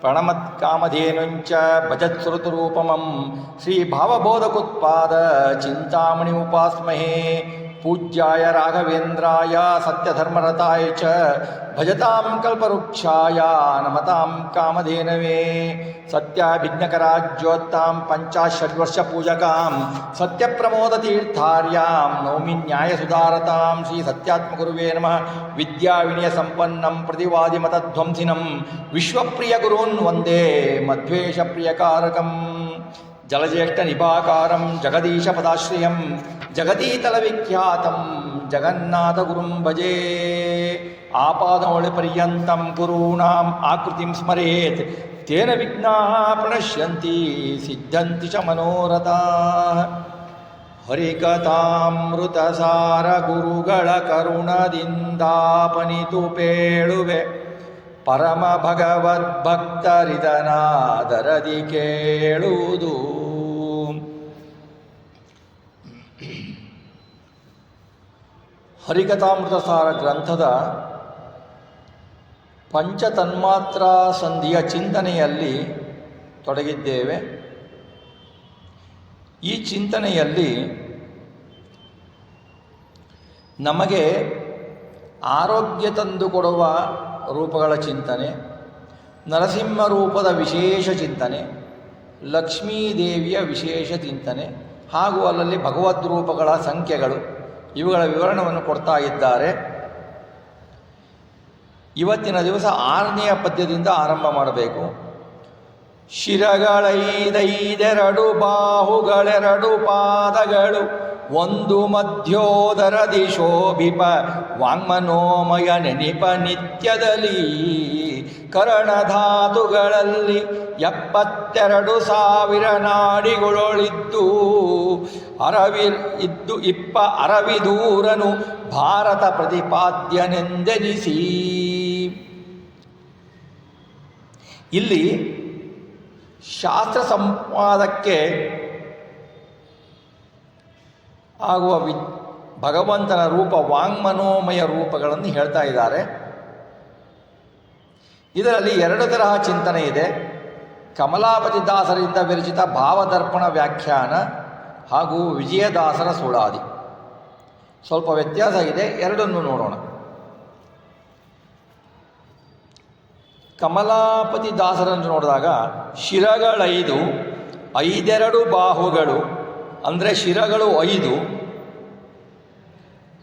ಪ್ರಣಮತ್ಕಾಮಧೇನುಂಚ ಭಜತ್ಸೃತರೂಪಮಂ ಶ್ರೀಭಾವಬೋಧಕುತ್ಪಾದ ಚಿಂತಾಮಣಿ ಉಪಾಸ್ಮಹೇ ಪೂಜ್ಯಾಯ ರಾಘವೇಂದ್ರಾಯ ಸತ್ಯಧರ್ಮರತಾಯ ಚ ಭಜತಾಂ ಕಲ್ಪವೃಕ್ಷಾಯ ನಮತಾಂ ಕಾಮಧೇನವೇ ಸತ್ಯಾಭಿಜ್ಞಕರಾಜ್ಯೋತ್ತಾಂ ಪಂಚಾಶದ್ವರ್ಷಪೂಜಕಾಂ ಸತ್ಯಪ್ರಮೋದತೀರ್ಥಾರ್ಯಾಂ ನೌಮಿ ನ್ಯಾಯಸುಧಾರತಾಂ ಶ್ರೀ ಸತ್ಯಾತ್ಮಗುರುವೇ ನಮಃ ವಿದ್ಯಾವಿನಯಸಂಪನ್ನಂ ಪ್ರತಿವಾದಿಮತಧ್ವಂಸಿನಂ ವಿಶ್ವಪ್ರಿಯಗುರೂನ್ ವಂದೇ ಮಧ್ವೇಷಪ್ರಿಯಕಾರಕಂ ಜಲಜ್ಯೇಷ್ಠನಿಭಾಕಾರಂ ಜಗದೀಶಪದಾಶ್ರಯಂ ಜಗದೀತಲವಿಖ್ಯಾತಂ ಜಗನ್ನಾಥಗುರುಂ ಭಜೆ ಆಪಾದಮೌಳಿಪರ್ಯಂతం ಗುರೂಣಾಂ ಆಕೃತಿಂ ಸ್ಮರೇತ್ ತೇನ ವಿಘ್ನಾಃ ಪ್ರಣಶ್ಯಂತಿ ಸಿದ್ಧಂತಿ ಚ ಮನೋರಥಾಃ. ಹರಿಕಥಾಮೃತಸಾರ ಗುರುಗಳ ಕರುಣದಿಂದಾಪನಿತು ಪೇಳುವೆ ಪರಮ ಭಗವದ್ಭಕ್ತರಿದನಾದರದಿ ಕೇಳುವುದು. ಹರಿಕಥಾಮೃತಸಾರ ಗ್ರಂಥದ ಪಂಚತನ್ಮಾತ್ರ ಸಂಧಿಯ ಚಿಂತನೆಯಲ್ಲಿ ತೊಡಗಿದ್ದೇವೆ. ಈ ಚಿಂತನೆಯಲ್ಲಿ ನಮಗೆ ಆರೋಗ್ಯ ತಂದುಕೊಡುವ ರೂಪಗಳ ಚಿಂತನೆ, ನರಸಿಂಹ ರೂಪದ ವಿಶೇಷ ಚಿಂತನೆ, ಲಕ್ಷ್ಮೀದೇವಿಯ ವಿಶೇಷ ಚಿಂತನೆ ಹಾಗೂ ಅಲ್ಲಲ್ಲಿ ಭಗವದ್ ರೂಪಗಳ ಸಂಖ್ಯೆಗಳು ಇವುಗಳ ವಿವರಣವನ್ನು ಕೊಡ್ತಾ ಇದ್ದಾರೆ. ಇವತ್ತಿನ ದಿವಸ 6ನೆಯ ಪದ್ಯದಿಂದ ಆರಂಭ ಮಾಡಬೇಕು. ಶಿರಗಳೈದೈದೆರಡು ಬಾಹುಗಳೆರಡು ಪಾದಗಳು ಒಂದು ಮಧ್ಯೋದರದಿ ಶೋಭಿಪ ವಾಂಗ್ಮನೋಮಯ ನೆನಿಪ ನಿತ್ಯದಲ್ಲಿ ಕರಣಧಾತುಗಳಲ್ಲಿ 72,000 ನಾಡಿಗಳೊಳಿದ್ದು ಅರವಿದೂರನು ಭಾರತ ಪ್ರತಿಪಾದ್ಯನೆಂದೆನಿಸಿ. ಇಲ್ಲಿ ಶಾಸ್ತ್ರ ಸಂವಾದಕ್ಕೆ ಆಗುವ ಭಗವಂತನ ರೂಪ ವಾಂಗ್ಮನೋಮಯ ರೂಪಗಳನ್ನು ಹೇಳ್ತಾ ಇದ್ದಾರೆ. ಇದರಲ್ಲಿ 2 ತರಹ ಚಿಂತನೆ ಇದೆ. ಕಮಲಾಪತಿ ದಾಸರಿಂದ ವಿರಚಿತ ಭಾವದರ್ಪಣ ವ್ಯಾಖ್ಯಾನ ಹಾಗೂ ವಿಜಯದಾಸರ ಸುಳಾದಿ. ಸ್ವಲ್ಪ ವ್ಯತ್ಯಾಸ ಇದೆ, ಎರಡನ್ನು ನೋಡೋಣ. ಕಮಲಾಪತಿ ದಾಸರನ್ನು ನೋಡಿದಾಗ ಶಿರಗಳೈದು, 5 ಬಾಹುಗಳು ಅಂದರೆ ಶಿರಗಳು 5,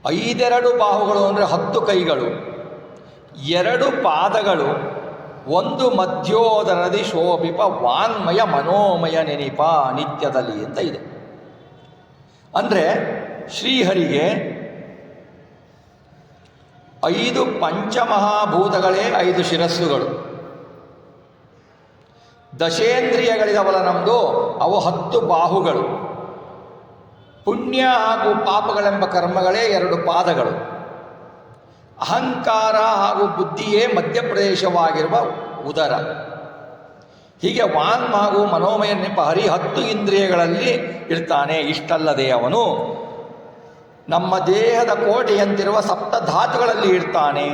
5 ಬಾಹುಗಳು ಅಂದರೆ 10 ಕೈಗಳು, 2 ಪಾದಗಳು, 1 ಮಧ್ಯೋದರದಿ ಶೋಭಿಪ ವಾಂಗ್ಮಯ ಮನೋಮಯ ನೆನಿಪ ನಿತ್ಯದಲ್ಲಿ ಅಂತ ಇದೆ. ಅಂದರೆ ಶ್ರೀಹರಿಗೆ 5 ಪಂಚಮಹಾಭೂತಗಳೇ 5 ಶಿರಸ್ಸುಗಳು. ದಶೇಂದ್ರಿಯಗಳಿದವಲ್ಲ ನಮ್ಮದು, ಅವು 10 ಬಾಹುಗಳು. ಪುಣ್ಯ ಹಾಗೂ ಪಾಪಗಳೆಂಬ ಕರ್ಮಗಳೇ 2 ಪಾದಗಳು. ಅಹಂಕಾರ ಹಾಗೂ ಬುದ್ಧಿಯೇ ಮಧ್ಯಪ್ರದೇಶವಾಗಿರುವ ಉದರ. ಹೀಗೆ ವಾಂಗ್ ಹಾಗೂ ಮನೋಮಯ ನೆನಪ ಹರಿ 10 ಇಂದ್ರಿಯಗಳಲ್ಲಿ ಇರ್ತಾನೆ. ಇಷ್ಟಲ್ಲದೆ ಅವನು ನಮ್ಮ ದೇಹದ ಕೋಟೆಯಂತಿರುವ ಸಪ್ತಧಾತುಗಳಲ್ಲಿ ಇರ್ತಾನೆ.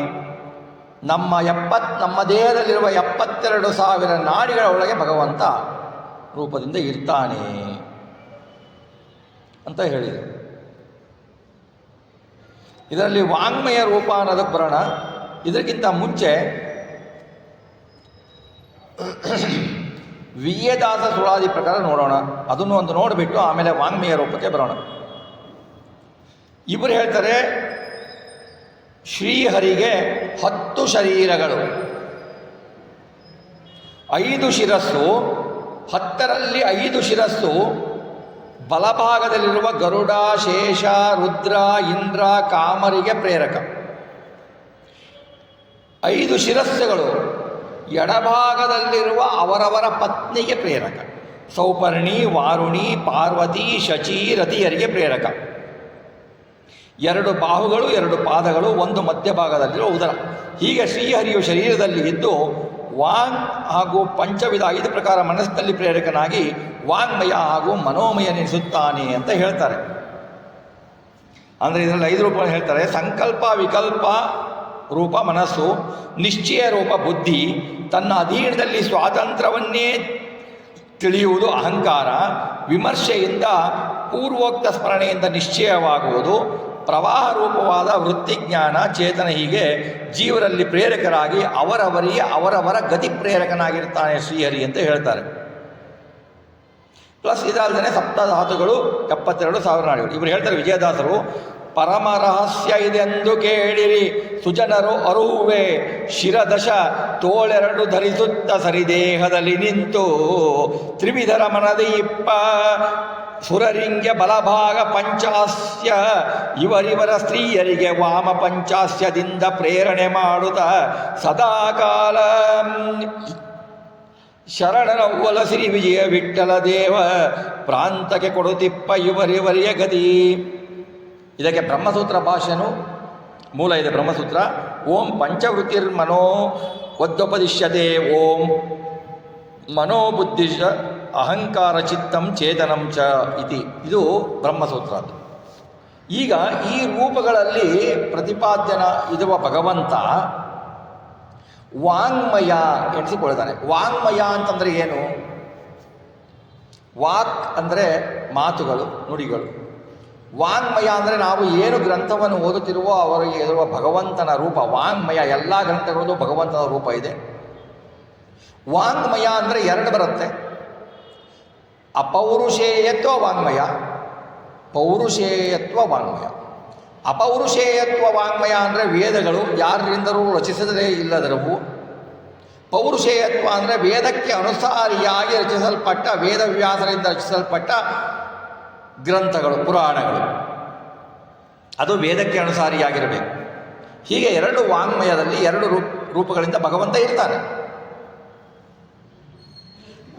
ನಮ್ಮ ದೇಹದಲ್ಲಿರುವ 72,000 ನಾಡಿಗಳ ಒಳಗೆ ಭಗವಂತ ರೂಪದಿಂದ ಇರ್ತಾನೆ ಅಂತ ಹೇಳಿದರು. ಇದರಲ್ಲಿ ವಾಂಗ್ಮಯ ರೂಪ ಅನ್ನೋದಕ್ಕೆ ಬರೋಣ. ಇದಕ್ಕಿಂತ ಮುಂಚೆ ವಿಜಯದಾಸ ಸುಳಾದಿ ಪ್ರಕಾರ ನೋಡೋಣ. ಅದನ್ನು ಒಂದು ನೋಡಿಬಿಟ್ಟು ಆಮೇಲೆ ವಾಂಗ್ಮಯ ರೂಪಕ್ಕೆ ಬರೋಣ. ಇಬ್ಬರು ಹೇಳ್ತಾರೆ, ಶ್ರೀಹರಿಗೆ 10 ಶರೀರಗಳು, 5 ಶಿರಸ್ಸು. 10ರಲ್ಲಿ 5 ಶಿರಸ್ಸು ಬಲಭಾಗದಲ್ಲಿರುವ ಗರುಡ, ಶೇಷ, ರುದ್ರ, ಇಂದ್ರ, ಕಾಮರಿಗೆ ಪ್ರೇರಕ. 5 ಶಿರಸ್ಸುಗಳು ಎಡಭಾಗದಲ್ಲಿರುವ ಅವರವರ ಪತ್ನಿಗೆ ಪ್ರೇರಕ. ಸೌಪರ್ಣಿ, ವಾರುಣಿ, ಪಾರ್ವತಿ, ಶಚಿ, ರತಿಯರಿಗೆ ಪ್ರೇರಕ. 2 ಬಾಹುಗಳು, 2 ಪಾದಗಳು, 1 ಮಧ್ಯಭಾಗದಲ್ಲಿರುವ ಉದರ. ಹೀಗೆ ಶ್ರೀಹರಿಯು ಶರೀರದಲ್ಲಿ ಇದ್ದು ವಾಂಗ್ ಹಾಗೂ ಪಂಚವಿಧ 5 ಪ್ರಕಾರ ಮನಸ್ಸಿನಲ್ಲಿ ಪ್ರೇರಕನಾಗಿ ವಾಂಗ್ಮಯ ಹಾಗೂ ಮನೋಮಯ ನೆನೆಸುತ್ತಾನೆ ಅಂತ ಹೇಳ್ತಾರೆ. ಅಂದರೆ ಇದರಲ್ಲಿ 5 ರೂಪಗಳು ಹೇಳ್ತಾರೆ. ಸಂಕಲ್ಪ, ವಿಕಲ್ಪ, ರೂಪ ಮನಸ್ಸು, ನಿಶ್ಚಯ ರೂಪ ಬುದ್ಧಿ, ತನ್ನ ಅಧೀನದಲ್ಲಿ ಸ್ವಾತಂತ್ರ್ಯವನ್ನೇ ತಿಳಿಯುವುದು ಅಹಂಕಾರ, ವಿಮರ್ಶೆಯಿಂದ ಪೂರ್ವೋಕ್ತ ಸ್ಮರಣೆಯಿಂದ ನಿಶ್ಚಯವಾಗುವುದು, ಪ್ರವಾಹ ರೂಪವಾದ ವೃತ್ತಿಜ್ಞಾನ, ಚೇತನ, ಹೀಗೆ ಜೀವರಲ್ಲಿ ಪ್ರೇರಕರಾಗಿ ಅವರವರಿಗೆ ಅವರವರ ಗತಿ ಪ್ರೇರಕನಾಗಿರ್ತಾನೆ ಶ್ರೀಹರಿ ಅಂತ ಹೇಳ್ತಾರೆ. ಪ್ಲಸ್ ಇದಲ್ಲದೆ ಸಪ್ತಧಾತುಗಳು 72,000 ನಾಡಿಗಳು. ಇವರು ಹೇಳ್ತಾರೆ ವಿಜಯದಾಸರು, ಪರಮ ರಹಸ್ಯ ಇದೆಂದು ಕೇಳಿರಿ ಸುಜನರು ಅರುಹುವೆ, ಶಿರದಶ ತೋಳೆರಡು ಧರಿಸುತ್ತ ಸರಿದೇಹದಲ್ಲಿ ನಿಂತು, ತ್ರಿವಿಧರ ಮನದಿ ಇಪ್ಪ ಸುರರಿಂಗೆ ಬಲಭಾಗ ಪಂಚಾಸ್ಯ, ಇವರಿವರ ಸ್ತ್ರೀಯರಿಗೆ ವಾಮ ಪಂಚಾಸ್ಯದಿಂದ ಪ್ರೇರಣೆ ಮಾಡುತ್ತ ಸದಾಕಾಲ ಶರಣನ ಒಲಸಿರಿ ವಿಜಯ ವಿಠ್ಠಲ ದೇವ ಪ್ರಾಂತಕ್ಕೆ ಕೊಡುತ್ತಿಪ್ಪ ಇವರಿವರಿಯ ಗತಿ. ಇದಕ್ಕೆ ಬ್ರಹ್ಮಸೂತ್ರ ಭಾಷೆನೂ ಮೂಲ ಇದೆ. ಬ್ರಹ್ಮಸೂತ್ರ ಓಂ ಪಂಚವೃತ್ತಿರ್ಮನೋ ವದ್ಯೋಪದಿಶ್ಯತೆ ಓಂ ಮನೋಬುದ್ಧಿಶ ಅಹಂಕಾರ ಚಿತ್ತಂ ಚೇತನಂ ಚ ಇತಿ. ಇದು ಬ್ರಹ್ಮಸೂತ್ರ. ಅದು ಈಗ ಈ ರೂಪಗಳಲ್ಲಿ ಪ್ರತಿಪಾದ್ಯನ ಇರುವ ಭಗವಂತ ವಾಂಗ್ಮಯ ಎಣಿಸಿಕೊಳ್ತಾನೆ. ವಾಂಗ್ಮಯ ಅಂತಂದರೆ ಏನು? ವಾಕ್ ಅಂದರೆ ಮಾತುಗಳು, ನುಡಿಗಳು. ವಾಂಗ್ಮಯ ಅಂದರೆ ನಾವು ಏನು ಗ್ರಂಥವನ್ನು ಓದುತ್ತಿರುವೋ ಅವರಿಗೆ ಇರುವ ಭಗವಂತನ ರೂಪ ವಾಂಗ್ಮಯ. ಎಲ್ಲ ಗ್ರಂಥಗಳಲ್ಲೂ ಭಗವಂತನ ರೂಪ ಇದೆ. ವಾಂಗ್ಮಯ ಅಂದರೆ ಎರಡು ಬರುತ್ತೆ. ಅಪೌರುಷೇಯತ್ವ ವಾಂಗ್ಮಯ, ಪೌರುಷೇಯತ್ವ ವಾಂಗ್ಮಯ. ಅಪೌರುಷೇಯತ್ವ ವಾಂಗ್ಮಯ ಅಂದರೆ ವೇದಗಳು ಯಾರಿಂದಲೂ ರಚಿಸದೇ ಇಲ್ಲದರವು. ಪೌರುಷೇಯತ್ವ ಅಂದರೆ ವೇದಕ್ಕೆ ಅನುಸಾರಿಯಾಗಿ ರಚಿಸಲ್ಪಟ್ಟ, ವೇದವ್ಯಾಸರಿಂದ ರಚಿಸಲ್ಪಟ್ಟ ಗ್ರಂಥಗಳು, ಪುರಾಣಗಳು. ಅದು ವೇದಕ್ಕೆ ಅನುಸಾರಿಯಾಗಿರಬೇಕು. ಹೀಗೆ ಎರಡು ವಾಂಗ್ಮಯದಲ್ಲಿ ಎರಡು ರೂಪಗಳಿಂದ ಭಗವಂತ ಇರ್ತಾನೆ.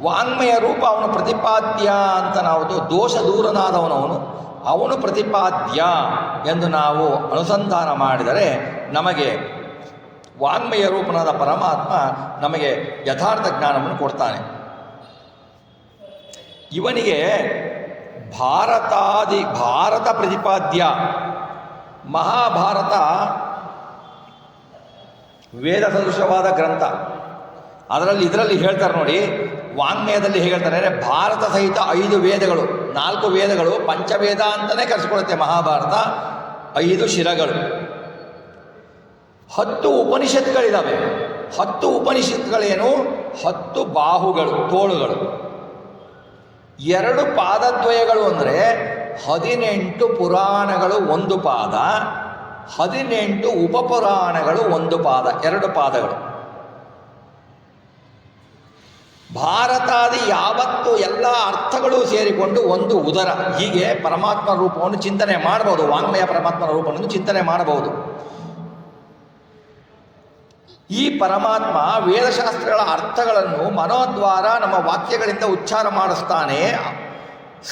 ವಾಂಗ್ಮಯ ರೂಪ ಅವನು ಪ್ರತಿಪಾದ್ಯ ಅಂತ ನಾವು, ದೋಷ ದೂರನಾದವನವನು, ಅವನು ಪ್ರತಿಪಾದ್ಯ ಎಂದು ನಾವು ಅನುಸಂಧಾನ ಮಾಡಿದರೆ ನಮಗೆ ವಾಂಗ್ಮಯ ರೂಪನಾದ ಪರಮಾತ್ಮ ನಮಗೆ ಯಥಾರ್ಥ ಜ್ಞಾನವನ್ನು ಕೊಡ್ತಾನೆ. ಇವನಿಗೆ ಭಾರತ ಪ್ರತಿಪಾದ್ಯ. ಮಹಾಭಾರತ ವೇದ ಸದೃಶವಾದ ಗ್ರಂಥ. ಇದರಲ್ಲಿ ಹೇಳ್ತಾರೆ ನೋಡಿ, ವಾಂಗ್ಮಯದಲ್ಲಿ ಹೇಗೆ ಹೇಳ್ತಾರೆ ಅಂದರೆ ಭಾರತ ಸಹಿತ 5 ವೇದಗಳು, 4 ವೇದಗಳು, ಪಂಚವೇದ ಅಂತಲೇ ಕರೆಸಿಕೊಳ್ಳುತ್ತೆ ಮಹಾಭಾರತ. 5 ಶಿರಗಳು, 10 ಉಪನಿಷತ್ಗಳಿದ್ದಾವೆ. 10 ಉಪನಿಷತ್ಗಳೇನು? 10 ಬಾಹುಗಳು, ತೋಳುಗಳು. 2 ಪಾದದ್ವಯಗಳು ಅಂದರೆ 18 ಪುರಾಣಗಳು 1 ಪಾದ, 18 ಉಪಪುರಾಣಗಳು 1 ಪಾದ, 2 ಪಾದಗಳು. ಭಾರತಾದಿ ಯಾವತ್ತು ಎಲ್ಲ ಅರ್ಥಗಳು ಸೇರಿಕೊಂಡು ಒಂದು ಉದರ. ಹೀಗೆ ಪರಮಾತ್ಮ ರೂಪವನ್ನು ಚಿಂತನೆ ಮಾಡಬಹುದು. ವಾಂಗ್ಮಯ ಪರಮಾತ್ಮನ ರೂಪವನ್ನು ಚಿಂತನೆ ಮಾಡಬಹುದು. ಈ ಪರಮಾತ್ಮ ವೇದಶಾಸ್ತ್ರಗಳ ಅರ್ಥಗಳನ್ನು ಮನೋದ್ವಾರ ನಮ್ಮ ವಾಕ್ಯಗಳಿಂದ ಉಚ್ಚಾರ ಮಾಡಿಸ್ತಾನೆ,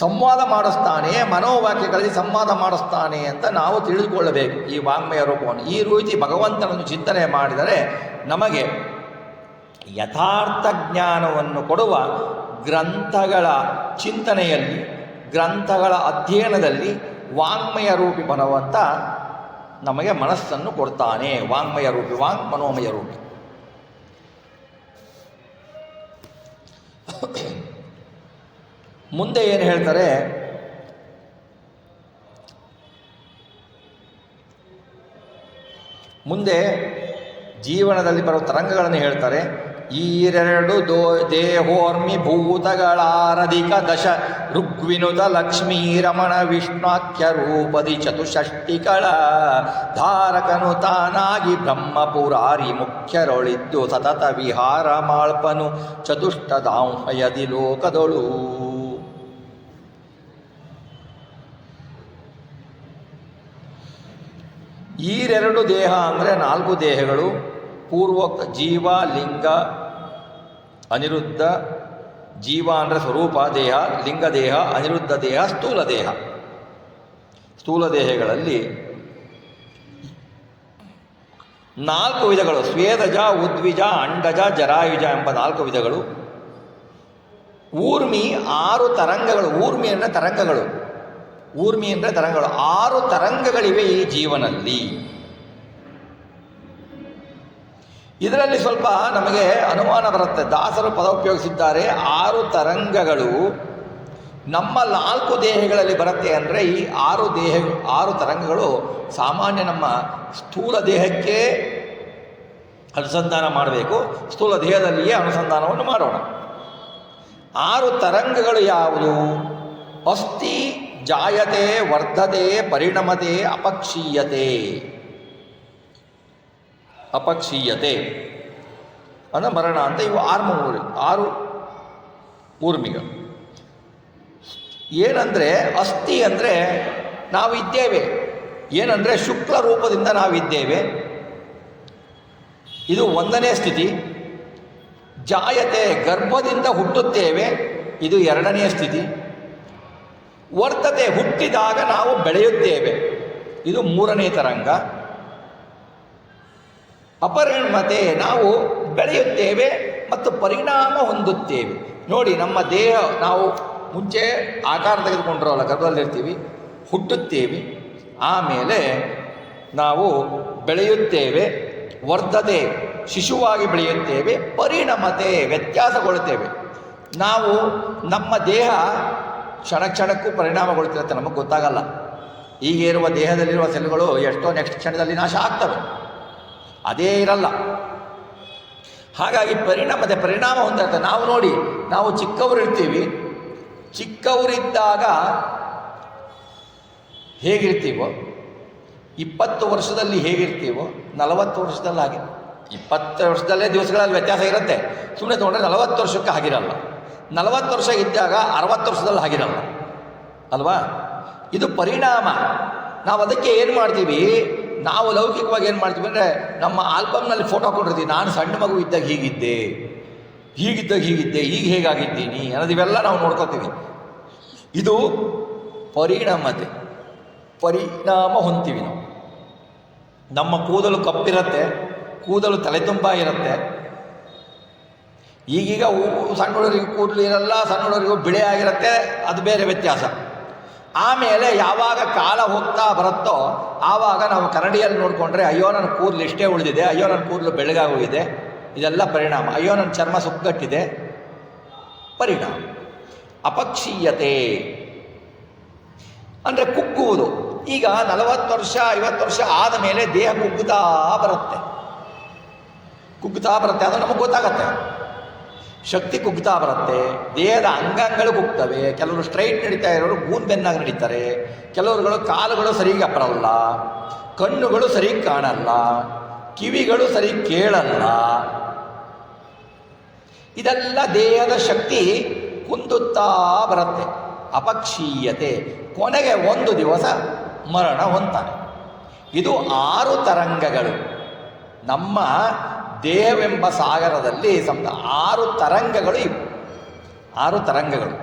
ಸಂವಾದ ಮಾಡಿಸ್ತಾನೆ, ಮನೋವಾಕ್ಯಗಳಲ್ಲಿ ಸಂವಾದ ಮಾಡಿಸ್ತಾನೆ ಅಂತ ನಾವು ತಿಳಿದುಕೊಳ್ಳಬೇಕು ಈ ವಾಂಗ್ಮಯ ರೂಪವನ್ನು. ಈ ರೀತಿ ಭಗವಂತನನ್ನು ಚಿಂತನೆ ಮಾಡಿದರೆ ನಮಗೆ ಯಥಾರ್ಥ ಜ್ಞಾನವನ್ನು ಕೊಡುವ ಗ್ರಂಥಗಳ ಚಿಂತನೆಯಲ್ಲಿ, ಗ್ರಂಥಗಳ ಅಧ್ಯಯನದಲ್ಲಿ ವಾಂಗ್ಮಯ ರೂಪಿ ಭಗವಂತ ನಮಗೆ ಮನಸ್ಸನ್ನು ಕೊಡ್ತಾನೆ. ವಾಂಗ್ಮಯ ರೂಪಿ, ವಾಂಗ್ ಮನೋಮಯ ರೂಪಿ. ಮುಂದೆ ಏನು ಹೇಳ್ತಾರೆ? ಮುಂದೆ ಜೀವನದಲ್ಲಿ ಬರುವ ತರಂಗಗಳನ್ನು ಹೇಳ್ತಾರೆ. ಈರೆರಡು ದೇಹೋರ್ಮಿ ಭೂತಗಳಾರಧಿಕ ದಶ ಋಗ್ವಿನುತ ಲಕ್ಷ್ಮೀ ರಮಣ ವಿಷ್ಣಾಖ್ಯ ರೂಪದಿ ಚತುಷಷ್ಟಿಗಳ ಧಾರಕನು ತಾನಾಗಿ ಬ್ರಹ್ಮಪುರಾರಿ ಮುಖ್ಯರೊಳಿದ್ದು ಸತತ ವಿಹಾರ ಮಾಳ್ಪನು ಚತುಷ್ಟದಾಂಹಯದಿ ಲೋಕದೊಳು. ಈರೆರಡು ದೇಹ ಅಂದರೆ 4 ದೇಹಗಳು. ಪೂರ್ವೋಕ್ತ ಜೀವ, ಲಿಂಗ, ಅನಿರುದ್ಧ. ಜೀವ ಅಂದರೆ ಸ್ವರೂಪ ದೇಹ, ಲಿಂಗ ದೇಹ, ಅನಿರುದ್ಧ ದೇಹ, ಸ್ಥೂಲ ದೇಹ. ಸ್ಥೂಲ ದೇಹಗಳಲ್ಲಿ 4 ವಿಧಗಳು: ಸ್ವೇದಜ, ಉದ್ವಿಜ, ಅಂಡಜ, ಜರಾಯುಜ ಎಂಬ 4 ವಿಧಗಳು. ಊರ್ಮಿ 6 ತರಂಗಗಳು. ಊರ್ಮಿ ಅಂದರೆ ತರಂಗಗಳು. 6 ತರಂಗಗಳಿವೆ ಈ ಜೀವನಲ್ಲಿ. ಇದರಲ್ಲಿ ಸ್ವಲ್ಪ ನಮಗೆ ಅನುಮಾನ ಬರುತ್ತೆ. ದಾಸರು ಪದ ಉಪಯೋಗಿಸಿದ್ದಾರೆ 6 ತರಂಗಗಳು ನಮ್ಮ 4 ದೇಹಗಳಲ್ಲಿ ಬರುತ್ತೆ ಅಂದರೆ ಈ 6 ತರಂಗಗಳು ಸಾಮಾನ್ಯ ನಮ್ಮ ಸ್ಥೂಲ ದೇಹಕ್ಕೆ ಅನುಸಂಧಾನ ಮಾಡಬೇಕು. ಸ್ಥೂಲ ದೇಹದಲ್ಲಿಯೇ ಅನುಸಂಧಾನವನ್ನು ಮಾಡೋಣ. 6 ತರಂಗಗಳು ಯಾವುದು? ಅಸ್ಥಿ, ಜಾಯತೆ, ವರ್ಧತೆ, ಪರಿಣಮತೆ, ಅಪಕ್ಷೀಯತೆ. ಅಪಕ್ಷೀಯತೆ ಅಂದರೆ ಮರಣ ಅಂತ. ಇವು 6 ಊರ್ಮಿಗಳು. ಏನಂದರೆ ಅಸ್ಥಿ ಅಂದರೆ ನಾವಿದ್ದೇವೆ. ಏನಂದರೆ ಶುಕ್ಲ ರೂಪದಿಂದ ನಾವಿದ್ದೇವೆ, ಇದು 1ನೇ ಸ್ಥಿತಿ. ಜಾಯತೆ ಗರ್ಭದಿಂದ ಹುಟ್ಟುತ್ತೇವೆ, ಇದು 2ನೇ ಸ್ಥಿತಿ. ವರ್ತತೆ ಹುಟ್ಟಿದಾಗ ನಾವು ಬೆಳೆಯುತ್ತೇವೆ, ಇದು 3ನೇ ತರಂಗ. ಅಪರಿಣಮತೆ ನಾವು ಬೆಳೆಯುತ್ತೇವೆ ಮತ್ತು ಪರಿಣಾಮ ಹೊಂದುತ್ತೇವೆ. ನೋಡಿ, ನಮ್ಮ ದೇಹ ನಾವು ಮುಂಚೆ ಆಕಾರ ತೆಗೆದುಕೊಂಡಿರೋಲ್ಲ, ಗರ್ಭದಲ್ಲಿರ್ತೀವಿ, ಹುಟ್ಟುತ್ತೇವೆ, ಆಮೇಲೆ ನಾವು ಬೆಳೆಯುತ್ತೇವೆ, ವರ್ಧತೆ ಶಿಶುವಾಗಿ ಬೆಳೆಯುತ್ತೇವೆ, ಪರಿಣಮತೆ ವ್ಯತ್ಯಾಸಗೊಳ್ಳುತ್ತೇವೆ. ನಾವು ನಮ್ಮ ದೇಹ ಕ್ಷಣ ಕ್ಷಣಕ್ಕೂ ಪರಿಣಾಮಗೊಳ್ತಿರುತ್ತೆ, ನಮಗೆ ಗೊತ್ತಾಗಲ್ಲ. ಈಗ ಇರುವ ದೇಹದಲ್ಲಿರುವ ಸೆಲ್ಗಳು ಎಷ್ಟೋ ನೆಕ್ಸ್ಟ್ ಕ್ಷಣದಲ್ಲಿ ನಾಶ ಆಗ್ತವೆ, ಅದೇ ಇರಲ್ಲ. ಹಾಗಾಗಿ ಪರಿಣಾಮ ಹೊಂದಿರುತ್ತೆ. ನಾವು ನೋಡಿ, ನಾವು ಚಿಕ್ಕವರಿರ್ತೀವಿ, ಚಿಕ್ಕವರಿದ್ದಾಗ ಹೇಗಿರ್ತೀವೋ 20 ವರ್ಷದಲ್ಲಿ ಹೇಗಿರ್ತೀವೋ 40 ವರ್ಷದಲ್ಲಿ ಹಾಗೆ. 20 ವರ್ಷದಲ್ಲೇ ದಿವಸಗಳಲ್ಲಿ ವ್ಯತ್ಯಾಸ ಇರುತ್ತೆ. ಸುಮ್ಮನೆ ತೊಗೊಂಡ್ರೆ 40 ವರ್ಷಕ್ಕೆ ಆಗಿರಲ್ಲ. 40 ವರ್ಷ ಇದ್ದಾಗ 60 ವರ್ಷದಲ್ಲಿ ಆಗಿರಲ್ಲ ಅಲ್ವಾ? ಇದು ಪರಿಣಾಮ. ನಾವು ಅದಕ್ಕೆ ಏನು ಮಾಡ್ತೀವಿ, ನಾವು ಲೌಕಿಕವಾಗಿ ಏನು ಮಾಡ್ತೀವಿ ಅಂದರೆ ನಮ್ಮ ಆಲ್ಬಮ್ನಲ್ಲಿ ಫೋಟೋ ಕೊಟ್ಟಿರ್ತೀವಿ. ನಾನು ಸಣ್ಣ ಮಗು ಇದ್ದಾಗ ಹೀಗಿದ್ದೆ, ಈಗ ಹೇಗಾಗಿದ್ದೀನಿ ಅನ್ನೋದು ಇವೆಲ್ಲ ನಾವು ನೋಡ್ಕೋತೀವಿ. ಇದು ಪರಿಣಾಮತೆ, ಪರಿಣಾಮ ಹೊಂತೀವಿ ನಾವು. ನಮ್ಮ ಕೂದಲು ಕಪ್ಪಿರುತ್ತೆ, ಕೂದಲು ತಲೆ ತುಂಬ ಇರುತ್ತೆ. ಈಗೀಗ ಸಣ್ಣ ಹುಡುಗರಿಗೂ ಕೂದಲು ಇರಲ್ಲ, ಸಣ್ಣ ಹುಡುಗರಿಗೂ ಬಿಳೆ ಆಗಿರುತ್ತೆ, ಅದು ಬೇರೆ ವ್ಯತ್ಯಾಸ. ಆಮೇಲೆ ಯಾವಾಗ ಕಾಲ ಹೋಗ್ತಾ ಬರುತ್ತೋ ಆವಾಗ ನಾವು ಕನ್ನಡಿಯಲ್ಲಿ ನೋಡಿಕೊಂಡ್ರೆ ಅಯ್ಯೋ ನನ್ನ ಕೂದಲು ಇಷ್ಟೇ ಉಳಿದಿದೆ, ಅಯ್ಯೋ ನನ್ನ ಕೂದಲು ಬೆಳಗಾಗೋಗಿದೆ, ಇದೆಲ್ಲ ಪರಿಣಾಮ. ಅಯ್ಯೋ ನನ್ನ ಚರ್ಮ ಸುಕ್ಕಟ್ಟಿದೆ, ಪರಿಣಾಮ. ಅಪಕ್ಷೀಯತೆ ಅಂದರೆ ಕುಗ್ಗುವುದು. ಈಗ 40 ವರ್ಷ 50 ವರ್ಷ ಆದ ಮೇಲೆ ದೇಹ ಕುಗ್ಗುತ್ತಾ ಬರುತ್ತೆ, ಅದು ನಮಗೆ ಗೊತ್ತಾಗತ್ತೆ. ಶಕ್ತಿ ಕುಗ್ಗುತ್ತಾ ಬರುತ್ತೆ, ದೇಹದ ಅಂಗಾಂಗಗಳು ಕುಗ್ತವೆ. ಕೆಲವರು ಸ್ಟ್ರೈಟ್ ನಡೀತಾ ಇರೋರು ಗೂನ್ ಬೆನ್ನಾಗಿ ನಡೀತಾರೆ, ಕೆಲವರುಗಳು ಕಾಲುಗಳು ಸರಿಗೆ ಬರಲ್ಲ, ಕಣ್ಣುಗಳು ಸರಿ ಕಾಣಲ್ಲ, ಕಿವಿಗಳು ಸರಿ ಕೇಳಲ್ಲ. ಇದೆಲ್ಲ ದೇಹದ ಶಕ್ತಿ ಕುಂದುತ್ತಾ ಬರುತ್ತೆ. ಅಪಕ್ಷೀಯತೆ, ಕೊನೆಗೆ ಒಂದು ದಿವಸ ಮರಣ ಹೊಂತಾನೆ. ಇದು 6 ತರಂಗಗಳು. ನಮ್ಮ ದೇಹವೆಂಬ ಸಾಗರದಲ್ಲಿ 6 ತರಂಗಗಳು ಇವು. 6 ತರಂಗಗಳು.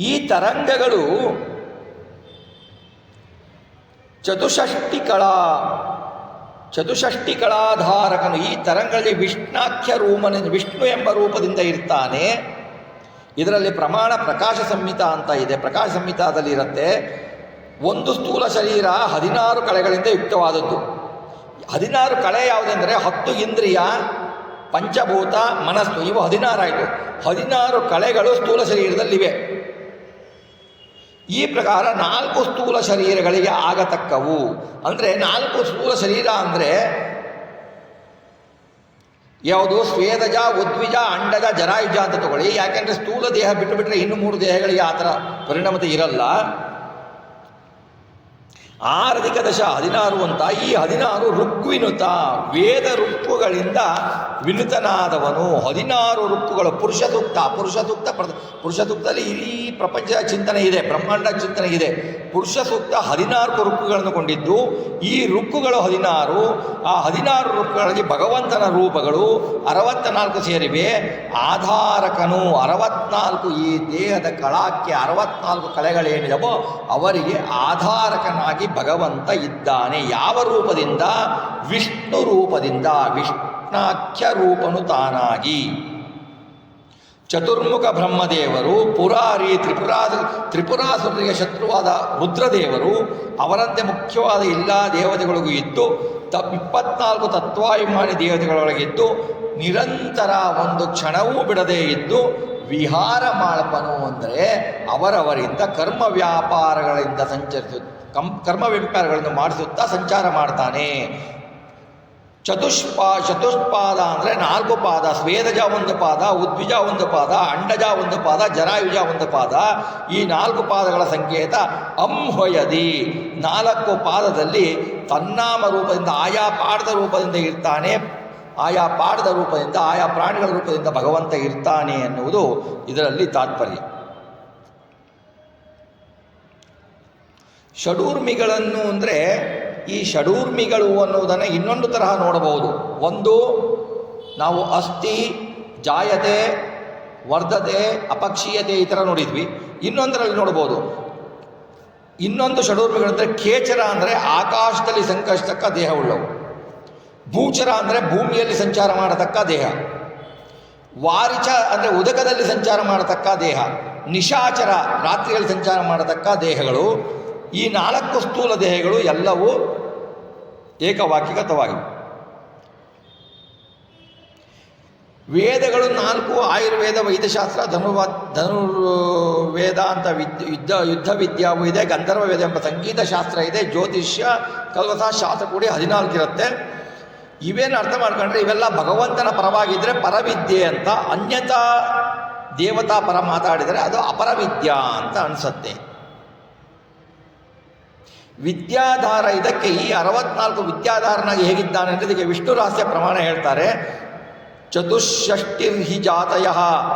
ಈ ತರಂಗಗಳು ಚತುಷಷ್ಟಿಕಳಾಧಾರಕನು. ಈ ತರಂಗಗಳಲ್ಲಿ ವಿಷ್ಣಾಖ್ಯ ವಿಷ್ಣು ಎಂಬ ರೂಪದಿಂದ ಇರ್ತಾನೆ. ಇದರಲ್ಲಿ ಪ್ರಮಾಣ ಪ್ರಕಾಶ ಸಂಹಿತ ಅಂತ ಇದೆ. ಪ್ರಕಾಶ ಸಂಹಿತಾದಲ್ಲಿ ಇರುತ್ತೆ. ಒಂದು ಸ್ಥೂಲ ಶರೀರ 16 ಕಳೆಗಳಿಂದ ಯುಕ್ತವಾದದ್ದು. 16 ಕಳೆ ಯಾವುದೆಂದರೆ 10 ಇಂದ್ರಿಯ, ಪಂಚಭೂತ, ಮನಸ್ಸು, ಇವು 16 ಆಯಿತು. 16 ಕಳೆಗಳು ಸ್ಥೂಲ ಶರೀರದಲ್ಲಿವೆ. ಈ ಪ್ರಕಾರ 4 ಸ್ಥೂಲ ಶರೀರಗಳಿಗೆ ಆಗತಕ್ಕವು. ಅಂದರೆ 4 ಸ್ಥೂಲ ಶರೀರ ಅಂದರೆ ಯಾವುದು? ಸ್ವೇದಜ, ಉದ್ವಿಜ, ಅಂಡಜ, ಜರಾಯುಜ ಅಂತ ತಗೊಳ್ಳಿ. ಯಾಕೆಂದರೆ ಸ್ಥೂಲ ದೇಹ ಬಿಟ್ಟುಬಿಟ್ರೆ ಇನ್ನು 3 ದೇಹಗಳಿಗೆ ಆ ಥರ ಪರಿಣಾಮತೆ ಇರಲ್ಲ. 6 + 16 ಅಂತ. ಈ 16 ಋಗ್ವಿನುತ, ವೇದ ಋಕ್ಕುಗಳಿಂದ ವಿನುತನಾದವನು. 16 ಋಕ್ಕುಗಳು. ಪುರುಷ ಸೂಕ್ತದಲ್ಲಿ ಇಡೀ ಪ್ರಪಂಚ ಚಿಂತನೆ ಇದೆ, ಬ್ರಹ್ಮಾಂಡ ಚಿಂತನೆ ಇದೆ. ಪುರುಷ ಸೂಕ್ತ 14 ಋಕ್ಕುಗಳನ್ನು ಕೊಂಡಿದ್ದು. ಈ ಋಕ್ಕುಗಳು 16. ಆ 16 ಋಕ್ಕುಗಳಲ್ಲಿ ಭಗವಂತನ ರೂಪಗಳು 64 ಸೇರಿವೆ. ಆಧಾರಕನು 64. ಈ ದೇಹದ ಕಳಾಕ್ಕೆ 64 ಕಳೆಗಳೇನಿದವೋ ಅವರಿಗೆ ಆಧಾರಕನಾಗಿ ಭಗವಂತ ಇದ್ದಾನೆ. ಯಾವ ರೂಪದಿಂದ? ವಿಷ್ಣು ರೂಪದಿಂದ. ವಿಷ್ಣಾಖ್ಯ ರೂಪನು ತಾನಾಗಿ. ಚತುರ್ಮುಖ ಬ್ರಹ್ಮದೇವರು, ಪುರಾರಿ ತ್ರಿಪುರಾಸುರರಿಗೆ ಶತ್ರುವಾದ ರುದ್ರದೇವರು, ಅವರಂತೆ ಮುಖ್ಯವಾದ ಎಲ್ಲ ದೇವತೆಗಳಿಗೂ ಇದ್ದು 24 ತತ್ವಾಭಿಮಾನಿ ದೇವತೆಗಳೊಳಗಿದ್ದು ನಿರಂತರ ಒಂದು ಕ್ಷಣವೂ ಬಿಡದೇ ಇದ್ದು ವಿಹಾರ ಮಾಳ್ಪನು ಅಂದರೆ ಅವರವರಿಂದ ಕರ್ಮ ವ್ಯಾಪಾರಗಳಿಂದ ಕರ್ಮ ವ್ಯಾಪಾರಗಳನ್ನು ಮಾಡಿಸುತ್ತಾ ಸಂಚಾರ ಮಾಡ್ತಾನೆ. ಚತುಷ್ಪಾದ ಅಂದರೆ 4 ಪಾದ. ಸ್ವೇದಜ 1 ಪಾದ, ಉದ್ವಿಜ 1 ಪಾದ, ಅಂಡಜ 1 ಪಾದ, ಜರಾಯುಜ 1 ಪಾದ. ಈ 4 ಪಾದಗಳ ಸಂಕೇತ ಅಂಹೊಯದಿ. 4 ಪಾದದಲ್ಲಿ ತನ್ನಾಮ ರೂಪದಿಂದ ಆಯಾ ಪಾಠದ ರೂಪದಿಂದ ಇರ್ತಾನೆ. ಆಯಾ ಪಾಠದ ರೂಪದಿಂದ ಆಯಾ ಪ್ರಾಣಿಗಳ ರೂಪದಿಂದ ಭಗವಂತ ಇರ್ತಾನೆ ಎನ್ನುವುದು ಇದರಲ್ಲಿ ತಾತ್ಪರ್ಯ. ಷಡೂರ್ಮಿಗಳನ್ನು ಅಂದರೆ ಈ ಷಡೂರ್ಮಿಗಳು ಅನ್ನುವುದನ್ನು ಇನ್ನೊಂದು ತರಹ ನೋಡಬಹುದು. ಒಂದು, ನಾವು ಅಸ್ಥಿ, ಜಾಯತೆ, ವರ್ಧತೆ, ಅಪಕ್ಷೀಯತೆ ಈ ಥರ ನೋಡಿದ್ವಿ. ಇನ್ನೊಂದರಲ್ಲಿ ನೋಡ್ಬೋದು. ಇನ್ನೊಂದು ಷಡೂರ್ಮಿಗಳಂದರೆ ಖೇಚರ ಅಂದರೆ ಆಕಾಶದಲ್ಲಿ ಸಂಕಷ್ಟಕ್ಕ ದೇಹ ಉಳ್ಳವು, ಭೂಚರ ಅಂದರೆ ಭೂಮಿಯಲ್ಲಿ ಸಂಚಾರ ಮಾಡತಕ್ಕ ದೇಹ, ವಾರಿಚ ಅಂದರೆ ಉದಕದಲ್ಲಿ ಸಂಚಾರ ಮಾಡತಕ್ಕ ದೇಹ, ನಿಶಾಚರ ರಾತ್ರಿಯಲ್ಲಿ ಸಂಚಾರ ಮಾಡತಕ್ಕ ದೇಹಗಳು. ಈ 4 ಸ್ಥೂಲ ದೇಹಗಳು ಎಲ್ಲವೂ ಏಕವಾಕ್ಯಗತವಾಗಿವೆ. ವೇದಗಳು 4: ಆಯುರ್ವೇದ, ವೈದ್ಯಶಾಸ್ತ್ರ, ಧನುರ್ವೇದ ಅಂತ ಯುದ್ಧ ವಿದ್ಯಾವು ಇದೆ, ಗಂಧರ್ವ ವೇದ ಎಂಬ ಸಂಗೀತ ಶಾಸ್ತ್ರ ಇದೆ, ಜ್ಯೋತಿಷ್ಯ, ಕಲ್ಪತಾ ಶಾಸ್ತ್ರ ಕೂಡಿ 14 ಇರುತ್ತೆ. ಇವೇನು ಅರ್ಥ ಮಾಡ್ಕೊಂಡ್ರೆ ಇವೆಲ್ಲ ಭಗವಂತನ ಪರವಾಗಿದ್ದರೆ ಪರವಿದ್ಯೆ ಅಂತ, ಅನ್ಯತಾ ದೇವತಾ ಪರ ಮಾತಾಡಿದರೆ ಅದು ಅಪರವಿದ್ಯಾ ಅಂತ ಅನಿಸುತ್ತೆ. ವಿದ್ಯಾಧಾರ ಇದಕ್ಕೆ ಈ 64 ವಿದ್ಯಾಧಾರನಾಗಿ ಹೇಗಿದ್ದಾನೆ ಅಂದರೆ ಇದಕ್ಕೆ ವಿಷ್ಣು ರಹಸ್ಯ ಪ್ರಮಾಣ ಹೇಳ್ತಾರೆ. ಚತುಷ್ಷಷ್ಟಿರ್ಹಿ ಜಾತಯ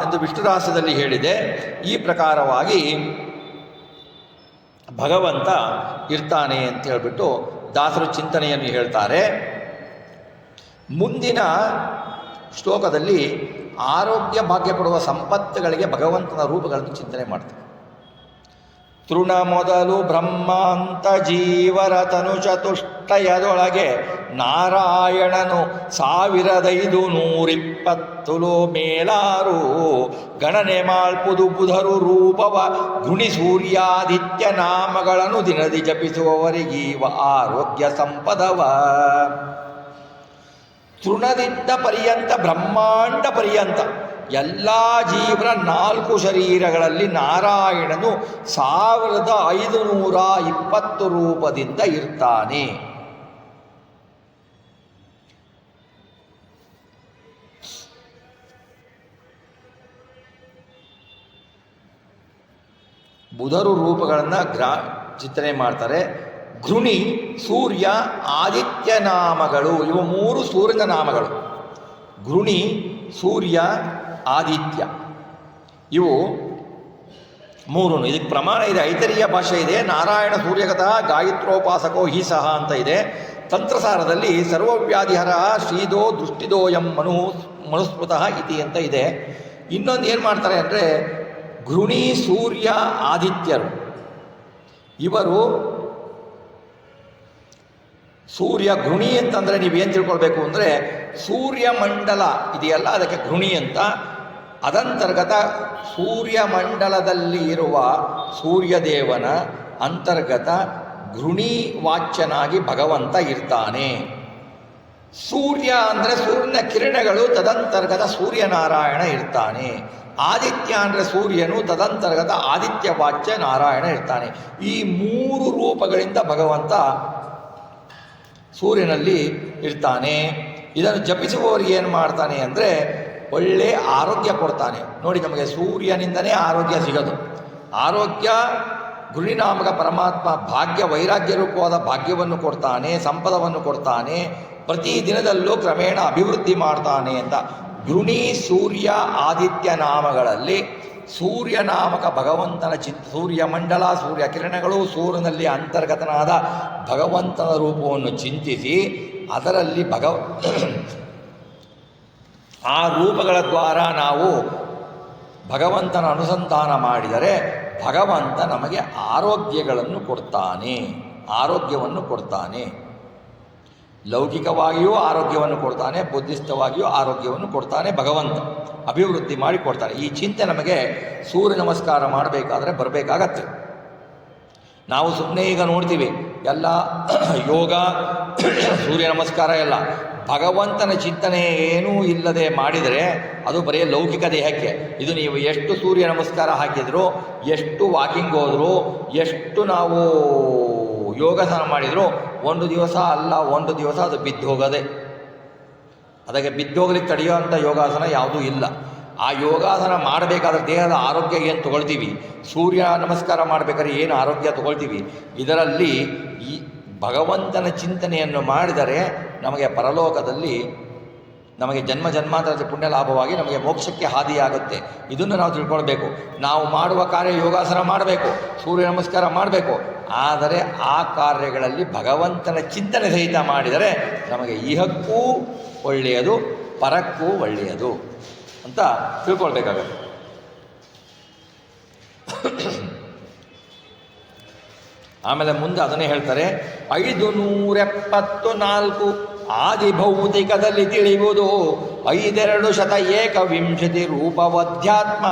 ಎಂದು ವಿಷ್ಣು ರಹಸ್ಯದಲ್ಲಿ ಹೇಳಿದೆ. ಈ ಪ್ರಕಾರವಾಗಿ ಭಗವಂತ ಇರ್ತಾನೆ ಅಂತ ಹೇಳಿಬಿಟ್ಟು ದಾಸರು ಚಿಂತನೆಯನ್ನು ಹೇಳ್ತಾರೆ. ಮುಂದಿನ ಶ್ಲೋಕದಲ್ಲಿ ಆರೋಗ್ಯ ಭಾಗ್ಯ ಕೊಡುವ ಸಂಪತ್ತುಗಳಿಗೆ ಭಗವಂತನ ರೂಪಗಳನ್ನು ಚಿಂತನೆ ಮಾಡ್ತಾರೆ. ತೃಣ ಮೊದಲು ಬ್ರಹ್ಮಾಂತ ಜೀವರ ತನು ಚತುಷ್ಟಯದೊಳಗೆ ನಾರಾಯಣನು 1520 ಮೇಲಾರು ಗಣನೆ ಮಾಳ್ಪುದು ಬುಧರು ರೂಪವ ಗುಣಿ ಸೂರ್ಯಾದಿತ್ಯ ನಾಮಗಳನ್ನು ದಿನದಿ ಜಪಿಸುವವರಿಗೀವ ಆರೋಗ್ಯ ಸಂಪದವ. ತೃಣದಿಂದ ಪರ್ಯಂತ ಬ್ರಹ್ಮಾಂಡ ಪರ್ಯಂತ ಎಲ್ಲ ಜೀವರ 4 ಶರೀರಗಳಲ್ಲಿ ನಾರಾಯಣನು 1520 ರೂಪದಿಂದ ಇರ್ತಾನೆ. ಬುಧರು ರೂಪಗಳನ್ನು ಚಿಂತನೆ ಮಾಡ್ತಾರೆ. ಘೃಣಿ, ಸೂರ್ಯ, ಆದಿತ್ಯ ನಾಮಗಳು ಇವು 3 ಸೂರ್ಯನ ನಾಮಗಳು. ಘೃಣಿ, ಸೂರ್ಯ, ಆದಿತ್ಯ ಇವು 3. ಇದಕ್ಕೆ ಪ್ರಮಾಣ ಇದೆ, ಐತರಿಯ ಭಾಷೆ ಇದೆ. ನಾರಾಯಣ ಸೂರ್ಯಗತಃ ಗಾಯತ್ರೋಪಾಸಕೋ ಹಿ ಸಹ ಅಂತ ಇದೆ. ತಂತ್ರಸಾರದಲ್ಲಿ ಸರ್ವವ್ಯಾಧಿಹರ ಶ್ರೀದೋ ದೃಷ್ಟಿದೋಯಂ ಮನುಸ್ಮೃತಃ ಇತಿ ಅಂತ ಇದೆ. ಇನ್ನೊಂದು ಏನು ಮಾಡ್ತಾರೆ ಅಂದರೆ ಘೃಣಿ, ಸೂರ್ಯ, ಆದಿತ್ಯರು ಇವರು ಸೂರ್ಯ ಘೃಣಿ ಅಂತಂದರೆ ನೀವೇನು ತಿಳ್ಕೊಳ್ಬೇಕು ಅಂದರೆ ಸೂರ್ಯಮಂಡಲ ಇದೆಯಲ್ಲ ಅದಕ್ಕೆ ಘೃಣಿ ಅಂತ. ಅದಂತರ್ಗತ ಸೂರ್ಯಮಂಡಲದಲ್ಲಿ ಇರುವ ಸೂರ್ಯದೇವನ ಅಂತರ್ಗತ ಘೃಣಿ ವಾಚ್ಯನಾಗಿ ಭಗವಂತ ಇರ್ತಾನೆ. ಸೂರ್ಯ ಅಂದರೆ ಸೂರ್ಯನ ಕಿರಣಗಳು, ತದಂತರ್ಗತ ಸೂರ್ಯನಾರಾಯಣ ಇರ್ತಾನೆ. ಆದಿತ್ಯ ಅಂದರೆ ಸೂರ್ಯನು, ತದಂತರ್ಗತ ಆದಿತ್ಯ ವಾಚ್ಯ ನಾರಾಯಣ ಇರ್ತಾನೆ. ಈ 3 ರೂಪಗಳಿಂದ ಭಗವಂತ ಸೂರ್ಯನಲ್ಲಿ ಇರ್ತಾನೆ. ಇದನ್ನು ಜಪಿಸುವವರಿಗೆ ಏನು ಮಾಡ್ತಾನೆ ಅಂದರೆ ಒಳ್ಳೆ ಆರೋಗ್ಯ ಕೊಡ್ತಾನೆ. ನೋಡಿ, ನಮಗೆ ಸೂರ್ಯನಿಂದನೇ ಆರೋಗ್ಯ ಸಿಗೋದು. ಆರೋಗ್ಯ ಗುರುನಾಮಕ ಪರಮಾತ್ಮ ಭಾಗ್ಯ ವೈರಾಗ್ಯ ರೂಪವಾದ ಭಾಗ್ಯವನ್ನು ಕೊಡ್ತಾನೆ, ಸಂಪದವನ್ನು ಕೊಡ್ತಾನೆ, ಪ್ರತಿ ದಿನದಲ್ಲೂ ಕ್ರಮೇಣ ಅಭಿವೃದ್ಧಿ ಮಾಡ್ತಾನೆ ಅಂತ. ಘೃಣಿ, ಸೂರ್ಯ, ಆದಿತ್ಯ ನಾಮಗಳಲ್ಲಿ ಸೂರ್ಯನಾಮಕ ಭಗವಂತನ ಸೂರ್ಯಮಂಡಲ, ಸೂರ್ಯ ಕಿರಣಗಳು, ಸೂರ್ಯನಲ್ಲಿ ಅಂತರ್ಗತನಾದ ಭಗವಂತನ ರೂಪವನ್ನು ಚಿಂತಿಸಿ ಅದರಲ್ಲಿ ಆ ರೂಪಗಳ ದ್ವಾರ ನಾವು ಭಗವಂತನ ಅನುಸಂಧಾನ ಮಾಡಿದರೆ ಭಗವಂತ ನಮಗೆ ಆರೋಗ್ಯಗಳನ್ನು ಕೊಡ್ತಾನೆ, ಆರೋಗ್ಯವನ್ನು ಕೊಡ್ತಾನೆ. ಲೌಕಿಕವಾಗಿಯೂ ಆರೋಗ್ಯವನ್ನು ಕೊಡ್ತಾನೆ, ಬುದ್ಧಿಸ್ಥವಾಗಿಯೂ ಆರೋಗ್ಯವನ್ನು ಕೊಡ್ತಾನೆ ಭಗವಂತ, ಅಭಿವೃದ್ಧಿ ಮಾಡಿ ಕೊಡ್ತಾನೆ. ಈ ಚಿಂತೆ ನಮಗೆ ಸೂರ್ಯ ನಮಸ್ಕಾರ ಮಾಡಬೇಕಾದ್ರೆ ಬರಬೇಕಾಗತ್ತೆ. ನಾವು ಸುಮ್ಮನೆ ಈಗ ನೋಡ್ತೀವಿ ಎಲ್ಲ ಯೋಗ ಸೂರ್ಯ ನಮಸ್ಕಾರ ಎಲ್ಲ, ಭಗವಂತನ ಚಿಂತನೆ ಏನೂ ಇಲ್ಲದೆ ಮಾಡಿದರೆ ಅದು ಬರೀ ಲೌಕಿಕ ದೇಹಕ್ಕೆ. ಇದು ನೀವು ಎಷ್ಟು ಸೂರ್ಯ ನಮಸ್ಕಾರ ಹಾಕಿದರೂ, ಎಷ್ಟು ವಾಕಿಂಗ್ ಹೋದರೂ, ಎಷ್ಟು ನಾವು ಯೋಗಾಸನ ಮಾಡಿದರೂ ಒಂದು ದಿವಸ ಅಲ್ಲ ಒಂದು ದಿವಸ ಅದು ಬಿದ್ದು ಹೋಗೋದೆ. ಅದಕ್ಕೆ ಬಿದ್ದೋಗ್ಲಿಕ್ಕೆ ತಡೆಯುವಂಥ ಯೋಗಾಸನ ಯಾವುದೂ ಇಲ್ಲ. ಆ ಯೋಗಾಸನ ಮಾಡಬೇಕಾದ್ರೆ ದೇಹದ ಆರೋಗ್ಯ ಏನು ತೊಗೊಳ್ತೀವಿ, ಸೂರ್ಯ ನಮಸ್ಕಾರ ಮಾಡಬೇಕಾದ್ರೆ ಏನು ಆರೋಗ್ಯ ತೊಗೊಳ್ತೀವಿ, ಇದರಲ್ಲಿ ಈ ಭಗವಂತನ ಚಿಂತನೆಯನ್ನು ಮಾಡಿದರೆ ನಮಗೆ ಪರಲೋಕದಲ್ಲಿ ನಮಗೆ ಜನ್ಮ ಜನ್ಮಾಂತರದ ಪುಣ್ಯ ಲಾಭವಾಗಿ ನಮಗೆ ಮೋಕ್ಷಕ್ಕೆ ಹಾದಿಯಾಗುತ್ತೆ. ಇದನ್ನು ನಾವು ತಿಳ್ಕೊಳ್ಬೇಕು. ನಾವು ಮಾಡುವ ಕಾರ್ಯ ಯೋಗಾಸನ ಮಾಡಬೇಕು, ಸೂರ್ಯ ನಮಸ್ಕಾರ ಮಾಡಬೇಕು, ಆದರೆ ಆ ಕಾರ್ಯಗಳಲ್ಲಿ ಭಗವಂತನ ಚಿಂತನೆ ಸಹಿತ ಮಾಡಿದರೆ ನಮಗೆ ಇಹಕ್ಕೂ ಒಳ್ಳೆಯದು, ಪರಕ್ಕೂ ಒಳ್ಳೆಯದು ಅಂತ ತಿಳ್ಕೊಳ್ಬೇಕಾಗತ್ತೆ. ಆಮೇಲೆ ಮುಂದೆ ಅದನ್ನೇ ಹೇಳ್ತಾರೆ, 574 ಆದಿಭೌತಿಕದಲ್ಲಿ ತಿಳಿಯುವುದು 5,221 ರೂಪವಧ್ಯಾತ್ಮ.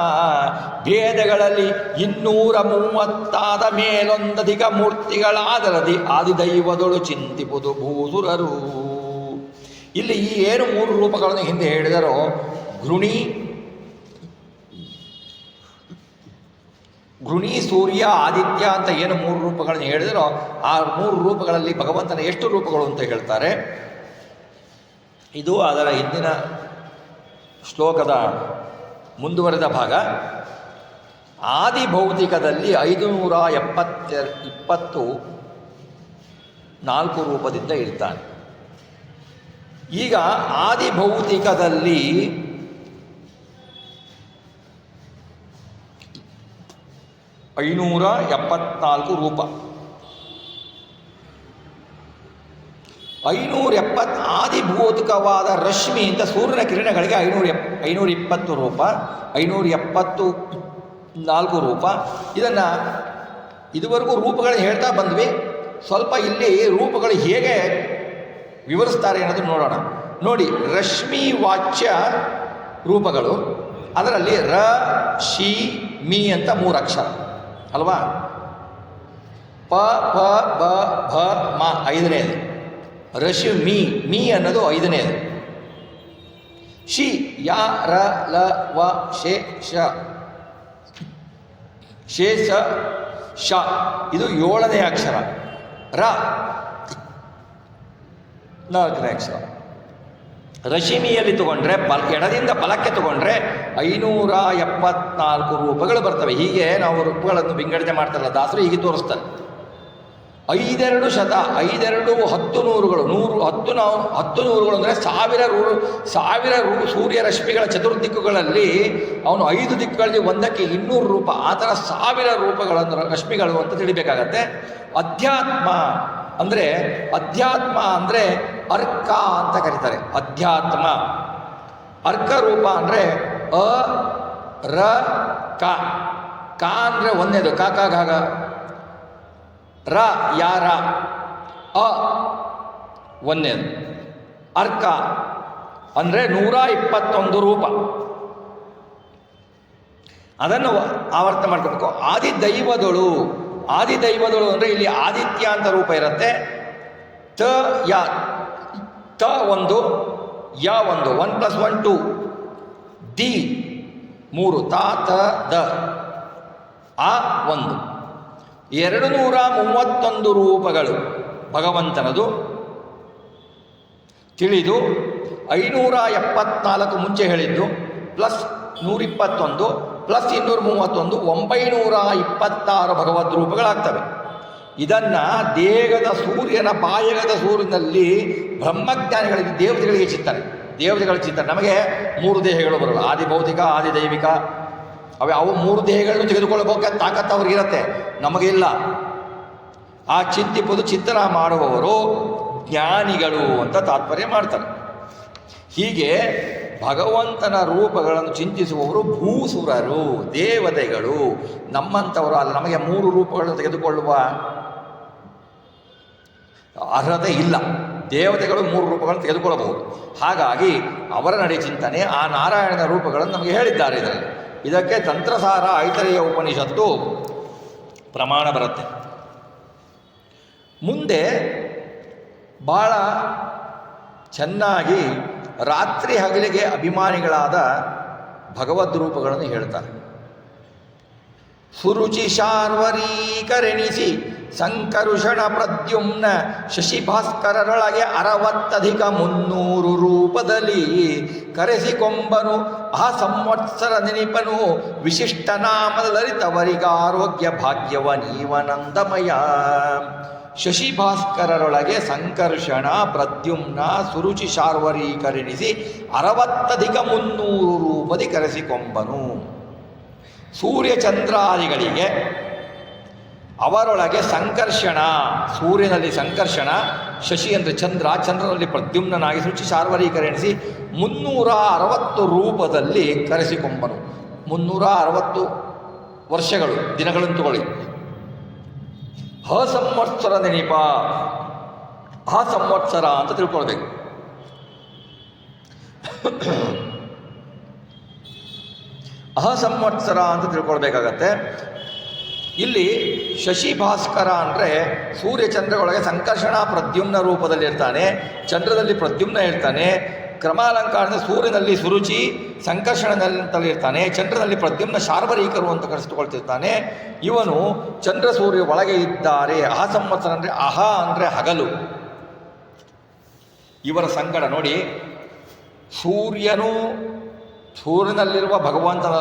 ಭೇದಗಳಲ್ಲಿ 230 ಮೇಲೊಂದಧಿಕ ಮೂರ್ತಿಗಳಾದರದಿ ಆದಿದೈವದೊಳು ಚಿಂತಿಪುದು ಭೂಸುರರು. ಇಲ್ಲಿ ಈ ಏನು 3 ರೂಪಗಳನ್ನು ಹಿಂದೆ ಹೇಳಿದರೋ, ಘೃಣಿ ಸೂರ್ಯ ಆದಿತ್ಯ ಅಂತ ಏನು 3 ರೂಪಗಳನ್ನು ಹೇಳಿದರೋ, ಆ 3 ರೂಪಗಳಲ್ಲಿ ಭಗವಂತನ ಎಷ್ಟು ರೂಪಗಳು ಅಂತ ಹೇಳ್ತಾರೆ. ಇದು ಅದರ ಹಿಂದಿನ ಶ್ಲೋಕದ ಮುಂದುವರೆದ ಭಾಗ. ಆದಿಭೌತಿಕದಲ್ಲಿ 524 ರೂಪದಿಂದ ಇರ್ತಾನೆ. ಈಗ ಆದಿಭೌತಿಕದಲ್ಲಿ 574 ರೂಪ. 570 ಆದಿಭೌತಿಕವಾದ ರಶ್ಮಿ ಅಂತ ಸೂರ್ಯನ ಕಿರಣಗಳಿಗೆ 520 ರೂಪ, 574 ರೂಪ. ಇದನ್ನು ಇದುವರೆಗೂ ರೂಪಗಳನ್ನು ಹೇಳ್ತಾ ಬಂದ್ವಿ. ಸ್ವಲ್ಪ ಇಲ್ಲಿ ರೂಪಗಳು ಹೇಗೆ ವಿವರಿಸ್ತಾರೆ ಅನ್ನೋದು ನೋಡೋಣ. ನೋಡಿ, ರಶ್ಮಿ ವಾಚ್ಯ ರೂಪಗಳು, ಅದರಲ್ಲಿ ರ ಶಿ ಮಿ ಅಂತ 3 ಅಕ್ಷರ ಅಲ್ವಾ. ಪ ಪ ಬ ಭ ಮ 5ನೇದು. ರಶ್ಮಿ ಮಿ ಅನ್ನೋದು 5ನೇದು. ಶಿ ಯ ರ ಲ ವ ಶೇ ಶ ಶೇಷ ಶ ಇದು 7ನೇ ಅಕ್ಷರ. ರ 4ನೇ ಅಕ್ಷರ. ರಶ್ಮಿಯಲ್ಲಿ ತಗೊಂಡ್ರೆ ಎಡದಿಂದ ಬಲಕ್ಕೆ ತಗೊಂಡ್ರೆ 574 ರೂಪಗಳು ಬರ್ತವೆ. ಹೀಗೆ ನಾವು ರೂಪಗಳನ್ನು ವಿಂಗಡಣೆ ಮಾಡ್ತಾರಲ್ಲ ದಾಸರು, ಹೀಗೆ ತೋರಿಸ್ತಾರೆ. 5,2 ಶತ, 5,2 10 ನೂರುಗಳು, 10 ನೂರುಗಳು ಅಂದರೆ 1000 ಸೂರ್ಯ ರಶ್ಮಿಗಳ ಚತುರ್ದಿಕ್ಕುಗಳಲ್ಲಿ ಅವನು 5 ದಿಕ್ಕುಗಳಲ್ಲಿ ಒಂದಕ್ಕೆ 200 ರೂಪ, ಆ ಥರ 1000 ರೂಪಗಳನ್ನು ರಶ್ಮಿಗಳು ಅಂತ ತಿಳಿಬೇಕಾಗತ್ತೆ. ಅಧ್ಯಾತ್ಮ ಅಂದರೆ ಅರ್ಕ ಅಂತ ಕರೀತಾರೆ. ಅಧ್ಯಾತ್ಮ ಅರ್ಕ ರೂಪ ಅಂದರೆ ಅ ರ ಕ. ಕ ಅಂದರೆ 1ನೇದು, ಕ ಕ ಘ ಗ. ರ ಯಾರ, ಅ 1ನೇದು. ಅರ್ಕ ಅಂದರೆ 121 ರೂಪ. ಅದನ್ನು ಆವರ್ತ ಮಾಡ್ಕೋಬೇಕು. ಆದಿದೈವದಳು ಅಂದರೆ ಇಲ್ಲಿ ಆದಿತ್ಯ ಅಂತ ರೂಪ ಇರುತ್ತೆ. ತ ಯ, ತ 1, ಯ 1, 1 + 1 2, ದಿ 3, ತ ತ ದ, ಆ 1. 231 ರೂಪಗಳು ಭಗವಂತನದು ತಿಳಿದು 574 ಮುಂಚೆ ಹೇಳಿದ್ದು ಪ್ಲಸ್ 121 ಪ್ಲಸ್ 231 926 ಭಗವದ್ ರೂಪಗಳಾಗ್ತವೆ. ಇದನ್ನು ಬಾಯಗದ ಸೂರ್ಯನಲ್ಲಿ ಬ್ರಹ್ಮಜ್ಞಾನಿಗಳಿಗೆ ದೇವತೆಗಳಿಗೆ ಚಿಂತನೆ, ನಮಗೆ 3 ದೇಹಗಳು ಬರಲ್ಲ. ಆದಿಭೌತಿಕ, ಆದಿದೈವಿಕ, ಅವು 3 ದೇಹಗಳನ್ನು ತೆಗೆದುಕೊಳ್ಳಬೇಕು ತಾಕತ್ತು ಅವ್ರಿಗಿರುತ್ತೆ, ನಮಗಿಲ್ಲ. ಆ ಚಿಂತನ ಮಾಡುವವರು ಜ್ಞಾನಿಗಳು ಅಂತ ತಾತ್ಪರ್ಯ ಮಾಡ್ತಾರೆ. ಹೀಗೆ ಭಗವಂತನ ರೂಪಗಳನ್ನು ಚಿಂತಿಸುವವರು ಭೂಸುರರು, ದೇವತೆಗಳು, ನಮ್ಮಂಥವರು ಅಲ್ಲ. ನಮಗೆ 3 ರೂಪಗಳನ್ನು ತೆಗೆದುಕೊಳ್ಳುವ ಅರ್ಹತೆ ಇಲ್ಲ. ದೇವತೆಗಳು 3 ರೂಪಗಳನ್ನು ತೆಗೆದುಕೊಳ್ಳಬಹುದು. ಹಾಗಾಗಿ ಅವರ ನಡೆ ಚಿಂತನೆ ಆ ನಾರಾಯಣನ ರೂಪಗಳನ್ನು ನಮಗೆ ಹೇಳಿದ್ದಾರೆ ಇದರಲ್ಲಿ. ಇದಕ್ಕೆ ತಂತ್ರಸಾರ ಐತರೇಯ ಉಪನಿಷತ್ತು ಪ್ರಮಾಣ ಬರುತ್ತೆ. ಮುಂದೆ ಭಾಳ ಚೆನ್ನಾಗಿ ರಾತ್ರಿ ಹಗಲಿಗೆ ಅಭಿಮಾನಿಗಳಾದ ಭಗವದ್ ರೂಪಗಳನ್ನು ಹೇಳ್ತಾರೆ. ಸುರುಚಿ ಶಾರ್ವರೀಕರೆಣಿಸಿ ಸಂಕರುಷಣ ಪ್ರದ್ಯುಮ್ನ ಶಶಿಭಾಸ್ಕರರೊಳಗೆ 60 ರೂಪದಲ್ಲಿ ಕರೆಸಿಕೊಂಬನು ಆ ಸಂವತ್ಸರ ನೆನಿಪನು ವಿಶಿಷ್ಟ ನಾಮದ ಲಲಿತವರಿಗಾರೋಗ್ಯ ಭಾಗ್ಯವ ನೀವನಂದಮಯ. ಶಶಿಭಾಸ್ಕರರೊಳಗೆ ಸಂಕರ್ಷಣ ಪ್ರದ್ಯುಮ್ನ ಸುರುಚಿ ಶಾರ್ವರೀಕರೆಣಿಸಿ 60 ರೂಪದಿ ಕರೆಸಿಕೊಂಬನು. ಸೂರ್ಯಚಂದ್ರಾದಿಗಳಿಗೆ ಅವರೊಳಗೆ ಸಂಕರ್ಷಣ, ಸೂರ್ಯನಲ್ಲಿ ಸಂಕರ್ಷಣ, ಶಶಿ ಅಂದರೆ ಚಂದ್ರ, ಚಂದ್ರನಲ್ಲಿ ಪ್ರದ್ಯುಮ್ನಾಗಿ ಸುರುಚಿ ಶಾರ್ವರೀಕರೆಣಿಸಿ 360 ರೂಪದಲ್ಲಿ ಕರೆಸಿಕೊಂಬನು. 360 ವರ್ಷಗಳು, ದಿನಗಳನ್ನು ತಗೊಳ್ಳಿ. ಸಂವತ್ಸರ ನೆನಪ, ಸಂವತ್ಸರ ಅಂತ ತಿಳ್ಕೊಳ್ಬೇಕು. ಸಂವತ್ಸರ ಅಂತ ತಿಳ್ಕೊಳ್ಬೇಕಾಗತ್ತೆ. ಇಲ್ಲಿ ಶಶಿಭಾಸ್ಕರ ಅಂದರೆ ಸೂರ್ಯಚಂದ್ರಗಳೊಳಗೆ ಸಂಕರ್ಷಣ ಪ್ರದ್ಯುಮ್ನ ರೂಪದಲ್ಲಿ ಇರ್ತಾನೆ, ಚಂದ್ರದಲ್ಲಿ ಪ್ರದ್ಯುಮ್ನ ಇರ್ತಾನೆ. ಕ್ರಮಾಲಂಕಾರದ ಸೂರ್ಯನಲ್ಲಿ ಸುರುಚಿ, ಸಂಕರ್ಷಣದಲ್ಲಿ ಇರ್ತಾನೆ, ಚಂದ್ರನಲ್ಲಿ ಪ್ರದ್ಯುಮ್ನ ಶಾರ್ವರೀಕರು ಅಂತ ಕರೆಸಿಕೊಳ್ತಿರ್ತಾನೆ. ಇವನು ಚಂದ್ರ ಸೂರ್ಯ ಒಳಗೆ ಇದ್ದಾರೆ. ಸಂವತ್ಸರ ಅಂದರೆ ಅಂದರೆ ಹಗಲು. ಇವರ ಸಂಗಡ ನೋಡಿ, ಸೂರ್ಯನಲ್ಲಿರುವ ಭಗವಂತನ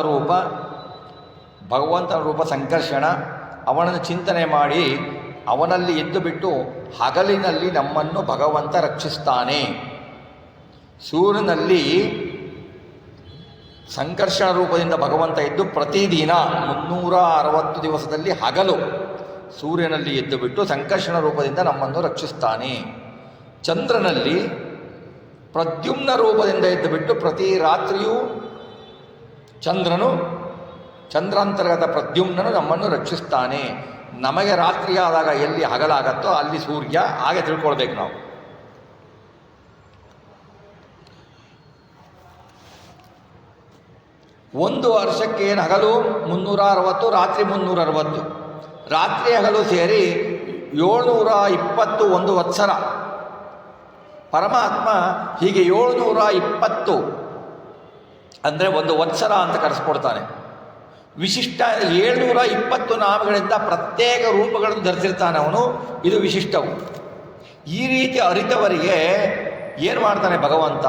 ರೂಪ ಸಂಕರ್ಷಣ. ಅವನನ್ನು ಚಿಂತನೆ ಮಾಡಿ ಅವನಲ್ಲಿ ಎದ್ದು ಬಿಟ್ಟು ಹಗಲಿನಲ್ಲಿ ನಮ್ಮನ್ನು ಭಗವಂತ ರಕ್ಷಿಸ್ತಾನೆ. ಸೂರ್ಯನಲ್ಲಿ ಸಂಕರ್ಷಣ ರೂಪದಿಂದ ಭಗವಂತ ಎದ್ದು ಪ್ರತಿದಿನ 360 ದಿವಸದಲ್ಲಿ ಹಗಲು ಸೂರ್ಯನಲ್ಲಿ ಎದ್ದು ಬಿಟ್ಟು ಸಂಕರ್ಷಣ ರೂಪದಿಂದ ನಮ್ಮನ್ನು ರಕ್ಷಿಸ್ತಾನೆ. ಚಂದ್ರನಲ್ಲಿ ಪ್ರದ್ಯುಮ್ನ ರೂಪದಿಂದ ಎದ್ದು ಬಿಟ್ಟು ಪ್ರತಿ ರಾತ್ರಿಯೂ ಚಂದ್ರಾಂತರ್ಗತ ಪ್ರದ್ಯುಮ್ನನು ನಮ್ಮನ್ನು ರಕ್ಷಿಸ್ತಾನೆ. ನಮಗೆ ರಾತ್ರಿ ಆದಾಗ ಎಲ್ಲಿ ಹಗಲಾಗತ್ತೋ ಅಲ್ಲಿ ಸೂರ್ಯ, ಹಾಗೆ ತಿಳ್ಕೊಳ್ಬೇಕು ನಾವು. ಒಂದು ವರ್ಷಕ್ಕೆ ಏನು ಹಗಲು 360, ರಾತ್ರಿ 360, ರಾತ್ರಿ ಹಗಲು ಸೇರಿ 720 ಒಂದು ವತ್ಸರ. ಪರಮಾತ್ಮ ಹೀಗೆ 720 ಅಂದರೆ ಒಂದು ವತ್ಸರ ಅಂತ ಕರೆಸ್ಕೊಡ್ತಾನೆ. ವಿಶಿಷ್ಟ 720 ನಾಮಗಳಿಂದ ಪ್ರತ್ಯೇಕ ರೂಪಗಳನ್ನು ಧರಿಸಿರ್ತಾನೆ ಅವನು. ಇದು ವಿಶಿಷ್ಟವು. ಈ ರೀತಿ ಅರಿತವರಿಗೆ ಏನು ಮಾಡ್ತಾನೆ ಭಗವಂತ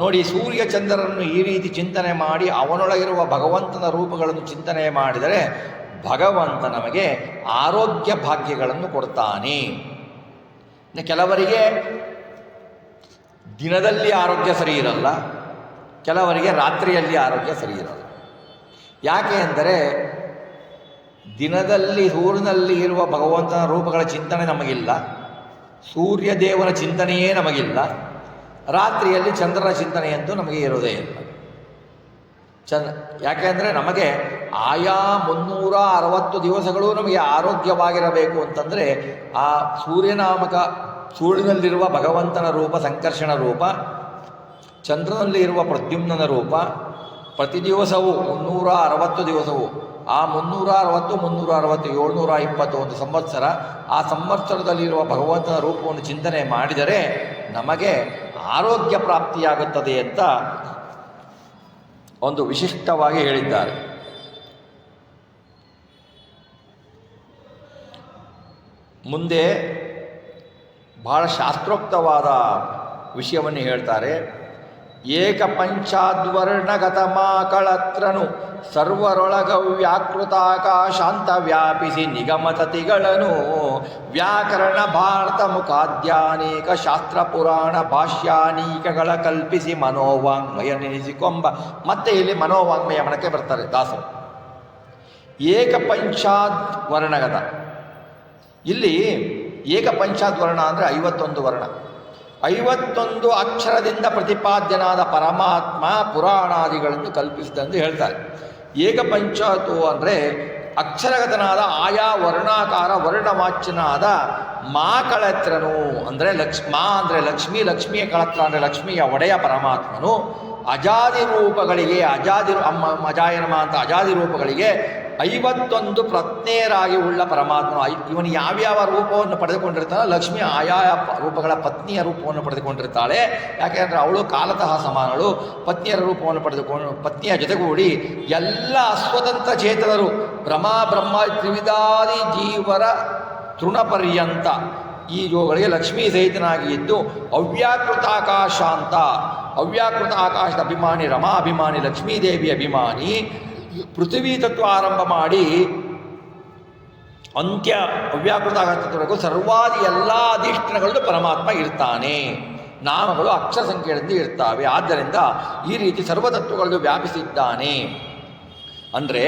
ನೋಡಿ, ಸೂರ್ಯಚಂದ್ರರನ್ನು ಈ ರೀತಿ ಚಿಂತನೆ ಮಾಡಿ ಅವನೊಳಗಿರುವ ಭಗವಂತನ ರೂಪಗಳನ್ನು ಚಿಂತನೆ ಮಾಡಿದರೆ ಭಗವಂತ ನಮಗೆ ಆರೋಗ್ಯ ಭಾಗ್ಯಗಳನ್ನು ಕೊಡ್ತಾನೆ. ಕೆಲವರಿಗೆ ದಿನದಲ್ಲಿ ಆರೋಗ್ಯ ಸರಿ ಇರಲ್ಲ, ಕೆಲವರಿಗೆ ರಾತ್ರಿಯಲ್ಲಿ ಆರೋಗ್ಯ ಸರಿ ಇರಲ್ಲ. ಯಾಕೆ ಅಂದರೆ ದಿನದಲ್ಲಿ ಸೂರ್ಯನಲ್ಲಿ ಇರುವ ಭಗವಂತನ ರೂಪಗಳ ಚಿಂತನೆ ನಮಗಿಲ್ಲ, ಸೂರ್ಯದೇವನ ಚಿಂತನೆಯೇ ನಮಗಿಲ್ಲ. ರಾತ್ರಿಯಲ್ಲಿ ಚಂದ್ರನ ಚಿಂತನೆಯಂತೂ ನಮಗೆ ಇರೋದೇ ಇಲ್ಲ. ಯಾಕೆ ಅಂದರೆ ನಮಗೆ ಆಯಾ 360 ದಿವಸಗಳು ನಮಗೆ ಆರೋಗ್ಯವಾಗಿರಬೇಕು ಅಂತಂದರೆ ಆ ಸೂರ್ಯನಲ್ಲಿರುವ ಭಗವಂತನ ರೂಪ ಸಂಕರ್ಷಣ ರೂಪ, ಚಂದ್ರನಲ್ಲಿ ಇರುವ ಪ್ರದ್ಯುಮ್ನನ ರೂಪ, ಪ್ರತಿ ದಿವಸವೂ 360 ದಿವಸವೂ ಆ 360 720 ಒಂದು ಸಂವತ್ಸರ, ಆ ಸಂವತ್ಸರದಲ್ಲಿರುವ ಭಗವಂತನ ರೂಪವನ್ನು ಚಿಂತನೆ ಮಾಡಿದರೆ ನಮಗೆ ಆರೋಗ್ಯ ಪ್ರಾಪ್ತಿಯಾಗುತ್ತದೆ ಅಂತ ಒಂದು ವಿಶಿಷ್ಟವಾಗಿ ಹೇಳಿದ್ದಾರೆ. ಮುಂದೆ ಬಹಳ ಶಾಸ್ತ್ರೋಕ್ತವಾದ ವಿಷಯವನ್ನು ಹೇಳ್ತಾರೆ. ಏಕಪಂಚಾದ್ವರ್ಣಗತ ಮಾಕಳತ್ರನು ಸರ್ವರೊಳಗ ವ್ಯಾಕೃತಾಕಾಶಾಂತ ವ್ಯಾಪಿಸಿ ನಿಗಮತತಿಗಳನ್ನು ವ್ಯಾಕರಣ ಭಾರತ ಮುಖಾದ್ಯಾನೇಕ ಶಾಸ್ತ್ರ ಪುರಾಣ ಭಾಷ್ಯಾನೀಕಗಳ ಕಲ್ಪಿಸಿ ಮನೋವಾಂಗ್ಮಯ ನೆನೆಸಿಕೊಂಬ. ಮತ್ತೆ ಇಲ್ಲಿ ಮನೋವಾಂಗ್ಮಯ ಮನಕ್ಕೆ ಬರ್ತಾರೆ ದಾಸರು. ಏಕಪಂಚಾದ್ವರ್ಣಗತ, ಇಲ್ಲಿ ಏಕಪಂಚಾದ್ವರ್ಣ ಅಂದರೆ 51 ವರ್ಣ, 51 ಅಕ್ಷರದಿಂದ ಪ್ರತಿಪಾದ್ಯನಾದ ಪರಮಾತ್ಮ ಪುರಾಣಾದಿಗಳನ್ನು ಕಲ್ಪಿಸಿದಂದು ಹೇಳ್ತಾರೆ. ಏಕಪಂಚಾತು ಅಂದರೆ ಅಕ್ಷರಗತನಾದ ಆಯಾ ವರ್ಣಾಕಾರ ವರ್ಣವಾಚ್ಯನಾದ ಮಾ ಕಳತ್ರನು ಅಂದರೆ ಮಾ ಅಂದರೆ ಲಕ್ಷ್ಮಿ, ಲಕ್ಷ್ಮಿಯ ಕಳತ್ರ ಅಂದರೆ ಲಕ್ಷ್ಮಿಯ ಒಡೆಯ ಪರಮಾತ್ಮನು ಅಜಾದಿ ರೂಪಗಳಿಗೆ ಅಜಾಯನಮ ಅಂತ ಅಜಾದಿ ರೂಪಗಳಿಗೆ 51 ಪ್ರಜ್ಞೆಯರಾಗಿ ಉಳ್ಳ ಪರಮಾತ್ಮನು. ಇವನು ಯಾವ್ಯಾವ ರೂಪವನ್ನು ಪಡೆದುಕೊಂಡಿರ್ತಾನೆ, ಲಕ್ಷ್ಮಿ ಆಯಾಯ ರೂಪಗಳ ಪತ್ನಿಯ ರೂಪವನ್ನು ಪಡೆದುಕೊಂಡಿರ್ತಾಳೆ. ಯಾಕೆಂದರೆ ಅವಳು ಕಾಲತಃ ಸಮಾನಳು. ಪತ್ನಿಯರ ರೂಪವನ್ನು ಪಡೆದುಕೊಂಡು ಪತ್ನಿಯ ಜೊತೆಗೂಡಿ ಎಲ್ಲ ಅಸ್ವತಂತ್ರ ಚೇತನರು ಬ್ರಹ್ಮ ತ್ರಿವಿಧಾದಿ ಜೀವರ ತೃಣಪರ್ಯಂತ ಈ ಯೋಗಳಿಗೆ ಲಕ್ಷ್ಮೀ ಸಹಿತನಾಗಿ ಇದ್ದು ಅವ್ಯಾಕೃತ ಆಕಾಶದ ಅಭಿಮಾನಿ, ರಮಾ ಅಭಿಮಾನಿ, ಲಕ್ಷ್ಮೀದೇವಿ ಅಭಿಮಾನಿ, ಪೃಥ್ವೀ ತತ್ವ ಆರಂಭ ಮಾಡಿ ಅಂತ್ಯ ಅವ್ಯಾಕೃತ ಆಕಾಶದವರೆಗೂ ಸರ್ವಾದಿ ಎಲ್ಲ ಅಧಿಷ್ಠಾನಗಳಲ್ಲೂ ಪರಮಾತ್ಮ ಇರ್ತಾನೆ. ನಾಮಗಳು ಅಕ್ಷರ ಸಂಖ್ಯೆಗಳಿಂದ ಇರ್ತಾವೆ. ಆದ್ದರಿಂದ ಈ ರೀತಿ ಸರ್ವತತ್ವಗಳಿಗೂ ವ್ಯಾಪಿಸಿದ್ದಾನೆ. ಅಂದರೆ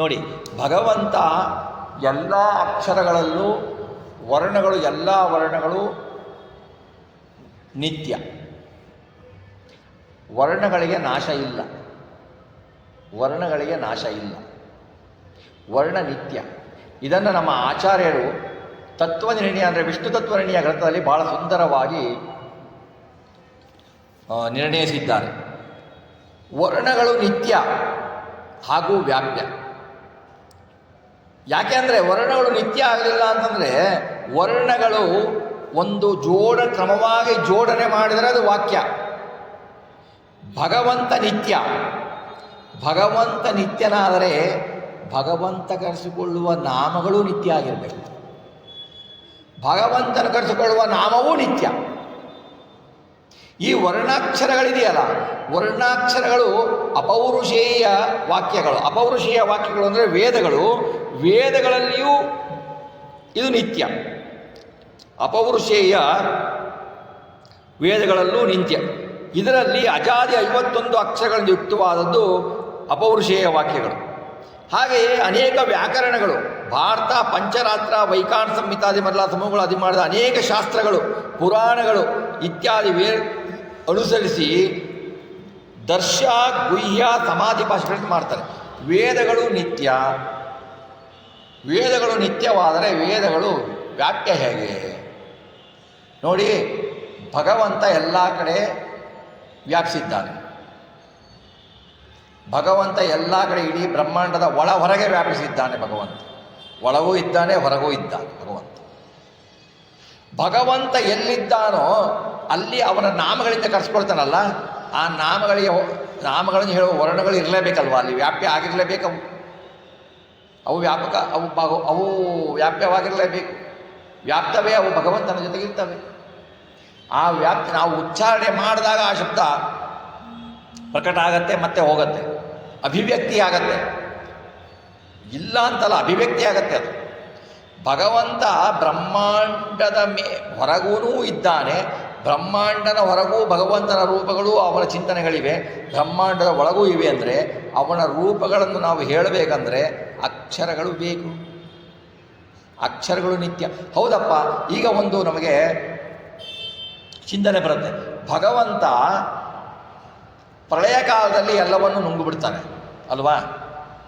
ನೋಡಿ, ಭಗವಂತ ಎಲ್ಲ ಅಕ್ಷರಗಳಲ್ಲೂ ವರ್ಣಗಳು, ಎಲ್ಲ ವರ್ಣಗಳು ನಿತ್ಯ. ವರ್ಣಗಳಿಗೆ ನಾಶ ಇಲ್ಲ. ವರ್ಣ ನಿತ್ಯ. ಇದನ್ನು ನಮ್ಮ ಆಚಾರ್ಯರು ತತ್ವನಿರ್ಣಯ ಅಂದರೆ ವಿಷ್ಣು ತತ್ವನಿರ್ಣಯ ಗ್ರಂಥದಲ್ಲಿ ಬಹಳ ಸುಂದರವಾಗಿ ನಿರ್ಣಯಿಸಿದ್ದಾರೆ. ವರ್ಣಗಳು ನಿತ್ಯ ಹಾಗೂ ವ್ಯಾಪ್ಯ. ಯಾಕೆ ಅಂದರೆ ವರ್ಣಗಳು ನಿತ್ಯ ಆಗಲಿಲ್ಲ ಅಂತಂದರೆ ವರ್ಣಗಳು ಒಂದು ಕ್ರಮವಾಗಿ ಜೋಡಣೆ ಮಾಡಿದರೆ ಅದು ವಾಕ್ಯ. ಭಗವಂತ ನಿತ್ಯನಾದರೆ ಭಗವಂತ ಕರೆಸಿಕೊಳ್ಳುವ ನಾಮಗಳು ನಿತ್ಯ ಆಗಿರಬೇಕು. ಭಗವಂತನ ಕರೆಸಿಕೊಳ್ಳುವ ನಾಮವೂ ನಿತ್ಯ. ಈ ವರ್ಣಾಕ್ಷರಗಳಿದೆಯಲ್ಲ, ವರ್ಣಾಕ್ಷರಗಳು ಅಪೌರುಷೇಯ ವಾಕ್ಯಗಳು. ಅಪೌರುಷೇಯ ವಾಕ್ಯಗಳು ಅಂದರೆ ವೇದಗಳಲ್ಲಿಯೂ ಇದು ನಿತ್ಯ. ಅಪೌರುಷೇಯ ವೇದಗಳಲ್ಲೂ ನಿತ್ಯ. ಇದರಲ್ಲಿ ಅಜಾದಿ 51 ಅಕ್ಷರಗಳಿಂದ ಯುಕ್ತವಾದದ್ದು ಅಪೌರುಷೇಯ ವಾಕ್ಯಗಳು. ಹಾಗೆಯೇ ಅನೇಕ ವ್ಯಾಕರಣಗಳು, ಭಾರತ, ಪಂಚರಾತ್ರ, ವೈಖಾನ ಸಂಹಿತಾದಿ ಮೊದಲ ಸಮೂಹಗಳು ಅದಿ ಮಾಡಿದ ಅನೇಕ ಶಾಸ್ತ್ರಗಳು, ಪುರಾಣಗಳು ಇತ್ಯಾದಿ ಅನುಸರಿಸಿ ದರ್ಶ, ಗುಹ್ಯ, ಸಮಾಧಿ ಭಾಷೆಗಳನ್ನು ಮಾಡ್ತಾರೆ. ವೇದಗಳು ನಿತ್ಯವಾದರೆ ವೇದಗಳು ವ್ಯಾಪ್ಯ ಹೇಗೆ ನೋಡಿ. ಭಗವಂತ ಎಲ್ಲ ಕಡೆ ವ್ಯಾಪಿಸಿದ್ದಾನೆ. ಭಗವಂತ ಎಲ್ಲ ಕಡೆ ಇಡೀ ಬ್ರಹ್ಮಾಂಡದ ಹೊರಗೆ ವ್ಯಾಪಿಸಿದ್ದಾನೆ. ಭಗವಂತ ಒಳಗೂ ಇದ್ದಾನೆ, ಹೊರಗೂ ಇದ್ದಾನೆ. ಭಗವಂತ ಎಲ್ಲಿದ್ದಾನೋ ಅಲ್ಲಿ ಅವನ ನಾಮಗಳಿಂದ ಕರೆಸ್ಕೊಳ್ತಾನಲ್ಲ, ಆ ನಾಮಗಳನ್ನು ಹೇಳುವ ವರ್ಣಗಳು ಇರಲೇಬೇಕಲ್ವ, ಅಲ್ಲಿ ವ್ಯಾಪ್ಯ ಆಗಿರಲೇಬೇಕು. ಅವು ವ್ಯಾಪಕ, ಅವು ವ್ಯಾಪ್ಯವಾಗಿರಲೇಬೇಕು. ವ್ಯಾಪ್ತವೇ ಅವು ಭಗವಂತನ ಜೊತೆಗಿರ್ತವೆ. ಆ ವ್ಯಾಪ್ತಿ ನಾವು ಉಚ್ಚಾರಣೆ ಮಾಡಿದಾಗ ಆ ಶಬ್ದ ಪ್ರಕಟ ಆಗತ್ತೆ, ಮತ್ತೆ ಹೋಗುತ್ತೆ, ಅಭಿವ್ಯಕ್ತಿ ಆಗತ್ತೆ. ಇಲ್ಲ ಅಂತಲ್ಲ, ಅಭಿವ್ಯಕ್ತಿ ಆಗತ್ತೆ. ಅದು ಭಗವಂತ ಬ್ರಹ್ಮಾಂಡದ ಹೊರಗೂ ಇದ್ದಾನೆ. ಬ್ರಹ್ಮಾಂಡನ ಹೊರಗೂ ಭಗವಂತನ ರೂಪಗಳು, ಅವನ ಚಿಂತನೆಗಳಿವೆ. ಬ್ರಹ್ಮಾಂಡದ ಒಳಗೂ ಇವೆ. ಅಂದರೆ ಅವನ ರೂಪಗಳನ್ನು ನಾವು ಹೇಳಬೇಕಂದ್ರೆ ಅಕ್ಷರಗಳು ಬೇಕು. ಅಕ್ಷರಗಳು ನಿತ್ಯ. ಹೌದಪ್ಪ, ಈಗ ಒಂದು ನಮಗೆ ಚಿಂತನೆ ಬರುತ್ತೆ. ಭಗವಂತ ಪ್ರಳಯ ಕಾಲದಲ್ಲಿ ಎಲ್ಲವನ್ನು ನುಂಗುಬಿಡ್ತಾನೆ ಅಲ್ವಾ,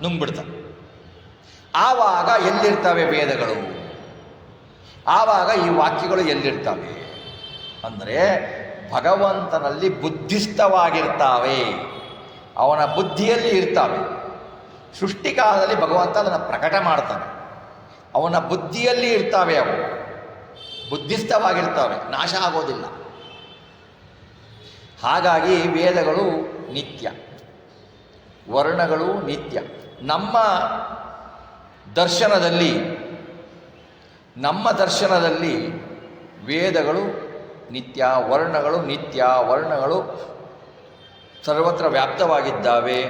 ನುಂಗ್ಬಿಡ್ತಾನೆ. ಆವಾಗ ಎಲ್ಲಿರ್ತವೆ ವೇದಗಳು? ಆವಾಗ ಈ ವಾಕ್ಯಗಳು ಎಲ್ಲಿರ್ತವೆ ಅಂದರೆ ಭಗವಂತನಲ್ಲಿ ಬುದ್ಧಿಸ್ಥವಾಗಿರ್ತಾವೆ, ಅವನ ಬುದ್ಧಿಯಲ್ಲಿ ಇರ್ತಾವೆ. ಸೃಷ್ಟಿಕಾಲದಲ್ಲಿ ಭಗವಂತ ಅದನ್ನು ಪ್ರಕಟ ಮಾಡ್ತಾನೆ, ಅವನ ಬುದ್ಧಿಯಲ್ಲಿ ಇರ್ತಾವೆ. ಅವು ಬುದ್ಧಿಸ್ಥವಾಗಿರ್ತಾವೆ, ನಾಶ ಆಗೋದಿಲ್ಲ. ಹಾಗಾಗಿ ವೇದಗಳು ನಿತ್ಯ, ವರ್ಣಗಳು ನಿತ್ಯ. ನಮ್ಮ ದರ್ಶನದಲ್ಲಿ ವೇದಗಳು ನಿತ್ಯ, ವರ್ಣಗಳು ನಿತ್ಯ. ವರ್ಣಗಳು ಸರ್ವತ್ರ ವ್ಯಾಪ್ತವಾಗಿದ್ದಾವೆ.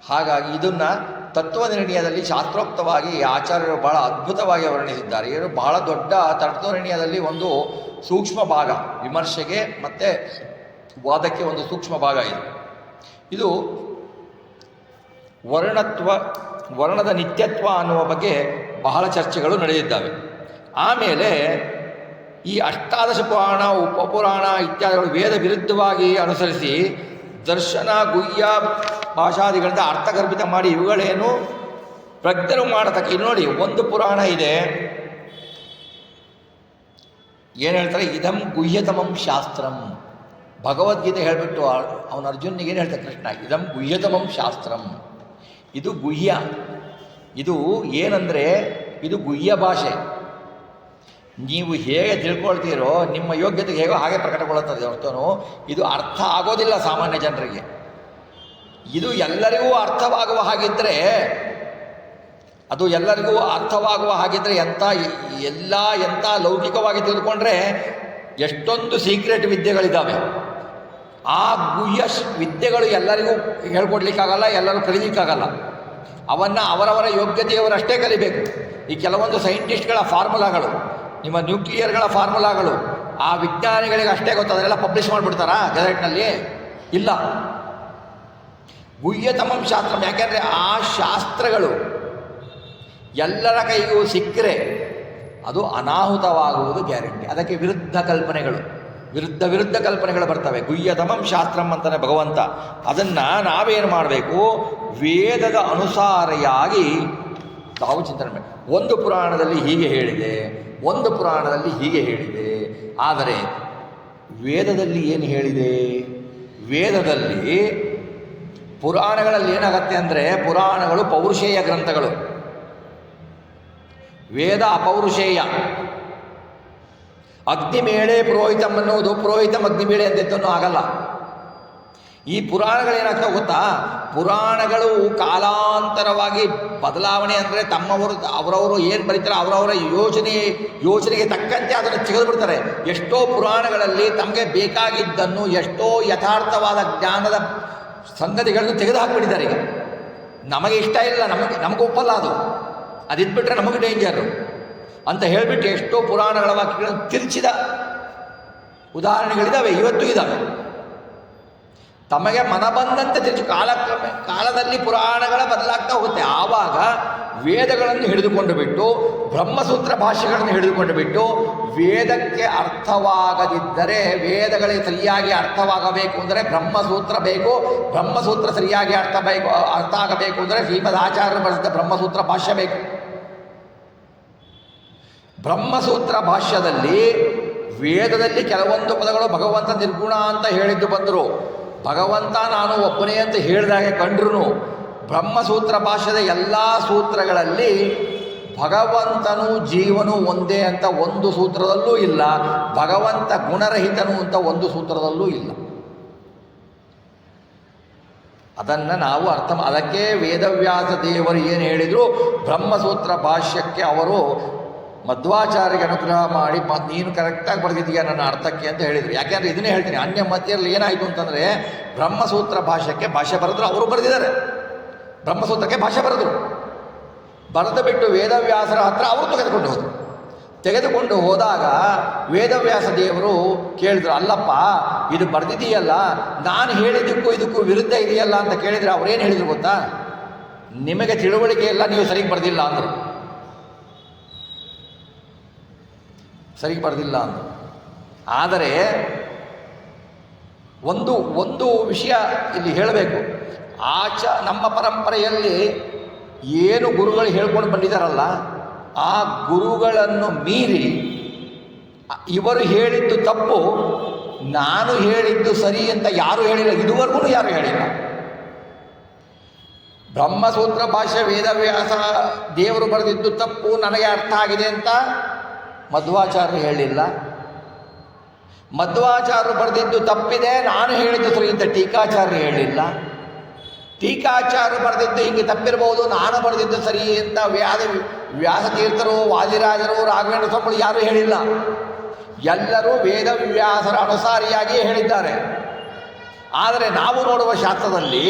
ಹಾಗಾಗಿ ಇದನ್ನು ತತ್ವನಿರ್ಣಯದಲ್ಲಿ ಶಾಸ್ತ್ರೋಕ್ತವಾಗಿ ಆಚಾರ್ಯರು ಬಹಳ ಅದ್ಭುತವಾಗಿ ವರ್ಣಿಸಿದ್ದಾರೆ. ಏನು ಬಹಳ ದೊಡ್ಡ ತತ್ವನಿರ್ಣಯದಲ್ಲಿ ಒಂದು ಸೂಕ್ಷ್ಮ ಭಾಗ, ವಿಮರ್ಶೆಗೆ ಮತ್ತು ವಾದಕ್ಕೆ ಒಂದು ಸೂಕ್ಷ್ಮ ಭಾಗ ಇದೆ. ಇದು ವರ್ಣದ ನಿತ್ಯತ್ವ ಅನ್ನುವ ಬಗ್ಗೆ ಬಹಳ ಚರ್ಚೆಗಳು ನಡೆದಿದ್ದಾವೆ. ಆಮೇಲೆ ಈ ಅಷ್ಟಾದಶ ಪುರಾಣ, ಉಪಪುರಾಣ ಇತ್ಯಾದಿಗಳು ವೇದ ವಿರುದ್ಧವಾಗಿ ಅನುಸರಿಸಿ ದರ್ಶನ, ಗುಹ್ಯ, ಭಾಷಾದಿಗಳಿಂದ ಅರ್ಥಗರ್ಭಿತ ಮಾಡಿ ಇವುಗಳೇನು ಪ್ರಜ್ಞರು ಮಾಡತಕ್ಕ. ಇದು ನೋಡಿ, ಒಂದು ಪುರಾಣ ಇದೆ, ಏನು ಹೇಳ್ತಾರೆ, ಇದಂ ಗುಹ್ಯತಮಂ ಶಾಸ್ತ್ರಂ. ಭಗವದ್ಗೀತೆ ಹೇಳಿಬಿಟ್ಟು ಅವನ ಅರ್ಜುನಿಗೆ ಏನು ಹೇಳ್ತಾರೆ ಕೃಷ್ಣ, ಇದಂ ಗುಹ್ಯತಮಂ ಶಾಸ್ತ್ರಂ. ಇದು ಗುಹ್ಯ, ಇದು ಏನಂದರೆ ಇದು ಗುಹ್ಯ ಭಾಷೆ. ನೀವು ಹೇಗೆ ತಿಳ್ಕೊಳ್ತೀರೋ ನಿಮ್ಮ ಯೋಗ್ಯತೆಗೆ ಹೇಗೋ ಹಾಗೆ ಪ್ರಕಟಗೊಳ್ಳುತ್ತದೆ ಹೊರತು ಇದು ಅರ್ಥ ಆಗೋದಿಲ್ಲ ಸಾಮಾನ್ಯ ಜನರಿಗೆ. ಇದು ಎಲ್ಲರಿಗೂ ಅರ್ಥವಾಗುವ ಹಾಗಿದ್ದರೆ, ಅದು ಎಲ್ಲರಿಗೂ ಅರ್ಥವಾಗುವ ಹಾಗಿದ್ದರೆ ಎಂಥ ಲೌಕಿಕವಾಗಿ ತಿಳಿದುಕೊಂಡ್ರೆ ಎಷ್ಟೊಂದು ಸೀಕ್ರೆಟ್ ವಿದ್ಯೆಗಳಿದ್ದಾವೆ. ಆ ಗುಹ್ಯ ವಿದ್ಯೆಗಳು ಎಲ್ಲರಿಗೂ ಹೇಳ್ಕೊಡ್ಲಿಕ್ಕಾಗಲ್ಲ, ಎಲ್ಲರೂ ಕಲಿಲಿಕ್ಕಾಗಲ್ಲ. ಅವನ್ನು ಅವರವರ ಯೋಗ್ಯತೆಯವರಷ್ಟೇ ಕಲಿಬೇಕು. ಈ ಕೆಲವೊಂದು ಸೈಂಟಿಸ್ಟ್ಗಳ ಫಾರ್ಮುಲಾಗಳು, ನಿಮ್ಮ ನ್ಯೂಕ್ಲಿಯರ್ಗಳ ಫಾರ್ಮುಲಾಗಳು ಆ ವಿಜ್ಞಾನಿಗಳಿಗೆ ಅಷ್ಟೇ ಗೊತ್ತು. ಅದನ್ನೆಲ್ಲ ಪಬ್ಲಿಷ್ ಮಾಡಿಬಿಡ್ತಾರಾ ಗೆಜೆಟ್ನಲ್ಲಿ? ಇಲ್ಲ. ಗುಹ್ಯತಮಂ ಶಾಸ್ತ್ರ. ಯಾಕೆಂದರೆ ಆ ಶಾಸ್ತ್ರಗಳು ಎಲ್ಲರ ಕೈಗೂ ಸಿಕ್ಕರೆ ಅದು ಅನಾಹುತವಾಗುವುದು ಗ್ಯಾರಂಟಿ. ಅದಕ್ಕೆ ವಿರುದ್ಧ ಕಲ್ಪನೆಗಳು ಬರ್ತವೆ. ಗುಹ್ಯತಮಂ ಶಾಸ್ತ್ರಂ ಅಂತಾನೆ ಭಗವಂತ. ಅದನ್ನು ನಾವೇನು ಮಾಡಬೇಕು, ವೇದದ ಅನುಸಾರಿಯಾಗಿ ನಾವು ಚಿಂತನೆ ಮಾಡಿ. ಒಂದು ಪುರಾಣದಲ್ಲಿ ಹೀಗೆ ಹೇಳಿದೆ, ಒಂದು ಪುರಾಣದಲ್ಲಿ ಹೀಗೆ ಹೇಳಿದೆ. ಆದರೆ ವೇದದಲ್ಲಿ ಏನು ಹೇಳಿದೆ? ವೇದದಲ್ಲಿ ಪುರಾಣಗಳಲ್ಲಿ ಏನಾಗತ್ತೆ ಅಂದರೆ, ಪುರಾಣಗಳು ಪೌರುಷೇಯ ಗ್ರಂಥಗಳು, ವೇದ ಅಪೌರುಷೇಯ. ಅಗ್ನಿಮೇಳೆ ಪುರೋಹಿತಂ ಅನ್ನೋದು ಪುರೋಹಿತಂ ಅಗ್ನಿಮೇಳೆ ಅಂತೆತ್ತೂ ಆಗಲ್ಲ. ಈ ಪುರಾಣಗಳೇನಾಗ್ತವೆ ಗೊತ್ತಾ? ಪುರಾಣಗಳು ಕಾಲಾಂತರವಾಗಿ ಬದಲಾವಣೆ ಅಂದರೆ ಅವರವರು ಏನು ಬರೀತಾರೆ ಅವರವರ ಯೋಚನೆಗೆ ತಕ್ಕಂತೆ ಅದನ್ನು ತೆಗೆದು ಬಿಡ್ತಾರೆ. ಎಷ್ಟೋ ಪುರಾಣಗಳಲ್ಲಿ ತಮಗೆ ಬೇಕಾಗಿದ್ದನ್ನು, ಎಷ್ಟೋ ಯಥಾರ್ಥವಾದ ಜ್ಞಾನದ ಸಂಗತಿಗಳನ್ನು ತೆಗೆದು ಹಾಕಿಬಿಟ್ಟಿದ್ದಾರೆ. ಈಗ ನಮಗೆ ಇಷ್ಟ ಇಲ್ಲ, ನಮಗೆ ಒಪ್ಪಲ್ಲ, ಅದಿದ್ಬಿಟ್ರೆ ನಮಗೆ ಡೇಂಜರು ಅಂತ ಹೇಳಿಬಿಟ್ಟು ಎಷ್ಟೋ ಪುರಾಣಗಳ ವಾಕ್ಯಗಳನ್ನು ತಿರುಚಿದ ಉದಾಹರಣೆಗಳಿದ್ದಾವೆ, ಇವತ್ತು ಇದ್ದಾವೆ. ತಮಗೆ ಮನ ಬಂದಂತೆ ತಿರುಚು ಕಾಲದಲ್ಲಿ ಪುರಾಣಗಳ ಬದಲಾಗ್ತಾ ಹೋಗುತ್ತೆ. ಆವಾಗ ವೇದಗಳನ್ನು ಹಿಡಿದುಕೊಂಡು ಬಿಟ್ಟು, ಬ್ರಹ್ಮಸೂತ್ರ ಭಾಷೆಗಳನ್ನು ಹಿಡಿದುಕೊಂಡು ಬಿಟ್ಟು, ವೇದಕ್ಕೆ ಅರ್ಥವಾಗದಿದ್ದರೆ, ವೇದಗಳಿಗೆ ಸರಿಯಾಗಿ ಅರ್ಥವಾಗಬೇಕು ಅಂದರೆ ಬ್ರಹ್ಮಸೂತ್ರ ಬೇಕು, ಬ್ರಹ್ಮಸೂತ್ರ ಸರಿಯಾಗಿ ಅರ್ಥ ಆಗಬೇಕು ಅಂದರೆ ಶ್ರೀಮದ್ ಆಚಾರ್ಯರು ಬರೆದ ಬ್ರಹ್ಮಸೂತ್ರ ಭಾಷ್ಯ ಬೇಕು. ಬ್ರಹ್ಮಸೂತ್ರ ಭಾಷ್ಯದಲ್ಲಿ ವೇದದಲ್ಲಿ ಕೆಲವೊಂದು ಪದಗಳು ಭಗವಂತ ನಿರ್ಗುಣ ಅಂತ ಹೇಳಿದ್ದು ಬಂದರು, ಭಗವಂತ ನಾನು ಒಬ್ಬನೇ ಅಂತ ಹೇಳಿದಾಗೆ ಕಂಡ್ರು, ಬ್ರಹ್ಮಸೂತ್ರ ಭಾಷ್ಯದ ಎಲ್ಲ ಸೂತ್ರಗಳಲ್ಲಿ ಭಗವಂತನು ಜೀವನು ಒಂದೇ ಅಂತ ಒಂದು ಸೂತ್ರದಲ್ಲೂ ಇಲ್ಲ, ಭಗವಂತ ಗುಣರಹಿತನು ಅಂತ ಒಂದು ಸೂತ್ರದಲ್ಲೂ ಇಲ್ಲ. ಅದನ್ನು ನಾವು ಅದಕ್ಕೆ ವೇದವ್ಯಾಸ ದೇವರು ಏನು ಹೇಳಿದರು, ಬ್ರಹ್ಮಸೂತ್ರ ಭಾಷ್ಯಕ್ಕೆ ಅವರು ಮಧ್ವಾಚಾರ್ಯಗೆ ಅನುಗ್ರಹ ಮಾಡಿ ನೀನು ಕರೆಕ್ಟಾಗಿ ಬರೆದಿದ್ದೀಯ ನನ್ನ ಅರ್ಥಕ್ಕೆ ಅಂತ ಹೇಳಿದರು. ಯಾಕೆಂದರೆ ಇದನ್ನೇ ಹೇಳ್ತೀನಿ, ಅನ್ಯ ಮಧ್ಯದಲ್ಲಿ ಏನಾಯಿತು ಅಂತಂದರೆ, ಬ್ರಹ್ಮಸೂತ್ರ ಭಾಷ್ಯಕ್ಕೆ ಭಾಷೆ ಬರೆದ್ರು, ಅವರು ಬರೆದಿದ್ದಾರೆ, ಬ್ರಹ್ಮಸೂತ್ರಕ್ಕೆ ಭಾಷೆ ಬರೆದು ಬಿಟ್ಟು ವೇದವ್ಯಾಸರ ಹತ್ರ ಅವರು ತೆಗೆದುಕೊಂಡು ಹೋದಾಗ ವೇದವ್ಯಾಸ ದೇವರು ಕೇಳಿದ್ರು, ಅಲ್ಲಪ್ಪ ಇದು ಬರೆದಿದೆಯಲ್ಲ, ನಾನು ಹೇಳಿದ್ದಕ್ಕೂ ಇದಕ್ಕೂ ವಿರುದ್ಧ ಇದೆಯಲ್ಲ ಅಂತ ಕೇಳಿದರೆ ಅವರೇನು ಹೇಳಿದ್ರು ಗೊತ್ತಾ? ನಿಮಗೆ ತಿಳುವಳಿಕೆ ಇಲ್ಲ, ನೀವು ಸರಿಗೆ ಬರೆದಿಲ್ಲ ಅಂದರು. ಸರಿಗೆ ಬರೆದಿಲ್ಲ ಅಂದರು. ಆದರೆ ಒಂದು ವಿಷಯ ಇಲ್ಲಿ ಹೇಳಬೇಕು. ನಮ್ಮ ಪರಂಪರೆಯಲ್ಲಿ ಏನು ಗುರುಗಳು ಹೇಳ್ಕೊಂಡು ಬಂದಿದ್ದಾರಲ್ಲ, ಆ ಗುರುಗಳನ್ನು ಮೀರಿ ಇವರು ಹೇಳಿದ್ದು ತಪ್ಪು, ನಾನು ಹೇಳಿದ್ದು ಸರಿ ಅಂತ ಯಾರೂ ಹೇಳಿಲ್ಲ, ಇದುವರೆಗೂ ಯಾರೂ ಹೇಳಿಲ್ಲ. ಬ್ರಹ್ಮಸೂತ್ರ ಭಾಷೆ ವೇದವ್ಯಾಸ ದೇವರು ಬರೆದಿದ್ದು ತಪ್ಪು, ನನಗೆ ಅರ್ಥ ಆಗಿದೆ ಅಂತ ಮಧ್ವಾಚಾರ್ಯರು ಹೇಳಿಲ್ಲ. ಮಧ್ವಾಚಾರ್ಯರು ಬರೆದಿದ್ದು ತಪ್ಪಿದೆ, ನಾನು ಹೇಳಿದ್ದು ಸರಿ ಅಂತ ಟೀಕಾಚಾರ್ಯರು ಹೇಳಿಲ್ಲ. ಟೀಕಾಚಾರ್ಯರು ಬರೆದಿದ್ದು ಹೀಗೆ ತಪ್ಪಿರಬಹುದು, ನಾನು ಬರೆದಿದ್ದು ಸರಿ ಅಂತ ವ್ಯಾಸತೀರ್ಥರು, ವಾದಿರಾಜರು, ರಾಘವೇಂದ್ರ ಸ್ವಾಮಿಗಳು ಯಾರೂ ಹೇಳಿಲ್ಲ. ಎಲ್ಲರೂ ವೇದವ್ಯಾಸರ ಅನುಸಾರಿಯಾಗಿಯೇ ಹೇಳಿದ್ದಾರೆ. ಆದರೆ ನಾವು ನೋಡುವ ಶಾಸ್ತ್ರದಲ್ಲಿ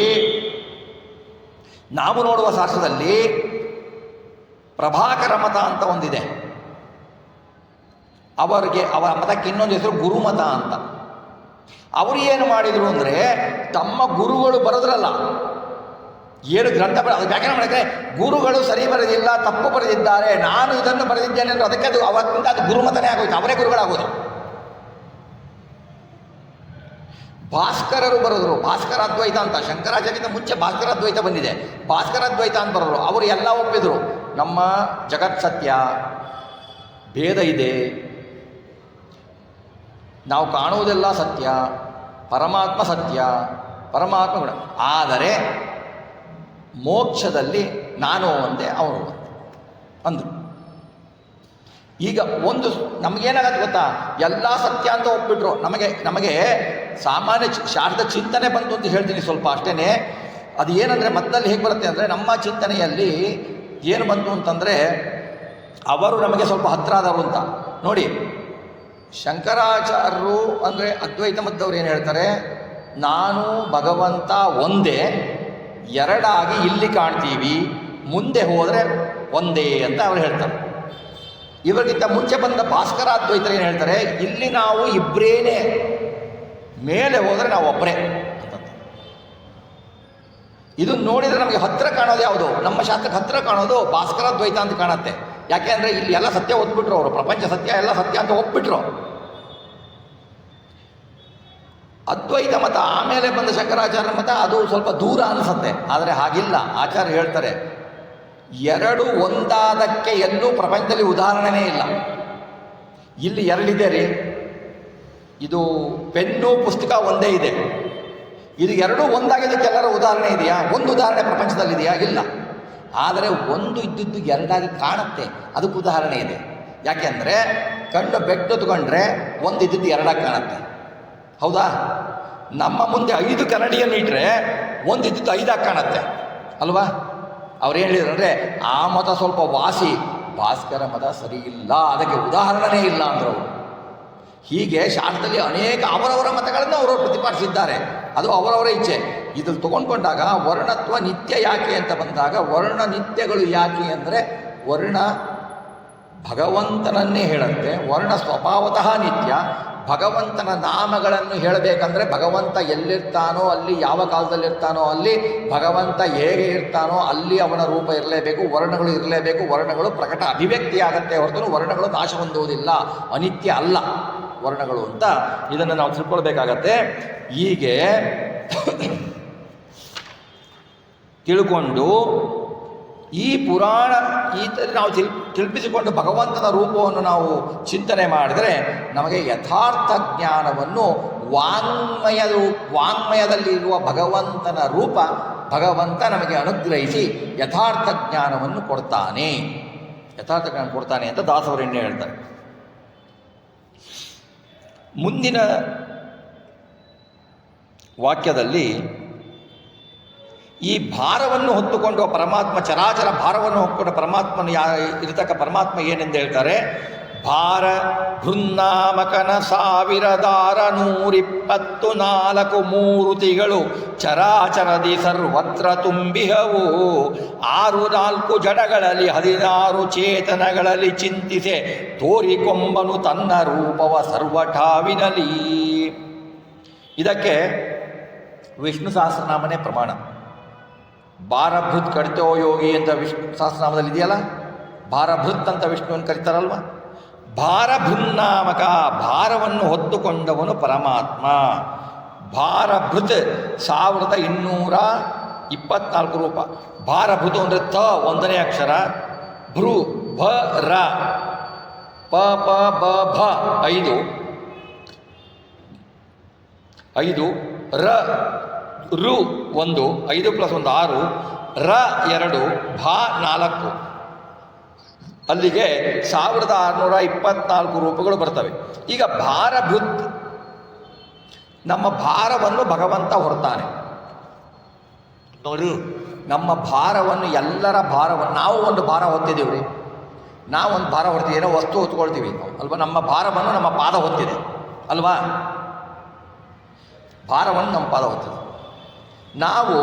ಪ್ರಭಾಕರ ಮತ ಅಂತ ಒಂದಿದೆ. ಅವರ ಮತಕ್ಕೆ ಇನ್ನೊಂದು ಹೆಸರು ಗುರುಮತ ಅಂತ. ಅವರು ಏನು ಮಾಡಿದರು ಅಂದರೆ, ತಮ್ಮ ಗುರುಗಳು ಬರೆದ್ರಲ್ಲ, ಏನು ಗ್ರಂಥ ವ್ಯಾಖ್ಯಾನ ಮಾಡಿದರೆ ಗುರುಗಳು ಸರಿ ಬರೆದಿಲ್ಲ, ತಪ್ಪು ಬರೆದಿದ್ದಾರೆ, ನಾನು ಇದನ್ನು ಬರೆದಿದ್ದೇನೆ ಅಂದರೆ ಅದಕ್ಕೆ ಅವತ್ತಿಂದ ಅದು ಗುರುಮತನೇ ಆಗೋಯ್ತು, ಅವರೇ ಗುರುಗಳಾಗೋದು. ಭಾಸ್ಕರರು ಬರೆದರು, ಭಾಸ್ಕರಾದ್ವೈತ ಅಂತ. ಶಂಕರಾಚಾರ್ಯಕ್ಕಿಂತ ಮುಂಚೆ ಭಾಸ್ಕರಾದ್ವೈತ ಬಂದಿದೆ. ಭಾಸ್ಕರಾದ್ವೈತ ಅಂತ ಬರೋರು. ಅವರು ಎಲ್ಲ ಒಪ್ಪಿದ್ರು, ನಮ್ಮ ಜಗತ್ ಸತ್ಯ, ಭೇದ ಇದೆ, ನಾವು ಕಾಣುವುದೆಲ್ಲ ಸತ್ಯ, ಪರಮಾತ್ಮ ಸತ್ಯ, ಪರಮಾತ್ಮ ಗುಣ. ಆದರೆ ಮೋಕ್ಷದಲ್ಲಿ ನಾನು ಒಂದೇ, ಅವನು ಒಂದೇ ಅಂದರು. ಈಗ ಒಂದು ನಮಗೇನಾಗತ್ತೆ ಗೊತ್ತಾ, ಎಲ್ಲ ಸತ್ಯ ಅಂತ ಒಪ್ಪಿಟ್ರು. ನಮಗೆ ಸಾಮಾನ್ಯ ಶಾಸ್ತ್ರದ ಚಿಂತನೆ ಬಂತು ಅಂತ ಹೇಳ್ತೀನಿ ಸ್ವಲ್ಪ ಅಷ್ಟೇ. ಅದು ಏನಂದರೆ ಮತ್ತಲ್ಲಿ ಹೇಗೆ ಬರುತ್ತೆ ಅಂದರೆ, ನಮ್ಮ ಚಿಂತನೆಯಲ್ಲಿ ಏನು ಬಂತು ಅಂತಂದರೆ, ಅವರು ನಮಗೆ ಸ್ವಲ್ಪ ಹತ್ತಿರ ಆದವರು ಅಂತ ನೋಡಿ. ಶಂಕರಾಚಾರ್ಯರು ಅಂದರೆ ಅದ್ವೈತ ಮದ್ದವ್ರು ಏನು ಹೇಳ್ತಾರೆ, ನಾನು ಭಗವಂತ ಒಂದೇ, ಎರಡಾಗಿ ಇಲ್ಲಿ ಕಾಣ್ತೀವಿ, ಮುಂದೆ ಹೋದರೆ ಒಂದೇ ಅಂತ ಅವ್ರು ಹೇಳ್ತಾರೆ. ಇವರಿಗಿಂತ ಮುಂಚೆ ಬಂದ ಭಾಸ್ಕರ ಅದ್ವೈತರು ಏನು ಹೇಳ್ತಾರೆ, ಇಲ್ಲಿ ನಾವು ಇಬ್ಬರೇನೆ, ಮೇಲೆ ಹೋದರೆ ನಾವು ಒಬ್ಬರೇ ಅಂತ. ಇದು ನೋಡಿದರೆ ನಮಗೆ ಹತ್ತಿರ ಕಾಣೋದು ಯಾವುದು, ನಮ್ಮ ಶಾಸ್ತ್ರಕ್ಕೆ ಹತ್ತಿರ ಕಾಣೋದು ಭಾಸ್ಕರ ಅದ್ವೈತ ಅಂತ ಕಾಣುತ್ತೆ. ಯಾಕೆ ಅಂದರೆ ಇಲ್ಲಿ ಎಲ್ಲ ಸತ್ಯ ಒಪ್ಪಿಟ್ರು ಅವರು, ಪ್ರಪಂಚ ಸತ್ಯ ಎಲ್ಲ ಸತ್ಯ ಅಂತ ಒಪ್ಪಿಟ್ರು. ಅದ್ವೈತ ಮತ ಆಮೇಲೆ ಬಂದ ಶಂಕರಾಚಾರ್ಯ ಮತ ಅದು ಸ್ವಲ್ಪ ದೂರ ಅನಿಸುತ್ತೆ. ಆದರೆ ಹಾಗಿಲ್ಲ, ಆಚಾರ್ಯ ಹೇಳ್ತಾರೆ, ಎರಡು ಒಂದಾದಕ್ಕೆ ಎಲ್ಲೂ ಪ್ರಪಂಚದಲ್ಲಿ ಉದಾಹರಣೆನೇ ಇಲ್ಲ. ಇಲ್ಲಿ ಎರಡಿದೆ ರೀ, ಇದು ಪೆನ್ನು ಪುಸ್ತಕ ಒಂದೇ ಇದೆ, ಇದು ಎರಡೂ ಒಂದಾಗಿದ್ದಕ್ಕೆಲ್ಲರ ಉದಾಹರಣೆ ಇದೆಯಾ? ಒಂದು ಉದಾಹರಣೆ ಪ್ರಪಂಚದಲ್ಲಿದೆಯಾ? ಇಲ್ಲ. ಆದರೆ ಒಂದು ಇದ್ದಿದ್ದು ಎರಡಾಗಿ ಕಾಣುತ್ತೆ, ಅದಕ್ಕೆ ಉದಾಹರಣೆ ಇದೆ. ಯಾಕೆಂದರೆ ಕಣ್ಣು ಬೆಟ್ಟು ತಗೊಂಡ್ರೆ ಒಂದು ಇದ್ದಿದ್ದು ಎರಡಾಗಿ ಕಾಣುತ್ತೆ, ಹೌದಾ? ನಮ್ಮ ಮುಂದೆ 5 ಕನ್ನಡಿಯನ್ನು ಇಟ್ಟರೆ ಒಂದು ಇದ್ದಿದ್ದು 5ಆಗಿ ಕಾಣುತ್ತೆ, ಅಲ್ವಾ? ಅವ್ರು ಏನು ಹೇಳಿದ್ರು ಅಂದರೆ, ಆ ಮತ ಸ್ವಲ್ಪ ವಾಸಿ, ಭಾಸ್ಕರ ಮತ ಸರಿ ಇಲ್ಲ, ಅದಕ್ಕೆ ಉದಾಹರಣೆ ಇಲ್ಲ ಅಂದರು ಅವರು. ಹೀಗೆ ಶಾಸ್ತ್ರದಲ್ಲಿ ಅನೇಕ ಅವರವರ ಮತಗಳನ್ನು ಅವರು ಪ್ರತಿಪಾದಿಸಿದ್ದಾರೆ, ಅದು ಅವರವರ ಇಚ್ಛೆ. ಇದ್ರಲ್ಲಿ ತಗೊಂಡ್ಕೊಂಡಾಗ ವರ್ಣತ್ವ ನಿತ್ಯ ಯಾಕೆ ಅಂತ ಬಂದಾಗ, ವರ್ಣ ನಿತ್ಯಗಳು ಯಾಕೆ ಅಂದರೆ, ವರ್ಣ ಭಗವಂತನನ್ನೇ ಹೇಳುತ್ತೆ, ವರ್ಣ ಸ್ವಭಾವತಃ ನಿತ್ಯ. ಭಗವಂತನ ನಾಮಗಳನ್ನು ಹೇಳಬೇಕಂದ್ರೆ ಭಗವಂತ ಎಲ್ಲಿರ್ತಾನೋ ಅಲ್ಲಿ, ಯಾವ ಕಾಲದಲ್ಲಿರ್ತಾನೋ ಅಲ್ಲಿ, ಭಗವಂತ ಹೇಗೆ ಇರ್ತಾನೋ ಅಲ್ಲಿ ಅವನ ರೂಪ ಇರಲೇಬೇಕು, ವರ್ಣಗಳು ಇರಲೇಬೇಕು. ವರ್ಣಗಳು ಪ್ರಕಟ ಅಭಿವ್ಯಕ್ತಿ ಆಗತ್ತೆ ಹೊರತು ವರ್ಣಗಳು ನಾಶ ಹೊಂದುವುದಿಲ್ಲ, ಅನಿತ್ಯ ಅಲ್ಲ ವರ್ಣಗಳು ಅಂತ ಇದನ್ನು ನಾವು ತಿಳ್ಕೊಳ್ಬೇಕಾಗತ್ತೆ. ಹೀಗೆ ತಿಳ್ಕೊಂಡು ಈ ಪುರಾಣ ಈ ಥರ ನಾವು ತಿಳ್ಪಿಸಿಕೊಂಡು ಭಗವಂತನ ರೂಪವನ್ನು ನಾವು ಚಿಂತನೆ ಮಾಡಿದರೆ ನಮಗೆ ಯಥಾರ್ಥ ಜ್ಞಾನವನ್ನು ವಾಂಗ್ಮಯದಲ್ಲಿರುವ ಭಗವಂತನ ರೂಪ ಭಗವಂತ ನಮಗೆ ಅನುಗ್ರಹಿಸಿ ಯಥಾರ್ಥ ಜ್ಞಾನವನ್ನು ಕೊಡ್ತಾನೆ, ಯಥಾರ್ಥ ಜ್ಞಾನ ಕೊಡ್ತಾನೆ ಅಂತ ದಾಸವರೆಣ್ಣೆ ಹೇಳ್ತಾರೆ. ಮುಂದಿನ ವಾಕ್ಯದಲ್ಲಿ ಈ ಭಾರವನ್ನು ಹೊತ್ತುಕೊಂಡು ಪರಮಾತ್ಮ, ಚರಾಚರ ಭಾರವನ್ನು ಹೊತ್ತುಕೊಂಡು ಪರಮಾತ್ಮನ ಇರತಕ್ಕ ಪರಮಾತ್ಮ ಏನೆಂದು ಹೇಳ್ತಾರೆ, ಭಾರ ಬೃನ್ನಾಮಕನ 1124 ಮೂರುತಿಗಳು ಚರಾಚರದಿ ಸರ್ವತ್ರ ತುಂಬಿಹವು. 6 ಜಡಗಳಲ್ಲಿ 16 ಚೇತನಗಳಲ್ಲಿ ಚಿಂತಿಸೆ ತೋರಿಕೊಂಬನು ತನ್ನ ರೂಪವ ಸರ್ವಠಾವಿನಲಿ. ಇದಕ್ಕೆ ವಿಷ್ಣು ಸಹಸ್ರನಾಮನೇ ಪ್ರಮಾಣ. ಭಾರಭೃತ್ ಕಡಿತೋ ಯೋಗಿ ಅಂತ ವಿಷ್ಣು ಸಹಸ್ರನಾಮದಲ್ಲಿ ಇದೆಯಲ್ಲ, ಭಾರಭೃತ್ ಅಂತ ವಿಷ್ಣುವನ್ನು ಕರೀತಾರಲ್ವ. ಭಾರಭೃನ್ನಾಮಕ, ಭಾರವನ್ನು ಹೊತ್ತುಕೊಂಡವನು ಪರಮಾತ್ಮ. ಭಾರಭೃತ್ 1224 ರೂಪ. ಭಾರಭೃತು ಅಂದರೆ ತ 1ನೇ ಅಕ್ಷರ, ಭೃ ಭ ರ, ಪ ಪ ಬ ಭ 5 ರ ರು 1, 5 + 1 6, ರ 2, ಭ 4, ಅಲ್ಲಿಗೆ 1624 ರೂಪಗಳು ಬರ್ತವೆ. ಈಗ ಭಾರಭೃತ್, ನಮ್ಮ ಭಾರವನ್ನು ಭಗವಂತ ಹೊರ್ತಾನೆ. ನೋಡಿ, ನಮ್ಮ ಭಾರವನ್ನು, ಎಲ್ಲರ ಭಾರವನ್ನು, ನಾವು ಒಂದು ಭಾರ ಹೊತ್ತಿದ್ದೀವಿ ರೀ, ನಾವು ಒಂದು ಭಾರ ಹೊರ್ತೀವಿ, ಏನೋ ವಸ್ತು ಹೊತ್ಕೊಳ್ತೀವಿ ಅಲ್ವಾ. ನಮ್ಮ ಭಾರವನ್ನು ನಮ್ಮ ಪಾದ ಹೊತ್ತಿದೆ ಅಲ್ವಾ, ಭಾರವನ್ನು ನಮ್ಮ ಪಾದ ಹೊತ್ತಿದೆ. ನಾವು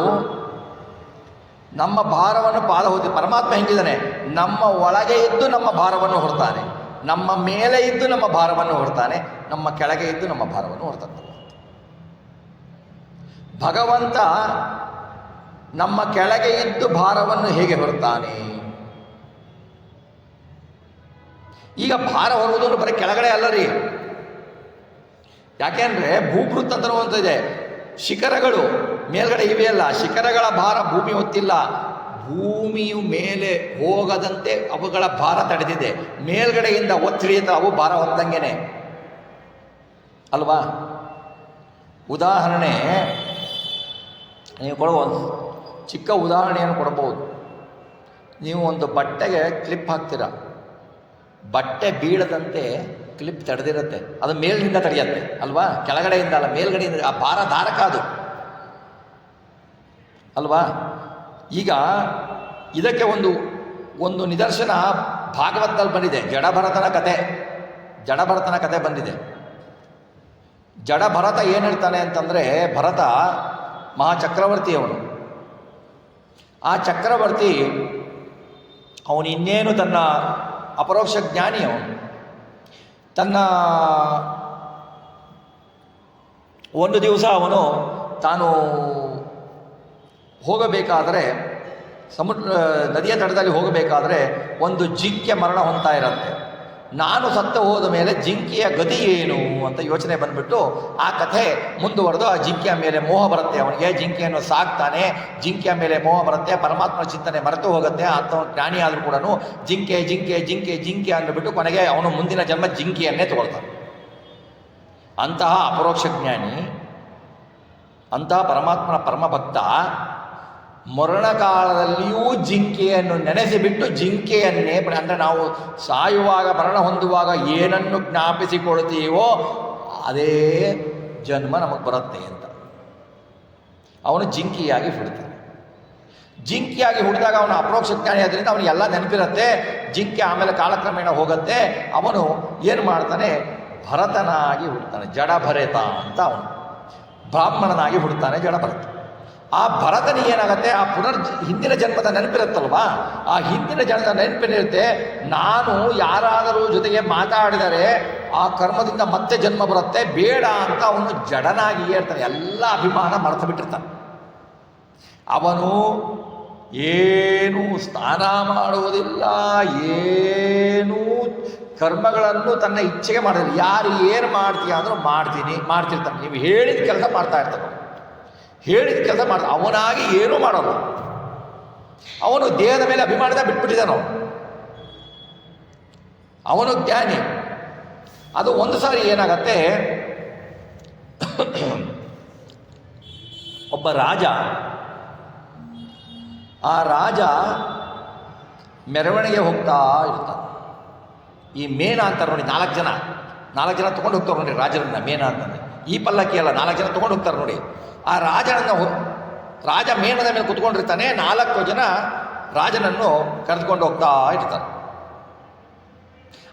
ನಮ್ಮ ಭಾರವನ್ನು ಪಾದ ಹೊತ್ತಿ, ಪರಮಾತ್ಮ ಹೆಂಗಿದ್ದಾನೆ, ನಮ್ಮ ಒಳಗೆ ಇದ್ದು ನಮ್ಮ ಭಾರವನ್ನು ಹೊರ್ತಾನೆ, ನಮ್ಮ ಮೇಲೆ ಇದ್ದು ನಮ್ಮ ಭಾರವನ್ನು ಹೊರ್ತಾನೆ, ನಮ್ಮ ಕೆಳಗೆ ಇದ್ದು ನಮ್ಮ ಭಾರವನ್ನು ಹೊರ್ತಾನೆ. ಭಗವಂತ ನಮ್ಮ ಕೆಳಗೆ ಇದ್ದು ಭಾರವನ್ನು ಹೇಗೆ ಹೊರ್ತಾನೆ? ಈಗ ಭಾರ ಹೊರುವುದು ಬರೀ ಕೆಳಗಡೆ ಅಲ್ಲ ರೀ, ಯಾಕೆಂದರೆ ಭೂಭೃತ್ ಅಂತ ಇದೆ, ಶಿಖರಗಳು ಮೇಲ್ಗಡೆ ಇವೆಯಲ್ಲ, ಶಿಖರಗಳ ಭಾರ ಭೂಮಿ ಹೊತ್ತಿಲ್ಲ, ಭೂಮಿಯು ಮೇಲೆ ಹೋಗದಂತೆ ಅವುಗಳ ಭಾರ ತಡೆದಿದೆ. ಮೇಲ್ಗಡೆಯಿಂದ ಒತ್ತಿಡಿಯುತ್ತೆ, ಅವು ಭಾರ ಹೊತ್ತಂಗೆನೆ ಅಲ್ವಾ. ಉದಾಹರಣೆ ನೀವು ಕೊಡುವ ಒಂದು ಚಿಕ್ಕ ಉದಾಹರಣೆಯನ್ನು ಕೊಡಬಹುದು. ನೀವು ಒಂದು ಬಟ್ಟೆಗೆ ಕ್ಲಿಪ್ ಹಾಕ್ತೀರ, ಬಟ್ಟೆ ಬೀಳದಂತೆ ಕ್ಲಿಪ್ ತಡೆದಿರುತ್ತೆ, ಅದು ಮೇಲಿನಿಂದ ತಡೆಯುತ್ತೆ ಅಲ್ವಾ, ಕೆಳಗಡೆಯಿಂದ ಅಲ್ಲ, ಮೇಲ್ಗಡೆಯಿಂದ. ಆ ಭಾರ ಧಾರಕ ಅದು ಅಲ್ವಾ. ಈಗ ಇದಕ್ಕೆ ಒಂದು ನಿದರ್ಶನ ಭಾಗವತದಲ್ಲಿ ಬಂದಿದೆ. ಜಡಭರತನ ಕತೆ ಬಂದಿದೆ. ಜಡಭರತ ಏನು ಹೇಳ್ತಾನೆ ಅಂತಂದರೆ, ಭರತ ಮಹಾಚಕ್ರವರ್ತಿಯವನು. ಆ ಚಕ್ರವರ್ತಿ ಅವನು ಇನ್ನೇನು ತನ್ನ ಅಪರೋಕ್ಷ ಜ್ಞಾನಿ, ಅವನು ತನ್ನ ಒಂದು ದಿವಸ ಅವನು ತಾನು ಹೋಗಬೇಕಾದರೆ ನದಿಯ ತಟದಲ್ಲಿ ಹೋಗಬೇಕಾದರೆ ಒಂದು ಜಿಂಕೆ ಮರಣ ಹೊಂದ್ತಾ ಇರುತ್ತೆ. ನಾನು ಸತ್ತು ಹೋದ ಮೇಲೆ ಜಿಂಕೆಯ ಗತಿ ಏನು ಅಂತ ಯೋಚನೆ ಬಂದುಬಿಟ್ಟು ಆ ಕಥೆ ಮುಂದುವರೆದು ಆ ಜಿಂಕೆಯ ಮೇಲೆ ಮೋಹ ಬರುತ್ತೆ ಅವನಿಗೆ. ಜಿಂಕೆಯನ್ನು ಸಾಕ್ತಾನೆ, ಜಿಂಕೆಯ ಮೇಲೆ ಮೋಹ ಬರುತ್ತೆ, ಪರಮಾತ್ಮನ ಚಿಂತನೆ ಮರೆತು ಹೋಗುತ್ತೆ. ಅಂಥವನು ಜ್ಞಾನಿ ಆದರೂ ಕೂಡ ಜಿಂಕೆ ಜಿಂಕೆ ಜಿಂಕೆ ಜಿಂಕೆ ಅಂದ್ಬಿಟ್ಟು ಕೊನೆಗೆ ಅವನು ಮುಂದಿನ ಜನ್ಮ ಜಿಂಕೆಯನ್ನೇ ತಗೊಳ್ತಾನೆ. ಅಂತಹ ಅಪರೋಕ್ಷ ಜ್ಞಾನಿ, ಅಂತಹ ಪರಮಾತ್ಮನ ಪರಮಭಕ್ತ ಮರಣಕಾಲದಲ್ಲಿಯೂ ಜಿಂಕೆಯನ್ನು ನೆನೆಸಿಬಿಟ್ಟು ಜಿಂಕೆಯನ್ನೇ, ಅಂದರೆ ನಾವು ಸಾಯುವಾಗ ಮರಣ ಹೊಂದುವಾಗ ಏನನ್ನು ಜ್ಞಾಪಿಸಿಕೊಳ್ತೀವೋ ಅದೇ ಜನ್ಮ ನಮಗೆ ಬರುತ್ತೆ ಅಂತ ಅವನು ಜಿಂಕೆಯಾಗಿ ಹುಡ್ತಾನೆ. ಜಿಂಕೆಯಾಗಿ ಹುಟ್ಟಿದಾಗ ಅವನು ಅಪರೋಕ್ಷ ಜ್ಞಾನಿ ಆದ್ದರಿಂದ ಅವನಿಗೆ ಎಲ್ಲ ನೆನಪಿರುತ್ತೆ. ಜಿಂಕೆ ಆಮೇಲೆ ಕಾಲಕ್ರಮೇಣ ಹೋಗುತ್ತೆ. ಅವನು ಏನು ಮಾಡ್ತಾನೆ, ಭರತನಾಗಿ ಹುಡ್ತಾನೆ, ಜಡಭರತ ಅಂತ. ಅವನು ಬ್ರಾಹ್ಮಣನಾಗಿ ಹುಡ್ತಾನೆ, ಜಡಭರತ. ಆ ಭರತನಿಗೆ ಏನಾಗುತ್ತೆ, ಆ ಹಿಂದಿನ ಜನ್ಮದ ನೆನಪಿರುತ್ತಲ್ವಾ, ಆ ಹಿಂದಿನ ಜನ್ಮದ ನೆನಪಿನಿರುತ್ತೆ. ನಾನು ಯಾರಾದರೂ ಜೊತೆಗೆ ಮಾತಾಡಿದರೆ ಆ ಕರ್ಮದಿಂದ ಮತ್ತೆ ಜನ್ಮ ಬರುತ್ತೆ, ಬೇಡ ಅಂತ ಅವನು ಜಡನಾಗಿ ಹೇಳ್ತಾನೆ. ಎಲ್ಲ ಅಭಿಮಾನ ಮರೆತು ಬಿಟ್ಟಿರ್ತಾನೆ. ಅವನು ಏನು ಸ್ನಾನ ಮಾಡುವುದಿಲ್ಲ, ಏನೂ ಕರ್ಮಗಳನ್ನು ತನ್ನ ಇಚ್ಛೆಗೆ ಮಾಡೋದಿಲ್ಲ. ಯಾರು ಏನು ಮಾಡ್ತೀಯ ಅಂದರೂ ಮಾಡ್ತಿರ್ತಾನೆ. ನೀವು ಹೇಳಿದ ಕೆಲಸ ಮಾಡ್ತಾ ಇರ್ತಾನೆ, ಹೇಳಿದ ಕೆಲಸ ಮಾಡ್ತಾನೆ. ಅವನಾಗಿ ಏನೂ ಮಾಡೋಲ್ಲ. ಅವನು ದೇಹದ ಮೇಲೆ ಅಭಿಮಾನದ ಬಿಟ್ಬಿಟ್ಟಿದ್ದಾನು. ಅವನು ಜ್ಞಾನಿ. ಅದು ಒಂದು ಸಾರಿ ಏನಾಗತ್ತೆ, ಒಬ್ಬ ರಾಜ, ಆ ರಾಜ ಮೆರವಣಿಗೆ ಹೋಗ್ತಾ ಇರ್ತಾನೆ. ಈ ಮೇನ ಅಂತಾರೆ ನೋಡಿ, ನಾಲ್ಕು ಜನ ತೊಗೊಂಡು ಹೋಗ್ತಾರೆ ನೋಡಿ ರಾಜರನ್ನ. ಮೇನ ಅಂತಂದರೆ ಈ ಪಲ್ಲಕ್ಕಿ ಅಲ್ಲ, 4 ಜನ ತೊಗೊಂಡು ಹೋಗ್ತಾರೆ ನೋಡಿ. ಆ ರಾಜ ಮೇಣದ ಮೇಲೆ ಕುತ್ಕೊಂಡಿರ್ತಾನೆ, 4 ಜನ ರಾಜನನ್ನು ಕರೆದುಕೊಂಡು ಹೋಗ್ತಾ ಇರ್ತಾರೆ.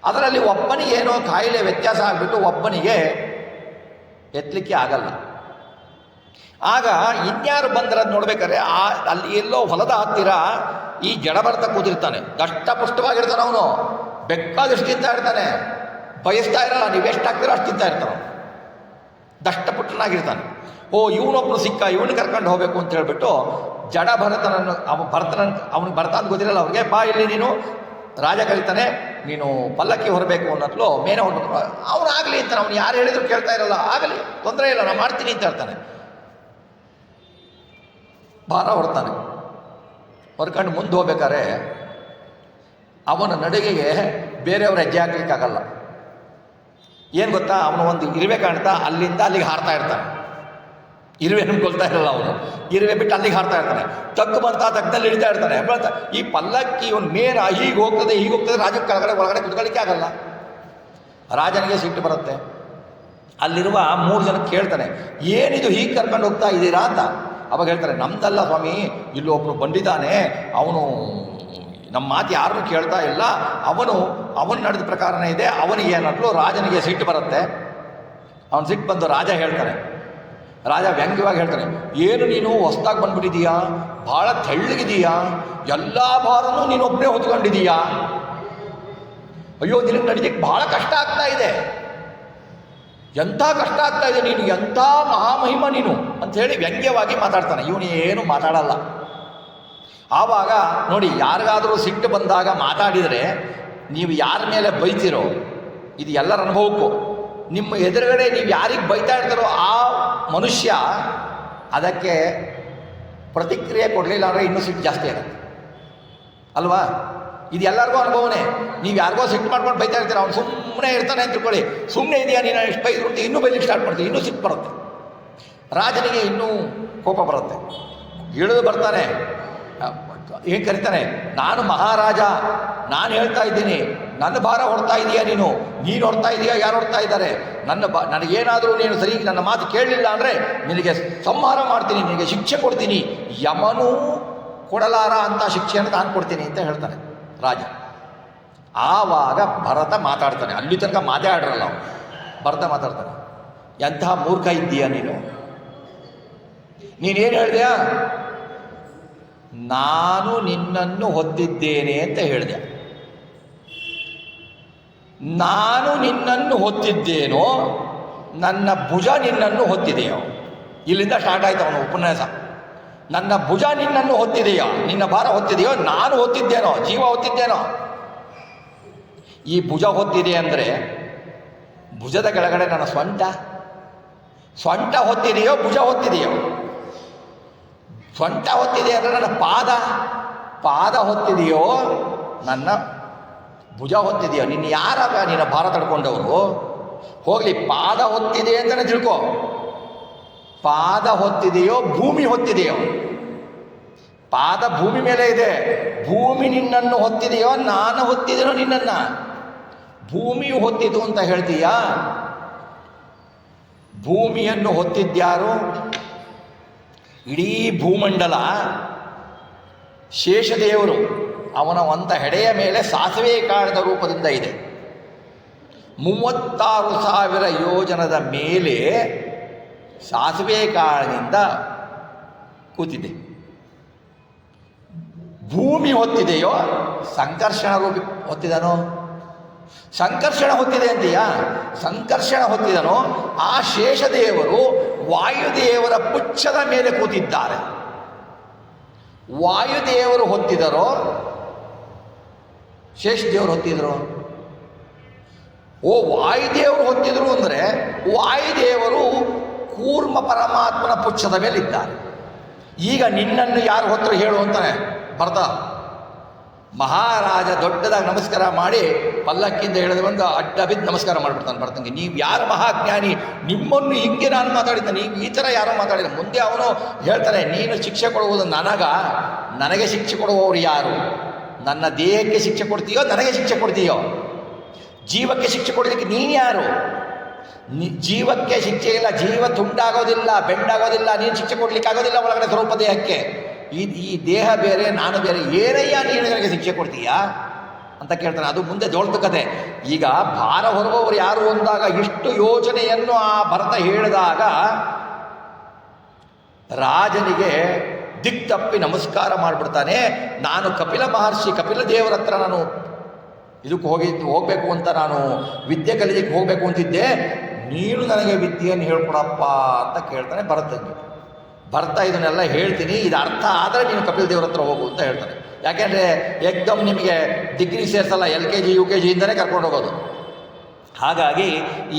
ಅದರಲ್ಲಿ ಒಬ್ಬನಿಗೆ ಏನೋ ಕಾಯಿಲೆ ವ್ಯತ್ಯಾಸ ಆಗಿಬಿಟ್ಟು ಒಬ್ಬನಿಗೆ ಎತ್ತಲಿಕ್ಕೆ ಆಗಲ್ಲ. ಆಗ ಇನ್ಯಾರು ಬಂದ್ರದ್ದು ನೋಡ್ಬೇಕಾದ್ರೆ ಅಲ್ಲಿ ಎಲ್ಲೋ ಹೊಲದ ಹತ್ತಿರ ಈ ಜಡಭರತ ಕೂತಿರ್ತಾನೆ. ದಷ್ಟಪುಷ್ಟವಾಗಿರ್ತಾನೆ ಅವನು, ಬೇಕಾದಷ್ಟು ತಿಂತಾ ಇರ್ತಾನೆ, ಬಯಸ್ತಾ ಇರಲ್ಲ. ನೀವು ಎಷ್ಟು ಹಾಕ್ತೀರೋ ಅಷ್ಟು ತಿಂತಾ ಇರ್ತಾನೆ, ದಷ್ಟಪುಟ್ಟನಾಗಿರ್ತಾನೆ. ಇವನೊಬ್ಬನು ಸಿಕ್ಕ, ಇವನು ಕರ್ಕೊಂಡು ಹೋಗಬೇಕು ಅಂತ ಹೇಳ್ಬಿಟ್ಟು ಜಡಭರತನನ್ನು ಅವನಿಗೆ ಭರತ ಅಂತ ಗೊತ್ತಿರಲ್ಲ ಅವ್ರಿಗೆ. ಬಾ ಇಲ್ಲಿ ನೀನು, ರಾಜ ಕರೀತಾನೆ, ನೀನು ಪಲ್ಲಕ್ಕಿ ಹೊರಬೇಕು ಅನ್ನತ್ಲು ಮೇನ ಹೊರಬೇಕು. ಅವನು ಆಗಲಿ ಅಂತಾನೆ. ಅವನು ಯಾರು ಹೇಳಿದ್ರು ಕೇಳ್ತಾ ಇರಲ್ಲ. ಆಗಲಿ, ತೊಂದರೆ ಇಲ್ಲ, ನಾನು ಮಾಡ್ತೀನಿ ಅಂತ ಹೇಳ್ತಾನೆ. ಭಾರ ಹೊರ್ತಾನೆ. ಹೊರ್ಕೊಂಡು ಮುಂದೆ ಹೋಗ್ಬೇಕಾದ್ರೆ ಅವನ ನಡಿಗೆಗೆ ಬೇರೆಯವ್ರ ಹೆಜ್ಜೆ ಹಾಕ್ಲಿಕ್ಕಾಗಲ್ಲ. ಏನು ಗೊತ್ತಾ, ಅವನು ಒಂದು ಇರುವೆ ಕಾಣ್ತಾ ಅಲ್ಲಿಂದ ಅಲ್ಲಿಗೆ ಹಾರ್ತಾ ಇರ್ತಾನೆ. ಇರುವೆ ಕೊಲ್ತಾ ಇರಲ್ಲ ಅವನು, ಇರುವೆ ಬಿಟ್ಟು ಅಲ್ಲಿಗೆ ಹಾರ್ತಾ ಇರ್ತಾನೆ. ತಗ್ಗದಲ್ಲಿ ಇಳಿತಾ ಇರ್ತಾನೆ. ಈ ಪಲ್ಲಕ್ಕಿ ಇವನು ಮೇನ ಹೀಗೆ ಹೋಗ್ತದೆ ರಾಜ ಕೆಳಗಡೆ ಒಳಗಡೆ ಕುತ್ಕೊಳ್ಳಿಕ್ಕೆ ಆಗಲ್ಲ. ರಾಜನಿಗೆ ಸಿಟ್ಟು ಬರುತ್ತೆ. ಅಲ್ಲಿರುವ 3 ಜನ ಕೇಳ್ತಾನೆ, ಏನಿದು ಹೀಗೆ ಕರ್ಕೊಂಡು ಹೋಗ್ತಾ ಇದ್ದೀರಾ ಅಂತ. ಅವಾಗ ಹೇಳ್ತಾರೆ, ನಮ್ದಲ್ಲ ಸ್ವಾಮಿ, ಇಲ್ಲೊಬ್ಬನು ಬಂದಿದ್ದಾನೆ, ಅವನು ನಮ್ಮ ಮಾತು ಯಾರನ್ನೂ ಕೇಳ್ತಾ ಇಲ್ಲ, ಅವನು ನಡೆದ ಪ್ರಕಾರನೇ ಇದೆ. ಅವನಿಗೆ ಏನಾದ್ರು ರಾಜನಿಗೆ ಸಿಟ್ಟು ಬರುತ್ತೆ. ಅವನು ಸಿಟ್ಟು ಬಂದು ರಾಜ ವ್ಯಂಗ್ಯವಾಗಿ ಹೇಳ್ತಾನೆ, ಏನು ನೀನು ಹೊಸ್ದಾಗಿ ಬಂದ್ಬಿಟ್ಟಿದೀಯಾ, ಭಾಳ ತೆಳ್ಳಗಿದೀಯಾ, ಎಲ್ಲ ಭಾರನೂ ನೀನೊಬ್ಬನೇ ಹೊತ್ಕೊಂಡಿದೀಯಾ, ಅಯ್ಯೋ ನಿನಗೆ ನಡೀಲಿಕ್ಕೆ ಭಾಳ ಕಷ್ಟ ಆಗ್ತಾ ಇದೆ, ಎಂಥ ಕಷ್ಟ ಆಗ್ತಾ ಇದೆ, ನೀನು ಎಂಥ ಮಹಾಮಹಿಮ ನೀನು ಅಂಥೇಳಿ ವ್ಯಂಗ್ಯವಾಗಿ ಮಾತಾಡ್ತಾನೆ. ಇವನು ಏನು ಮಾತಾಡಲ್ಲ. ಆವಾಗ ನೋಡಿ, ಯಾರಿಗಾದರೂ ಸಿಟ್ಟು ಬಂದಾಗ ಮಾತಾಡಿದರೆ ನೀವು ಯಾರ ಮೇಲೆ ಬೈತೀರೋ, ಇದು ಎಲ್ಲರ ಅನುಭವಕ್ಕೂ, ನಿಮ್ಮ ಎದುರುಗಡೆ ನೀವು ಯಾರಿಗೆ ಬೈತಾ ಇರ್ತಾರೋ ಆ ಮನುಷ್ಯ ಅದಕ್ಕೆ ಪ್ರತಿಕ್ರಿಯೆ ಕೊಡಲಿಲ್ಲ ಅಂದರೆ ಇನ್ನೂ ಸಿಟ್ಟು ಜಾಸ್ತಿ ಆಗುತ್ತೆ ಅಲ್ವಾ? ಇದು ಎಲ್ಲರಿಗೂ ಅನುಭವನೇ. ನೀವು ಯಾರಿಗೋ ಸಿಟ್ಟು ಮಾಡ್ಕೊಂಡು ಬೈತಾ ಇರ್ತೀರ, ಅವ್ನು ಸುಮ್ಮನೆ ಇರ್ತಾನೆ ಅಂತ ತಿಳ್ಕೊಳ್ಳಿ. ಸುಮ್ಮನೆ ಇದೆಯಾ ನೀನು ಇಷ್ಟು ಬೈದು ಇನ್ನೂ ಬೈಲಿಕ್ಕೆ ಸ್ಟಾರ್ಟ್ ಮಾಡ್ತೀವಿ, ಇನ್ನೂ ಸಿಟ್ಟು ಬರುತ್ತೆ. ರಾಜನಿಗೆ ಇನ್ನೂ ಕೋಪ ಬರುತ್ತೆ. ಇಳಿದು ಬರ್ತಾನೆ, ಏನು ಕರಿತಾನೆ, ನಾನು ಮಹಾರಾಜ, ನಾನು ಹೇಳ್ತಾ ಇದ್ದೀನಿ, ನನ್ನ ಭಾರ ಹೊಡ್ತಾ ಇದೀಯಾ ನೀನು ಹೊಡ್ತಾ ಇದೀಯಾ, ಯಾರು ಹೊಡ್ತಾ ಇದ್ದಾರೆ, ನನಗೇನಾದರೂ ನೀನು ಸರಿ ನನ್ನ ಮಾತು ಕೇಳಲಿಲ್ಲ ಅಂದರೆ ನಿನಗೆ ಸಂಹಾರ ಮಾಡ್ತೀನಿ, ನಿನಗೆ ಶಿಕ್ಷೆ ಕೊಡ್ತೀನಿ, ಯಮನೂ ಕೊಡಲಾರ ಅಂತ ಶಿಕ್ಷೆಯನ್ನು ನಾನು ಕೊಡ್ತೀನಿ ಅಂತ ಹೇಳ್ತಾನೆ ರಾಜ. ಆವಾಗ ಭರತ ಮಾತಾಡ್ತಾನೆ. ಅಲ್ಲಿ ತನಕ ಮಾತಾಡ್ರಲ್ಲ ಅವನು, ಭರತ ಮಾತಾಡ್ತಾನೆ, ಎಂತಹ ಮೂರ್ಖ ಇದ್ದೀಯ ನೀನೇನು ಹೇಳಿದೆಯಾ? ನಾನು ನಿನ್ನನ್ನು ಹೊತ್ತಿದ್ದೇನೆ ಅಂತ ಹೇಳಿದೆ. ನಾನು ನಿನ್ನನ್ನು ಹೊತ್ತಿದ್ದೇನೋ, ನನ್ನ ಭುಜ ನಿನ್ನನ್ನು ಹೊತ್ತಿದೆಯೋ. ಇಲ್ಲಿಂದ ಸ್ಟಾರ್ಟ್ ಆಯ್ತು ಅವನ ಉಪನ್ಯಾಸ. ನನ್ನ ಭುಜ ನಿನ್ನನ್ನು ಹೊತ್ತಿದೆಯೋ, ನಿನ್ನ ಭಾರ ಹೊತ್ತಿದೆಯೋ, ನಾನು ಹೊತ್ತಿದ್ದೇನೋ, ಜೀವ ಹೊತ್ತಿದ್ದೇನೋ. ಈ ಭುಜ ಹೊತ್ತಿದೆ ಅಂದರೆ ಭುಜದ ಕೆಳಗಡೆ ನನ್ನ ಸೊಂಟ ಹೊತ್ತಿದೆಯೋ, ಭುಜ ಹೊತ್ತಿದೆಯೋ? ಸೊಂಟ ಹೊತ್ತಿದೆ ಅಂದರೆ ನನ್ನ ಪಾದ ಹೊತ್ತಿದೆಯೋ, ನನ್ನ ಭುಜ ಹೊತ್ತಿದೆಯೋ? ನಿನ್ನ ಯಾರಾಗ ನಿನ್ನ ಭಾರ ತಡ್ಕೊಂಡವರು? ಹೋಗಲಿ, ಪಾದ ಹೊತ್ತಿದೆ ಅಂತಲೇ ತಿಳ್ಕೊ. ಪಾದ ಹೊತ್ತಿದೆಯೋ, ಭೂಮಿ ಹೊತ್ತಿದೆಯೋ? ಪಾದ ಭೂಮಿ ಮೇಲೆ ಇದೆ. ಭೂಮಿ ನಿನ್ನನ್ನು ಹೊತ್ತಿದೆಯೋ, ನಾನು ಹೊತ್ತಿದೆಯೋ ನಿನ್ನನ್ನು? ಭೂಮಿಯು ಹೊತ್ತಿತು ಅಂತ ಹೇಳ್ತೀಯಾ? ಭೂಮಿಯನ್ನು ಹೊತ್ತಿದ್ಯಾರು? ಇಡೀ ಭೂಮಂಡಲ ಶೇಷದೇವರು ಅವನ ಒಂದ ಹೆಡೆಯ ಮೇಲೆ ಸಾಸಿವೆ ಕಾಳದ ರೂಪದಿಂದ ಇದೆ. 36,000 ಯೋಜನದ ಮೇಲೆ ಸಾಸಿವೆ ಕಾಳಿನಿಂದ ಕೂತಿದೆ. ಭೂಮಿ ಹೊತ್ತಿದೆಯೋ, ಸಂಕರ್ಷಣ ರೂಪಿ ಹೊತ್ತಿದನೋ? ಸಂಕರ್ಷಣ ಹೊತ್ತಿದೆ ಅಂತೀಯಾ? ಸಂಕರ್ಷಣ ಹೊತ್ತಿದನೋ? ಆ ಶೇಷದೇವರು ವಾಯುದೇವರ ಪುಚ್ಛದ ಮೇಲೆ ಕೂತಿದ್ದಾರೆ. ವಾಯುದೇವರು ಹೊತ್ತಿದರೋ, ಶೇಷದೇವರು ಹೊತ್ತಿದ್ರು? ವಾಯುದೇವರು ಹೊತ್ತಿದ್ರು ಅಂದರೆ ವಾಯುದೇವರು ಕೂರ್ಮ ಪರಮಾತ್ಮನ ಪುಚ್ಛದ ಮೇಲಿದ್ದಾರೆ. ಈಗ ನಿನ್ನನ್ನು ಯಾರು ಹೊತ್ತರು ಹೇಳು ಅಂತಾನೆ ಭರತ. ಮಹಾರಾಜ ದೊಡ್ಡದಾಗಿ ನಮಸ್ಕಾರ ಮಾಡಿ ಪಲ್ಲಕ್ಕಿಂದ ಇಳಿದು ಬಂದು ಅಡ್ಡ ಬಿದ್ದು ನಮಸ್ಕಾರ ಮಾಡಿಬಿಡ್ತಾನೆ ಭರತನಿಗೆ. ನೀವು ಯಾರು ಮಹಾಜ್ಞಾನಿ? ನಿಮ್ಮನ್ನು ಹಿಂಗೆ ನಾನು ಮಾತಾಡಿದ್ದೆ, ನೀವು ಈ ಥರ ಯಾರೋ ಮಾತಾಡಿದ. ಮುಂದೆ ಅವನು ಹೇಳ್ತಾನೆ, ನೀನು ಶಿಕ್ಷೆ ಕೊಡುವುದು ನನಗೆ ಶಿಕ್ಷೆ ಕೊಡುವವರು ಯಾರು? ನನ್ನ ದೇಹಕ್ಕೆ ಶಿಕ್ಷೆ ಕೊಡ್ತೀಯೋ, ನನಗೆ ಶಿಕ್ಷೆ ಕೊಡ್ತೀಯೋ? ಜೀವಕ್ಕೆ ಶಿಕ್ಷೆ ಕೊಡಲಿಕ್ಕೆ ನೀನು ಯಾರು? ಜೀವಕ್ಕೆ ಶಿಕ್ಷೆ ಇಲ್ಲ, ಜೀವ ತುಂಡಾಗೋದಿಲ್ಲ, ಬೆಂಡಾಗೋದಿಲ್ಲ, ನೀನು ಶಿಕ್ಷೆ ಕೊಡ್ಲಿಕ್ಕೆ ಆಗೋದಿಲ್ಲ ಒಳಗಡೆ ಸ್ವರೂಪ ದೇಹಕ್ಕೆ. ಈ ದೇಹ ಬೇರೆ, ನಾನು ಬೇರೆ, ಏನಯ್ಯ ನೀನು ನನಗೆ ಶಿಕ್ಷೆ ಕೊಡ್ತೀಯಾ ಅಂತ ಕೇಳ್ತಾನೆ. ಅದು ಮುಂದೆ ಜೋಳ್ತು ಕತೆ. ಈಗ ಭಾರ ಹೊರುವವರು ಯಾರು ಅಂದಾಗ ಇಷ್ಟು ಯೋಚನೆಯನ್ನು ಆ ಭರತ ಹೇಳಿದಾಗ ರಾಜನಿಗೆ ದಿಕ್ತಪ್ಪಿ ನಮಸ್ಕಾರ ಮಾಡಿಬಿಡ್ತಾನೆ. ನಾನು ಕಪಿಲ ಮಹರ್ಷಿ, ಕಪಿಲ ದೇವರ ಹತ್ರ ನಾನು ಇದಕ್ಕೆ ಹೋಗಬೇಕು ಅಂತ, ನಾನು ವಿದ್ಯೆ ಕಲಿಲಿಕ್ಕೆ ಹೋಗಬೇಕು ಅಂತಿದ್ದೆ, ನೀನು ನನಗೆ ವಿದ್ಯೆಯನ್ನು ಹೇಳ್ಕೊಡಪ್ಪ ಅಂತ ಕೇಳ್ತಾನೆ ಭರತನಿಗೆ. ಭರತ ಇದನ್ನೆಲ್ಲ ಹೇಳ್ತೀನಿ, ಇದು ಅರ್ಥ ಆದರೆ ನೀನು ಕಪಿಲ ದೇವರ ಹತ್ರ ಹೋಗು ಅಂತ ಹೇಳ್ತಾನೆ. ಯಾಕೆಂದರೆ ಏಕ್ದಮ್ ನಿಮಗೆ ಡಿಗ್ರಿ ಸೇರಿಸಲ್ಲ, LKG UKG ಇಂದಲೇ ಕರ್ಕೊಂಡು ಹೋಗೋದು. ಹಾಗಾಗಿ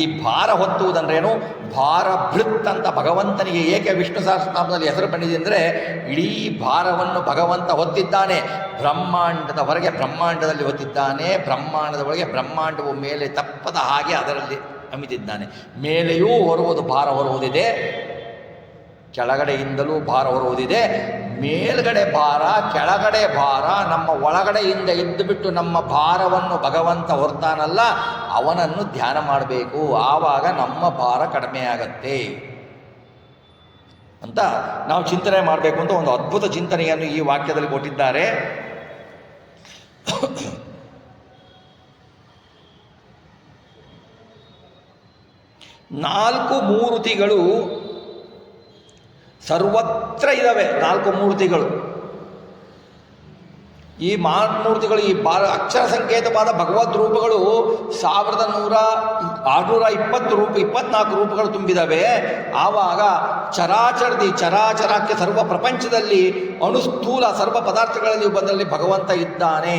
ಈ ಭಾರ ಹೊತ್ತುವುದಂದ್ರೇನು? ಭಾರ ಭೃತ್ ಅಂತ ಭಗವಂತನಿಗೆ ಏಕೆ ವಿಷ್ಣು ಸಹಸ್ರನಾಮದಲ್ಲಿ ಹೆಸರು ಬಂದಿದೆ ಅಂದರೆ, ಇಡೀ ಭಾರವನ್ನು ಭಗವಂತ ಹೊತ್ತಿದ್ದಾನೆ. ಬ್ರಹ್ಮಾಂಡದ ಹೊರಗೆ ಬ್ರಹ್ಮಾಂಡದಲ್ಲಿ ಹೊತ್ತಿದ್ದಾನೆ, ಬ್ರಹ್ಮಾಂಡದ ಒಳಗೆ ಬ್ರಹ್ಮಾಂಡವು ಮೇಲೆ ತಪ್ಪದ ಹಾಗೆ ಅದರಲ್ಲಿ ಅಮಿತಿದ್ದಾನೆ. ಮೇಲೆಯೂ ಭಾರ ಹೊರುವುದಿದೆ, ಕೆಳಗಡೆಯಿಂದಲೂ ಭಾರ ಹೊರುವುದಿದೆ. ಮೇಲ್ಗಡೆ ಭಾರ, ಕೆಳಗಡೆ ಭಾರ, ನಮ್ಮ ಒಳಗಡೆಯಿಂದ ಇದ್ದು ಬಿಟ್ಟು ನಮ್ಮ ಭಾರವನ್ನು ಭಗವಂತ ಹೊರ್ತಾನಲ್ಲ, ಅವನನ್ನು ಧ್ಯಾನ ಮಾಡಬೇಕು. ಆವಾಗ ನಮ್ಮ ಭಾರ ಕಡಿಮೆ ಆಗತ್ತೆ ಅಂತ ನಾವು ಚಿಂತನೆ ಮಾಡಬೇಕು ಅಂತ ಒಂದು ಅದ್ಭುತ ಚಿಂತನೆಯನ್ನು ಈ ವಾಕ್ಯದಲ್ಲಿ ಕೊಟ್ಟಿದ್ದಾರೆ. ನಾಲ್ಕು ಮೂರ್ತಿಗಳು ಸರ್ವತ್ರ ಇದ್ದಾವೆ. 4 ಮೂರ್ತಿಗಳು. ಈ ಮೂರ್ತಿಗಳು, ಈ ಅಕ್ಷರ ಸಂಕೇತವಾದ ಭಗವದ್ ರೂಪಗಳು 1624 ರೂಪಗಳು ತುಂಬಿದವೆ. ಆವಾಗ ಚರಾಚರಕ್ಕೆ ಸರ್ವ ಪ್ರಪಂಚದಲ್ಲಿ ಅಣುಸ್ಥೂಲ ಸರ್ವ ಪದಾರ್ಥಗಳಲ್ಲಿ ಬಂದಲ್ಲಿ ಭಗವಂತ ಇದ್ದಾನೆ.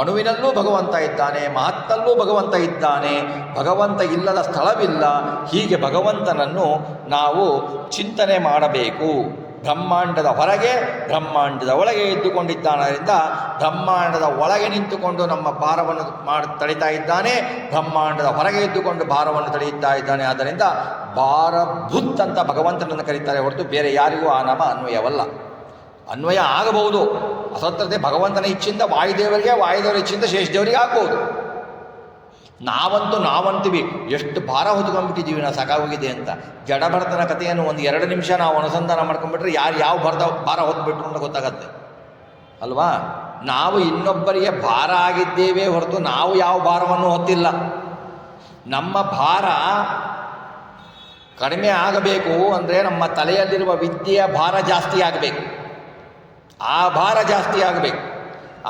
ಅಣುವಿನಲ್ಲೂ ಭಗವಂತ ಇದ್ದಾನೆ, ಮಹತ್ತಲ್ಲೂ ಭಗವಂತ ಇದ್ದಾನೆ, ಭಗವಂತ ಇಲ್ಲದ ಸ್ಥಳವಿಲ್ಲ. ಹೀಗೆ ಭಗವಂತನನ್ನು ನಾವು ಚಿಂತನೆ ಮಾಡಬೇಕು. ಬ್ರಹ್ಮಾಂಡದ ಹೊರಗೆ ಬ್ರಹ್ಮಾಂಡದ ಒಳಗೆ ಇದ್ದುಕೊಂಡಿದ್ದಾನರಿಂದ ಬ್ರಹ್ಮಾಂಡದ ಒಳಗೆ ನಿಂತುಕೊಂಡು ನಮ್ಮ ಭಾರವನ್ನು ತಡೀತಾ ಇದ್ದಾನೆ, ಬ್ರಹ್ಮಾಂಡದ ಹೊರಗೆ ಇದ್ದುಕೊಂಡು ಭಾರವನ್ನು ತಡೆಯುತ್ತಾ ಇದ್ದಾನೆ. ಆದ್ದರಿಂದ ಭಾರಭೂತ್ ಅಂತ ಭಗವಂತನನ್ನು ಕರೀತಾರೆ ಹೊರತು ಬೇರೆ ಯಾರಿಗೂ ಆ ನಾಮ ಅನ್ವಯವಲ್ಲ. ಅನ್ವಯ ಆಗಬಹುದು, ಅಸತ್ರತೆ ಭಗವಂತನ ಇಚ್ಛೆಯಿಂದ ವಾಯುದೇವರಿಗೆ, ವಾಯುದೇವರ ಇಚ್ಛೆಯಿಂದ ಶೇಷದೇವರಿಗೆ ಆಗ್ಬೋದು. ನಾವಂತೀವಿ ಎಷ್ಟು ಭಾರ ಹೊತ್ಕೊಂಡ್ಬಿಟ್ಟಿದ್ದೀವಿ, ನಾವು ಸಾಕಾಗೋಗಿದೆ ಅಂತ. ಜಡಭರತನ ಕಥೆಯನ್ನು ಒಂದು 2 ನಿಮಿಷ ನಾವು ಅನುಸಂಧಾನ ಮಾಡ್ಕೊಂಡ್ಬಿಟ್ರೆ ಯಾರು ಯಾವ ಭಾರ ಹೊತ್ಬಿಟ್ರು ಅಂತ ಗೊತ್ತಾಗತ್ತೆ ಅಲ್ವಾ. ನಾವು ಇನ್ನೊಬ್ಬರಿಗೆ ಭಾರ ಆಗಿದ್ದೇವೆ ಹೊರತು ನಾವು ಯಾವ ಭಾರವನ್ನು ಹೊತ್ತಿಲ್ಲ. ನಮ್ಮ ಭಾರ ಕಡಿಮೆ ಆಗಬೇಕು ಅಂದರೆ ನಮ್ಮ ತಲೆಯಲ್ಲಿರುವ ವಿದ್ಯೆಯ ಭಾರ ಜಾಸ್ತಿ ಆಗಬೇಕು. ಆ ಭಾರ ಜಾಸ್ತಿ ಆಗಬೇಕು.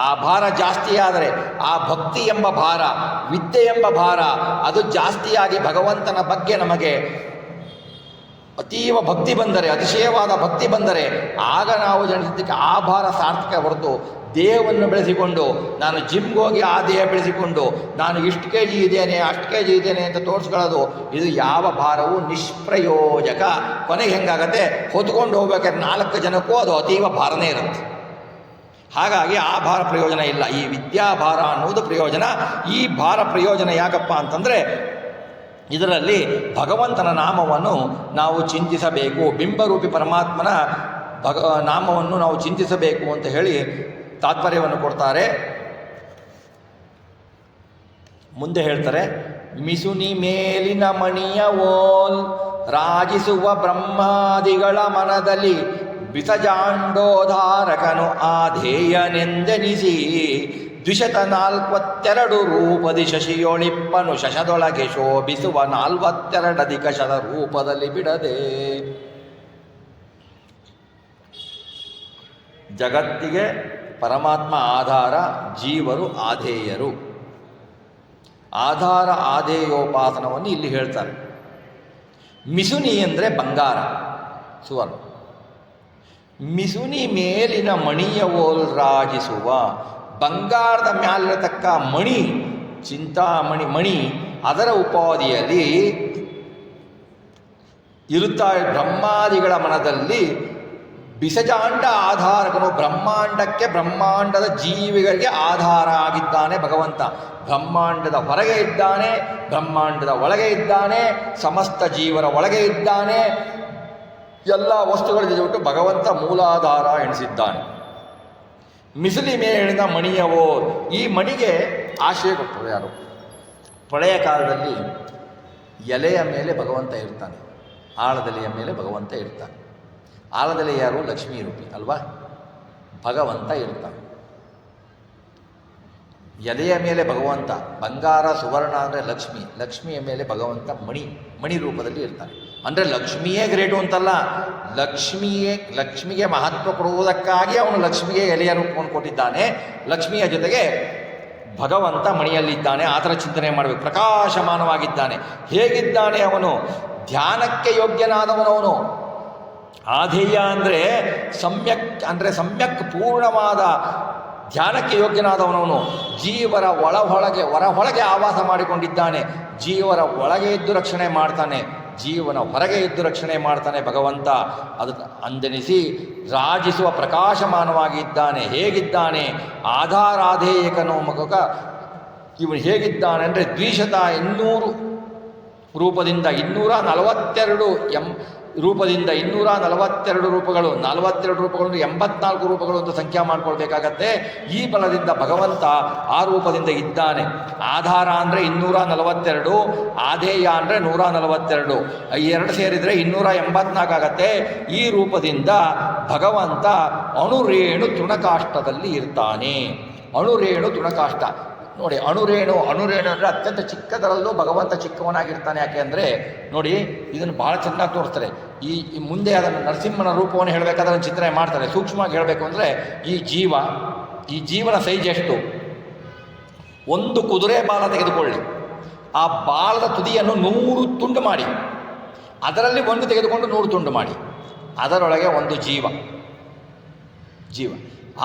ಆ ಭಾರ ಜಾಸ್ತಿ ಆದರೆ ಆ ಭಕ್ತಿ ಎಂಬ ಭಾರ, ವಿದ್ಯೆ ಎಂಬ ಭಾರ ಅದು ಜಾಸ್ತಿಯಾಗಿ ಭಗವಂತನ ಬಗ್ಗೆ ನಮಗೆ ಅತೀವ ಭಕ್ತಿ ಬಂದರೆ, ಅತಿಶಯವಾದ ಭಕ್ತಿ ಬಂದರೆ ಆಗ ನಾವು ಜನಿಸಿದ್ದಕ್ಕೆ ಆ ಭಾರ ಸಾರ್ಥಕ ಹೊರತು ದೇಹವನ್ನು ಬೆಳೆಸಿಕೊಂಡು ನಾನು ಜಿಮ್ಗೆ ಹೋಗಿ ಆ ದೇಹ ಬೆಳೆಸಿಕೊಂಡು ನಾನು ಇಷ್ಟು ಕೆ ಜಿ ಇದ್ದೇನೆ ಅಷ್ಟು ಕೆ ಜಿ ಇದ್ದೇನೆ ಅಂತ ತೋರಿಸ್ಕೊಳ್ಳೋದು, ಇದು ಯಾವ ಭಾರವೂ ನಿಷ್ಪ್ರಯೋಜಕ. ಕೊನೆಗೆ ಹೆಂಗಾಗತ್ತೆ, ಹೊತ್ಕೊಂಡು ಹೋಗ್ಬೇಕಾದ್ರೆ 4 ಜನಕ್ಕೂ ಅದು ಅತೀವ ಭಾರನೇ ಇರುತ್ತೆ. ಹಾಗಾಗಿ ಆ ಭಾರ ಪ್ರಯೋಜನ ಇಲ್ಲ. ಈ ವಿದ್ಯಾಭಾರ ಅನ್ನುವುದು ಪ್ರಯೋಜನ. ಈ ಭಾರ ಪ್ರಯೋಜನ ಯಾಕಪ್ಪ ಅಂತಂದರೆ ಇದರಲ್ಲಿ ಭಗವಂತನ ನಾಮವನ್ನು ನಾವು ಚಿಂತಿಸಬೇಕು. ಬಿಂಬರೂಪಿ ಪರಮಾತ್ಮನ ನಾಮವನ್ನು ನಾವು ಚಿಂತಿಸಬೇಕು ಅಂತ ಹೇಳಿ ತಾತ್ಪರ್ಯವನ್ನು ಕೊಡ್ತಾರೆ. ಮುಂದೆ ಹೇಳ್ತಾರೆ, ಮಿಸುನಿ ಮೇಲಿನ ಮಣಿಯ ಓಲ್ ರಾಜಿಸುವ ಬ್ರಹ್ಮಾದಿಗಳ ಮನದಲ್ಲಿ ಬಿಸಜಾಂಡೋಧಾರಕನು ಆಧೇಯನೆಂದೆನಿಸಿ 242 ರೂಪದಿ ಶಶಿಯೊಳಿಪ್ಪನು ಶಶದೊಳಗೆ ಶೋಭಿಸುವ 42 ಶತ ರೂಪದಲ್ಲಿ ಬಿಡದೆ. ಜಗತ್ತಿಗೆ ಪರಮಾತ್ಮ ಆಧಾರ, ಜೀವರು ಆಧೇಯರು. ಆಧಾರ ಆಧೇಯೋಪಾಸನವನ್ನು ಇಲ್ಲಿ ಹೇಳ್ತಾರೆ. ಮಿಸುನಿ ಅಂದರೆ ಬಂಗಾರ, ಸುವರ್ಣ. ಮಿಸುನಿ ಮೇಲಿನ ಮಣಿಯ ಓಲ್ ರಾಜಿಸುವ, ಬಂಗಾರದ ಮ್ಯಾಲಿರತಕ್ಕ ಮಣಿ, ಚಿಂತಾಮಣಿ ಅದರ ಉಪಾಧಿಯಲ್ಲಿ ಇರುತ್ತಾ ಬ್ರಹ್ಮಾದಿಗಳ ಮನದಲ್ಲಿ ಬಿಸಜಾಂಡ ಆಧಾರಕನು. ಬ್ರಹ್ಮಾಂಡಕ್ಕೆ, ಬ್ರಹ್ಮಾಂಡದ ಜೀವಿಗಳಿಗೆ ಆಧಾರ ಆಗಿದ್ದಾನೆ ಭಗವಂತ. ಬ್ರಹ್ಮಾಂಡದ ಹೊರಗೆ ಇದ್ದಾನೆ, ಬ್ರಹ್ಮಾಂಡದ ಒಳಗೆ ಇದ್ದಾನೆ, ಸಮಸ್ತ ಜೀವರ ಒಳಗೆ ಇದ್ದಾನೆ. ಎಲ್ಲ ವಸ್ತುಗಳಿಗೆ ಬಿಟ್ಟು ಭಗವಂತ ಮೂಲಾಧಾರ ಎಣಿಸಿದ್ದಾನೆ. ಮಿಸಿಲಿ ಮೇಲಿನ ಮಣಿಯವೋ, ಈ ಮಣಿಗೆ ಆಶ್ರಯ ಕೊಟ್ಟರು ಯಾರು? ಪ್ರಳಯ ಕಾಲದಲ್ಲಿ ಎಲೆಯ ಮೇಲೆ ಭಗವಂತ ಇರ್ತಾನೆ, ಆಳದೆಲೆಯ ಮೇಲೆ ಭಗವಂತ ಇರ್ತಾನೆ. ಆಳದೆಲೆ ಯಾರು? ಲಕ್ಷ್ಮೀ ರೂಪಿ ಅಲ್ವಾ, ಭಗವಂತ ಇರ್ತಾನೆ. ಎಲೆಯ ಮೇಲೆ ಭಗವಂತ, ಬಂಗಾರ ಸುವರ್ಣ ಅಂದರೆ ಲಕ್ಷ್ಮಿ, ಲಕ್ಷ್ಮಿಯ ಮೇಲೆ ಭಗವಂತ ಮಣಿ ರೂಪದಲ್ಲಿ ಇರ್ತಾನೆ. ಅಂದರೆ ಲಕ್ಷ್ಮಿಯೇ ಗ್ರೇಟು ಅಂತಲ್ಲ, ಲಕ್ಷ್ಮಿಗೆ ಮಹತ್ವ ಕೊಡುವುದಕ್ಕಾಗಿ ಅವನು ಲಕ್ಷ್ಮಿಗೆ ಎಲೆಯ ರೂಪವನ್ನು ಕೊಟ್ಟಿದ್ದಾನೆ. ಲಕ್ಷ್ಮಿಯ ಜೊತೆಗೆ ಭಗವಂತ ಮಣಿಯಲ್ಲಿದ್ದಾನೆ. ಆ ಥರ ಚಿಂತನೆ ಮಾಡಬೇಕು. ಪ್ರಕಾಶಮಾನವಾಗಿದ್ದಾನೆ. ಹೇಗಿದ್ದಾನೆ ಅವನು? ಧ್ಯಾನಕ್ಕೆ ಯೋಗ್ಯನಾದವನವನು. ಆಧೇಯ ಅಂದರೆ ಸಮ್ಯಕ್ ಪೂರ್ಣವಾದ ಧ್ಯಾನಕ್ಕೆ ಯೋಗ್ಯನಾದವನವನು. ಜೀವರ ಹೊರಹೊಳಗೆ ಆವಾಸ ಮಾಡಿಕೊಂಡಿದ್ದಾನೆ. ಜೀವರ ಒಳಗೆ ಇದ್ದು ರಕ್ಷಣೆ ಮಾಡ್ತಾನೆ, ಜೀವನ ಹೊರಗೆ ಇದ್ದು ರಕ್ಷಣೆ ಮಾಡ್ತಾನೆ ಭಗವಂತ. ಅದು ಅಂದೆನಿಸಿ ರಾಜಿಸುವ ಪ್ರಕಾಶಮಾನವಾಗಿದ್ದಾನೆ. ಹೇಗಿದ್ದಾನೆ? ಆಧಾರಾಧೇಯಕನೋ ಮಗ ಇವನು ಹೇಗಿದ್ದಾನೆ ಅಂದರೆ 200 ರೂಪದಿಂದ 242 ರೂಪದಿಂದ 242 ರೂಪಗಳು, 42 ರೂಪಗಳನ್ನು 84 ರೂಪಗಳು ಅಂತ ಸಂಖ್ಯಾ ಮಾಡ್ಕೊಳ್ಬೇಕಾಗತ್ತೆ. ಈ ಬಲದಿಂದ ಭಗವಂತ ಆ ರೂಪದಿಂದ ಇದ್ದಾನೆ. ಆಧಾರ ಅಂದರೆ 242, ಆಧೇಯ ಅಂದರೆ 142, ಈ 2 ಸೇರಿದರೆ 284 ಆಗತ್ತೆ. ಈ ರೂಪದಿಂದ ಭಗವಂತ ಅಣುರೇಣು ತೃಣಕಾಷ್ಟದಲ್ಲಿ ಇರ್ತಾನೆ. ಅಣುರೇಣು ತೃಣಕಾಷ್ಟ ನೋಡಿ. ಅಣುರೇಣು ಅಂದರೆ ಅತ್ಯಂತ ಚಿಕ್ಕದರಲ್ಲೂ ಭಗವಂತ ಚಿಕ್ಕವನಾಗಿರ್ತಾನೆ. ಯಾಕೆ ಅಂದರೆ ನೋಡಿ, ಇದನ್ನು ಭಾಳ ಚೆನ್ನಾಗಿ ತೋರಿಸ್ತಾರೆ. ಈ ಮುಂದೆ ಅದನ್ನು ನರಸಿಂಹನ ರೂಪವನ್ನು ಹೇಳಬೇಕಾದ್ರೆ ಚಿಂತನೆ ಮಾಡ್ತಾರೆ. ಸೂಕ್ಷ್ಮವಾಗಿ ಹೇಳಬೇಕು ಅಂದರೆ ಈ ಜೀವನ ಸೈಜ್ ಎಷ್ಟು? ಒಂದು ಕುದುರೆ ಬಾಲ ತೆಗೆದುಕೊಳ್ಳಿ, ಆ ಬಾಲದ ತುದಿಯನ್ನು 100 ತುಂಡು ಮಾಡಿ, ಅದರಲ್ಲಿ ಒಂದು ತೆಗೆದುಕೊಂಡು 100 ತುಂಡು ಮಾಡಿ, ಅದರೊಳಗೆ ಒಂದು ಜೀವ.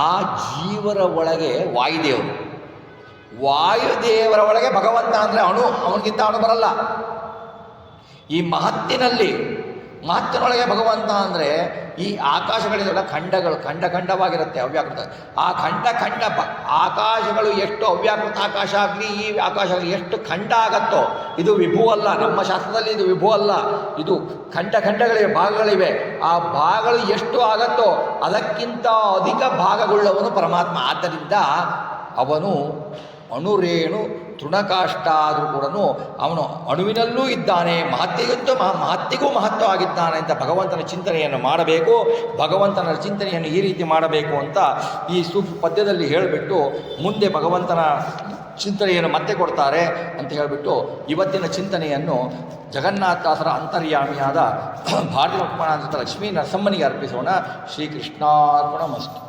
ಆ ಜೀವರ ಒಳಗೆ ವಾಯುದೇವರು, ವಾಯುದೇವರ ಒಳಗೆ ಭಗವಂತ ಅಂದರೆ ಅವನಿಗಿಂತ ಅಣು ಬರಲ್ಲ. ಈ ಮಹತ್ತಿನೊಳಗೆ ಭಗವಂತ ಅಂದರೆ ಈ ಆಕಾಶಗಳಿದೆಲ್ಲ ಖಂಡವಾಗಿರುತ್ತೆ ಅವ್ಯಾಕೃತ. ಆ ಆಕಾಶಗಳು ಎಷ್ಟು ಅವ್ಯಾಕೃತ ಆಕಾಶ ಆಗಲಿ, ಈ ಆಕಾಶಗಳು ಎಷ್ಟು ಖಂಡ ಆಗತ್ತೋ, ಇದು ವಿಭು ಅಲ್ಲ. ನಮ್ಮ ಶಾಸ್ತ್ರದಲ್ಲಿ ಇದು ವಿಭು ಅಲ್ಲ, ಇದು ಖಂಡಗಳಿವೆ, ಭಾಗಗಳಿವೆ. ಆ ಭಾಗಗಳು ಎಷ್ಟು ಆಗತ್ತೋ ಅದಕ್ಕಿಂತ ಅಧಿಕ ಭಾಗಗುಳ್ಳವನು ಪರಮಾತ್ಮ. ಆದ್ದರಿಂದ ಅವನು ಅಣುರೇಣು ತೃಣಕಾಷ್ಟ ಆದರೂ ಕೂಡ ಅವನು ಅಣುವಿನಲ್ಲೂ ಇದ್ದಾನೆ, ಮಹತ್ತಿಗೂ ಮಹತ್ವ ಆಗಿದ್ದಾನೆ ಅಂತ ಭಗವಂತನ ಚಿಂತನೆಯನ್ನು ಮಾಡಬೇಕು. ಭಗವಂತನ ಚಿಂತನೆಯನ್ನು ಈ ರೀತಿ ಮಾಡಬೇಕು ಅಂತ ಈ ಪದ್ಯದಲ್ಲಿ ಹೇಳಿಬಿಟ್ಟು ಮುಂದೆ ಭಗವಂತನ ಚಿಂತನೆಯನ್ನು ಮತ್ತೆ ಕೊಡ್ತಾರೆ ಅಂತ ಹೇಳಿಬಿಟ್ಟು ಇವತ್ತಿನ ಚಿಂತನೆಯನ್ನು ಜಗನ್ನಾಥದಾಸರ ಅಂತರ್ಯಾಮಿಯಾದ ಭಾರತೀಯ ಲಕ್ಷ್ಮೀ ನರಸಮ್ಮನಿಗೆ ಅರ್ಪಿಸೋಣ. ಶ್ರೀಕೃಷ್ಣಾರ್ಪಣಮಸ್ತು.